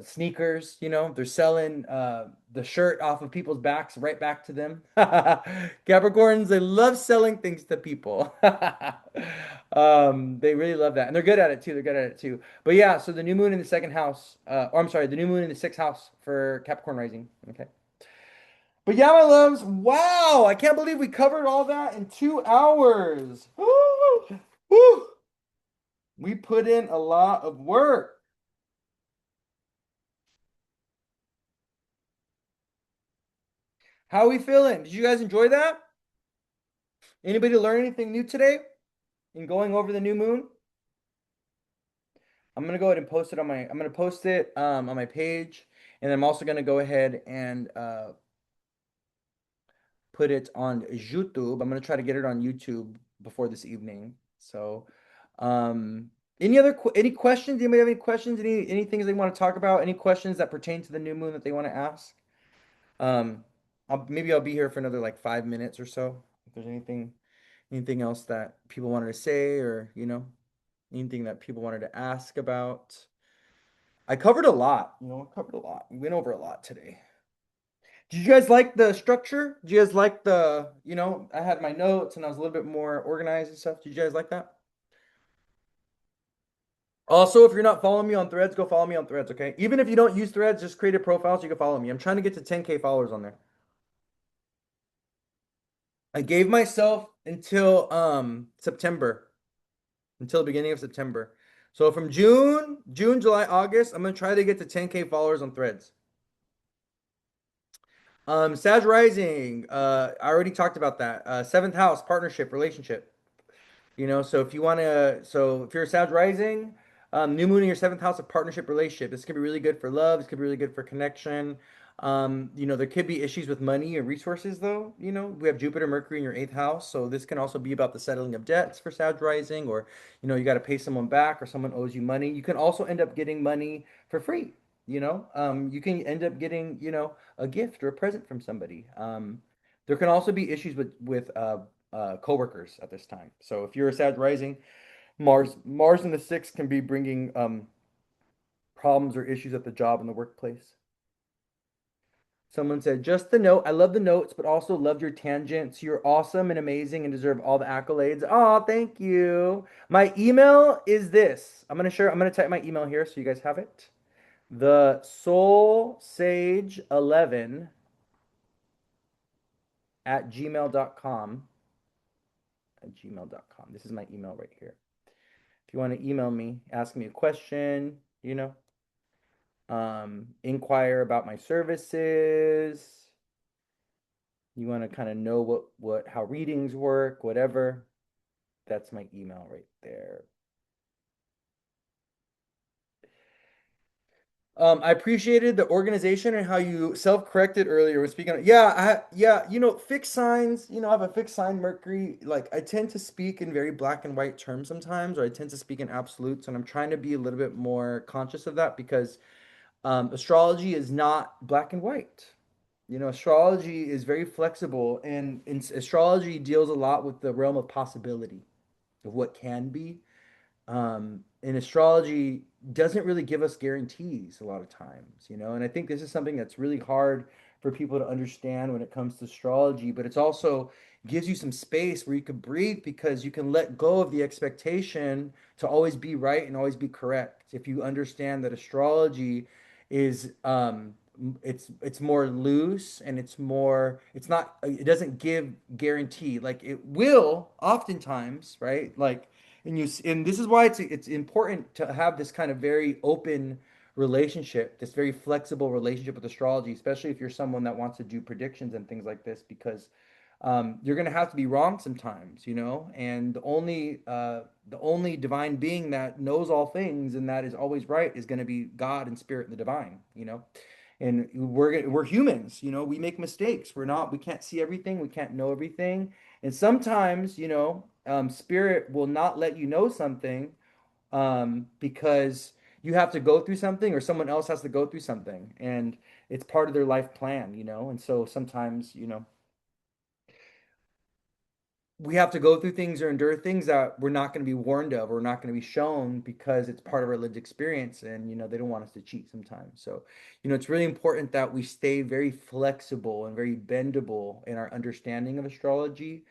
sneakers. They're selling the shirt off of people's backs right back to them. Capricorns, they love selling things to people. They really love that, and they're good at it too. They're good at it too. But yeah, so the new moon in the second house, or I'm sorry, the new moon in the sixth house for Capricorn rising. Okay. But yeah, my loves, wow, I can't believe we covered all that in 2 hours. Woo! Woo! We put in a lot of work. How are we feeling? Did you guys enjoy that? Anybody learn anything new today in going over the new moon? I'm gonna go ahead and post it I'm gonna post it on my page, and I'm also gonna go ahead and put it on YouTube. I'm gonna try to get it on YouTube before this evening. So, any questions? Anybody have any questions? Any things they want to talk about? Any questions that pertain to the new moon that they want to ask? Um, maybe I'll be here for another like 5 minutes or so. If there's anything else that people wanted to say, or anything that people wanted to ask about. I covered a lot. I covered a lot. We went over a lot today. Did you guys like the structure? Did you guys like I had my notes and I was a little bit more organized and stuff. Did you guys like that? Also, if you're not following me on Threads, go follow me on Threads, okay? Even if you don't use Threads, just create a profile so you can follow me. I'm trying to get to 10K followers on there. I gave myself until September, until the beginning of September. So from June, July, August, I'm gonna try to get to 10K followers on Threads. Sag Rising, I already talked about that. Seventh house, partnership, relationship. So if you're a Sag rising, new moon in your seventh house of partnership relationship. This could be really good for love. This could be really good for connection. There could be issues with money and resources though. We have Jupiter, Mercury in your eighth house. So this can also be about the settling of debts for Sag rising, or, you got to pay someone back, or someone owes you money. You can also end up getting money for free. You can end up getting, a gift or a present from somebody. There can also be issues with coworkers at this time. So if you're a Sag rising, Mars in the sixth can be bringing problems or issues at the job and the workplace. Someone said, just the note. I love the notes, but also loved your tangents. You're awesome and amazing and deserve all the accolades. Oh, thank you. My email is this. I'm gonna type my email here so you guys have it. The Soul Sage 11 at gmail.com. At gmail.com. This is my email right here. If you want to email me, ask me a question, inquire about my services. You want to kind of know how readings work, whatever. That's my email right there. I appreciated the organization and how you self-corrected earlier when speaking. Yeah, fixed signs, I have a fixed sign Mercury. Like I tend to speak in very black and white terms sometimes, or I tend to speak in absolutes, and I'm trying to be a little bit more conscious of that because astrology is not black and white. Astrology is very flexible, and astrology deals a lot with the realm of possibility of what can be. And astrology doesn't really give us guarantees a lot of times, and I think this is something that's really hard for people to understand when it comes to astrology, but it's also gives you some space where you can breathe because you can let go of the expectation to always be right and always be correct. If you understand that astrology is it's more loose and it doesn't give guarantee. Like it will oftentimes, right? Like and this is why it's important to have this kind of very open relationship, this very flexible relationship with astrology, especially if you're someone that wants to do predictions and things like this, because you're going to have to be wrong sometimes, and the only divine being that knows all things and that is always right is going to be God and spirit and the divine. And we're humans, we make mistakes. We can't see everything, we can't know everything, and sometimes, spirit will not let you know something because you have to go through something or someone else has to go through something, and it's part of their life plan. And so sometimes, we have to go through things or endure things that we're not going to be warned of or we're not going to be shown because it's part of our lived experience, and they don't want us to cheat sometimes. So it's really important that we stay very flexible and very bendable in our understanding of astrology.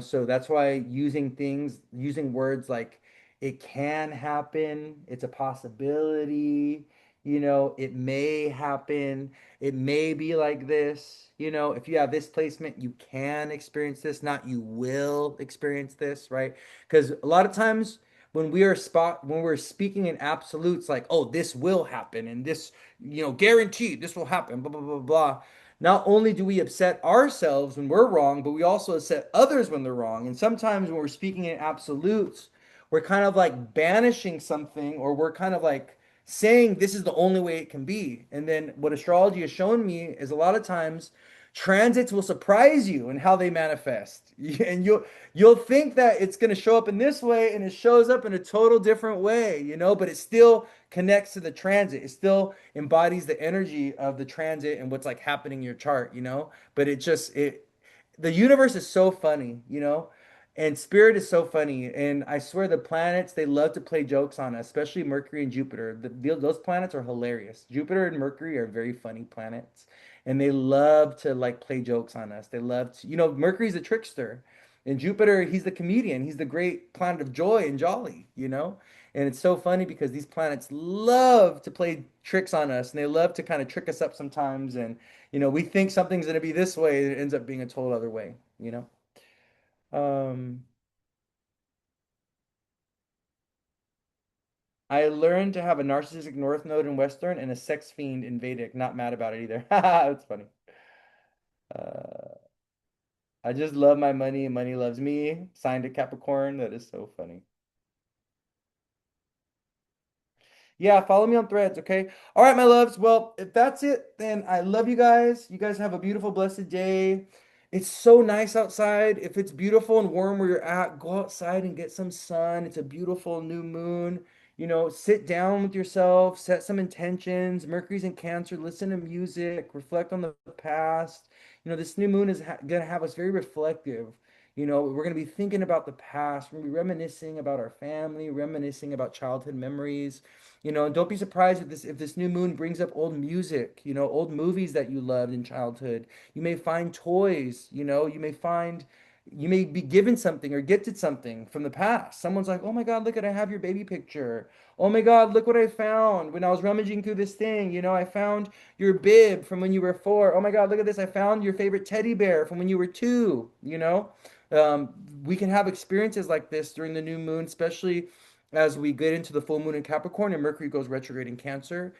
So that's why using words like it can happen, it's a possibility, it may happen, it may be like this. If you have this placement, you can experience this, not you will experience this, right? Because a lot of times when we're speaking in absolutes, like, oh, this will happen and this, guaranteed this will happen, blah, blah, blah, blah. Not only do we upset ourselves when we're wrong, but we also upset others when they're wrong. And sometimes when we're speaking in absolutes, we're kind of like banishing something, or we're kind of like saying this is the only way it can be. And then what astrology has shown me is a lot of times transits will surprise you in how they manifest. And you'll think that it's going to show up in this way and it shows up in a total different way, but it still connects to the transit. It still embodies the energy of the transit and what's like happening in your chart. But the universe is so funny. And spirit is so funny, and I swear the planets, they love to play jokes on us, especially Mercury and Jupiter. Those planets are hilarious. Jupiter and Mercury are very funny planets, and they love to like play jokes on us. They love to, Mercury's a trickster, and Jupiter, he's the comedian. He's the great planet of joy and jolly. And it's so funny because these planets love to play tricks on us, and they love to kind of trick us up sometimes. And we think something's going to be this way, and it ends up being a total other way. Um, I learned to have a narcissistic North Node in Western and a sex fiend in Vedic. Not mad about it either. That's funny. Uh, I just love my money and money loves me. Signed a Capricorn. That is so funny. Yeah, follow me on Threads, okay? All right, my loves. Well, if that's it, then I love you guys. You guys have a beautiful, blessed day. It's so nice outside. If it's beautiful and warm where you're at, go outside and get some sun. It's a beautiful new moon. Sit down with yourself, set some intentions. Mercury's in Cancer, listen to music, reflect on the past. This new moon is gonna have us very reflective. We're going to be thinking about the past. We're going to be reminiscing about our family, reminiscing about childhood memories. And don't be surprised if this new moon brings up old music, old movies that you loved in childhood. You may find toys, you may be given something or gifted something from the past. Someone's like, "Oh my God, look at I have your baby picture. Oh my God, look what I found when I was rummaging through this thing. I found your bib from when you were 4. Oh my God, look at this. I found your favorite teddy bear from when you were 2. Um, we can have experiences like this during the new moon, especially as we get into the full moon in Capricorn and Mercury goes retrograde in Cancer.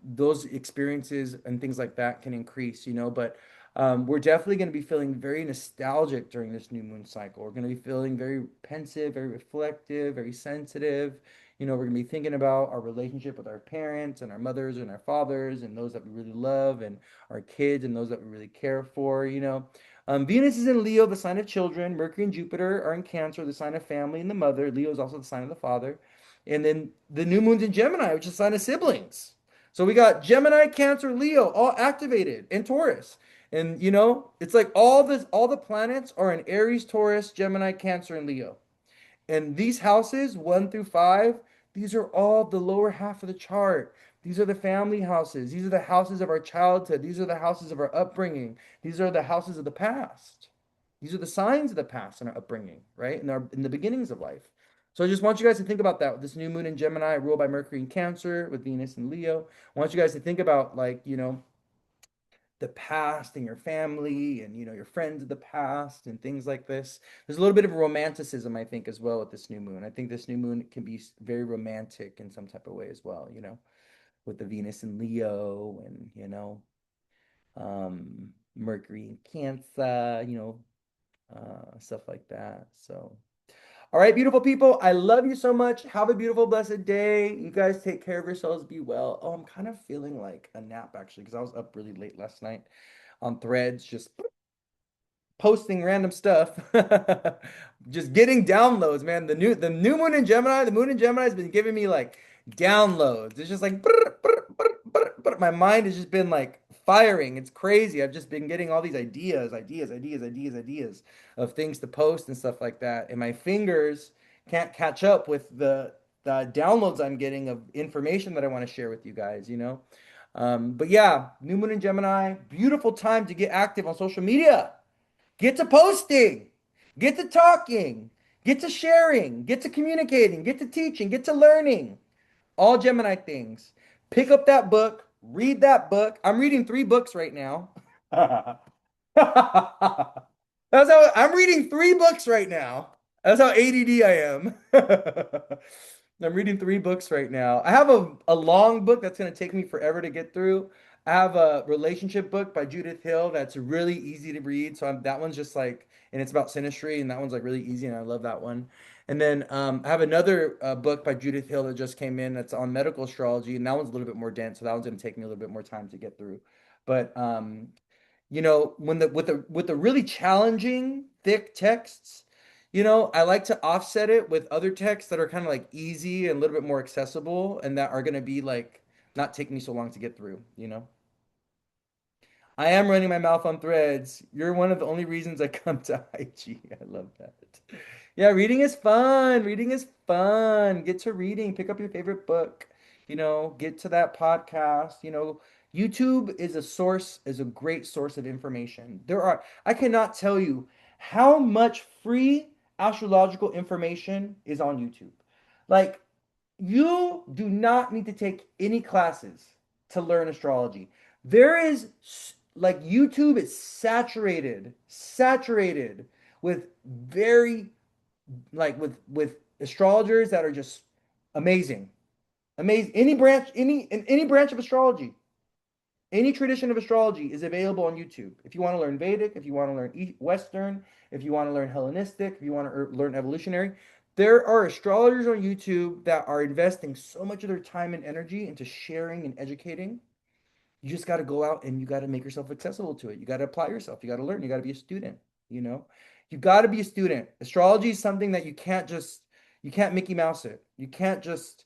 Those experiences and things like that can increase. But we're definitely going to be feeling very nostalgic during this new moon cycle. We're going to be feeling very pensive, very reflective, very sensitive. We're going to be thinking about our relationship with our parents and our mothers and our fathers and those that we really love and our kids and those that we really care for. Venus is in Leo, the sign of children. Mercury and Jupiter are in Cancer, the sign of family and the mother. Leo is also the sign of the father. And then the new moon's in Gemini, which is the sign of siblings. So we got Gemini, Cancer, Leo all activated, and Taurus. And it's like all the planets are in Aries, Taurus, Gemini, Cancer, and Leo. And these houses, 1 through 5, these are all the lower half of the chart. These are the family houses. These are the houses of our childhood. These are the houses of our upbringing. These are the houses of the past. These are the signs of the past in our upbringing, right? In the beginnings of life. So I just want you guys to think about that with this new moon in Gemini, ruled by Mercury in Cancer, with Venus in Leo. I want you guys to think about, like, the past and your family and your friends of the past and things like this. There's a little bit of romanticism, I think, as well with this new moon. I think this new moon can be very romantic in some type of way as well, with the Venus in Leo and Mercury in Cancer, stuff like that. So all right, beautiful people, I love you so much. Have a beautiful, blessed day. You guys take care of yourselves. Be well. Oh, I'm kind of feeling like a nap actually because I was up really late last night on Threads, just posting random stuff, just getting downloads, man. The new moon in Gemini, the moon in Gemini has been giving me like downloads. It's just like my mind has just been like firing. It's crazy. I've just been getting all these ideas of things to post and stuff like that, and my fingers can't catch up with the downloads I'm getting of information that I want to share with you guys. But yeah, new moon in Gemini, beautiful time to get active on social media. Get to posting, get to talking, get to sharing, get to communicating, get to teaching, get to learning. All Gemini things. Pick up that book, read that book. I'm reading 3 books right now. That's how I'm reading 3 books right now. That's how ADD I am. I'm reading 3 books right now. I have a long book that's going to take me forever to get through. I have a relationship book by Judith Hill that's really easy to read. So that one's just like, and it's about synastry, and that one's like really easy, and I love that one. And then I have another book by Judith Hill that just came in that's on medical astrology, and that one's a little bit more dense, so that one's going to take me a little bit more time to get through. But when with the really challenging thick texts, I like to offset it with other texts that are kind of like easy and a little bit more accessible and that are going to be like not take me so long to get through. I am running my mouth on Threads. You're one of the only reasons I come to IG. I love that. Yeah, reading is fun. Reading is fun. Get to reading. Pick up your favorite book. Get to that podcast. YouTube is a great source of information. I cannot tell you how much free astrological information is on YouTube. Like, you do not need to take any classes to learn astrology. There is like YouTube is saturated with very like with astrologers that are just amazing. Amazing. Any branch of astrology, any tradition of astrology is available on YouTube. If you want to learn Vedic, if you want to learn Western, if you want to learn Hellenistic, if you want to learn evolutionary, there are astrologers on YouTube that are investing so much of their time and energy into sharing and educating. You just got to go out and you got to make yourself accessible to it. You got to apply yourself. You got to learn. You got to be a student, you know? You got to be a student. Astrology is something that you can't Mickey Mouse it. You can't just,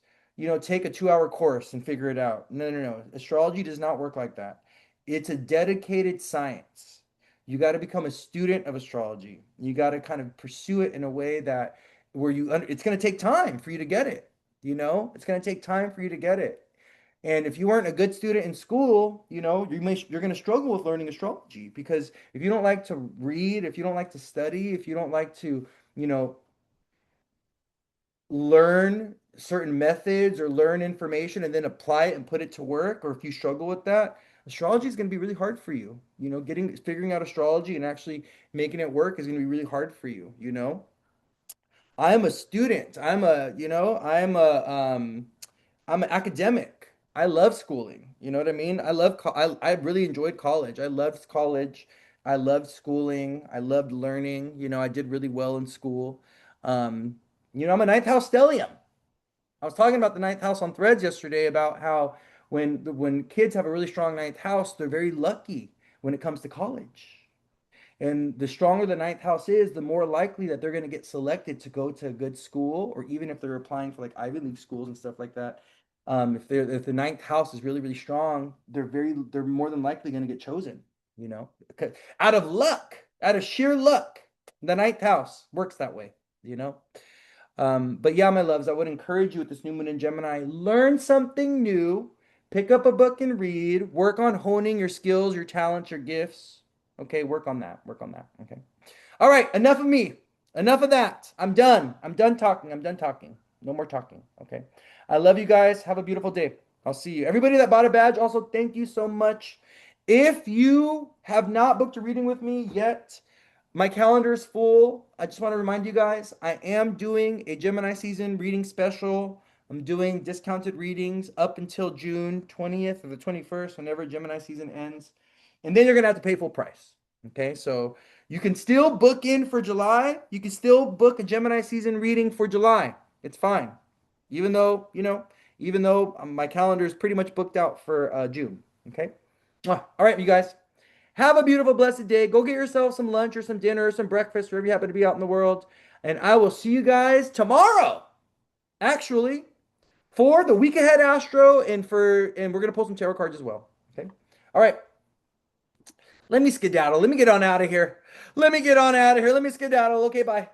take a 2-hour course and figure it out. No, no, no. Astrology does not work like that. It's a dedicated science. You got to become a student of astrology. You got to kind of pursue it in a way that where it's going to take time for you to get it. It's going to take time for you to get it. And if you weren't a good student in school, you're going to struggle with learning astrology because if you don't like to read, if you don't like to study, if you don't like to, you know, learn certain methods or learn information and then apply it and put it to work, or if you struggle with that, astrology is going to be really hard for you. Figuring out astrology and actually making it work is going to be really hard for you. I'm a student. I'm an academic. I love schooling. You know what I mean? I really enjoyed college. I loved college. I loved schooling. I loved learning. I did really well in school. Um, I'm a ninth house stellium. I was talking about the ninth house on Threads yesterday about how when kids have a really strong ninth house, they're very lucky when it comes to college. And the stronger the ninth house is, the more likely that they're going to get selected to go to a good school, or even if they're applying for like Ivy League schools and stuff like that. If the ninth house is really, really strong, they're more than likely going to get chosen, you know, out of luck, out of sheer luck. The ninth house works that way, you know. But yeah, my loves, I would encourage you with this new moon in Gemini, learn something new, pick up a book and read, work on honing your skills, your talents, your gifts. Okay, work on that. Work on that. Okay. All right, enough of me. Enough of that. I'm done. I'm done talking. I'm done talking. No more talking. Okay. I love you guys. Have a beautiful day. I'll see you. Everybody that bought a badge, also thank you so much. If you have not booked a reading with me yet, my calendar is full. I just want to remind you guys, I am doing a Gemini season reading special. I'm doing discounted readings up until June 20th or the 21st, whenever Gemini season ends. And then you're going to have to pay full price. Okay, so you can still book in for July. You can still book a Gemini season reading for July. It's fine. Even though my calendar is pretty much booked out for June. Okay. All right, you guys. Have a beautiful, blessed day. Go get yourself some lunch or some dinner or some breakfast, wherever you happen to be out in the world. And I will see you guys tomorrow, actually, for the week ahead astro and we're gonna pull some tarot cards as well. Okay. All right. Let me skedaddle. Let me get on out of here. Let me get on out of here. Let me skedaddle. Okay, bye.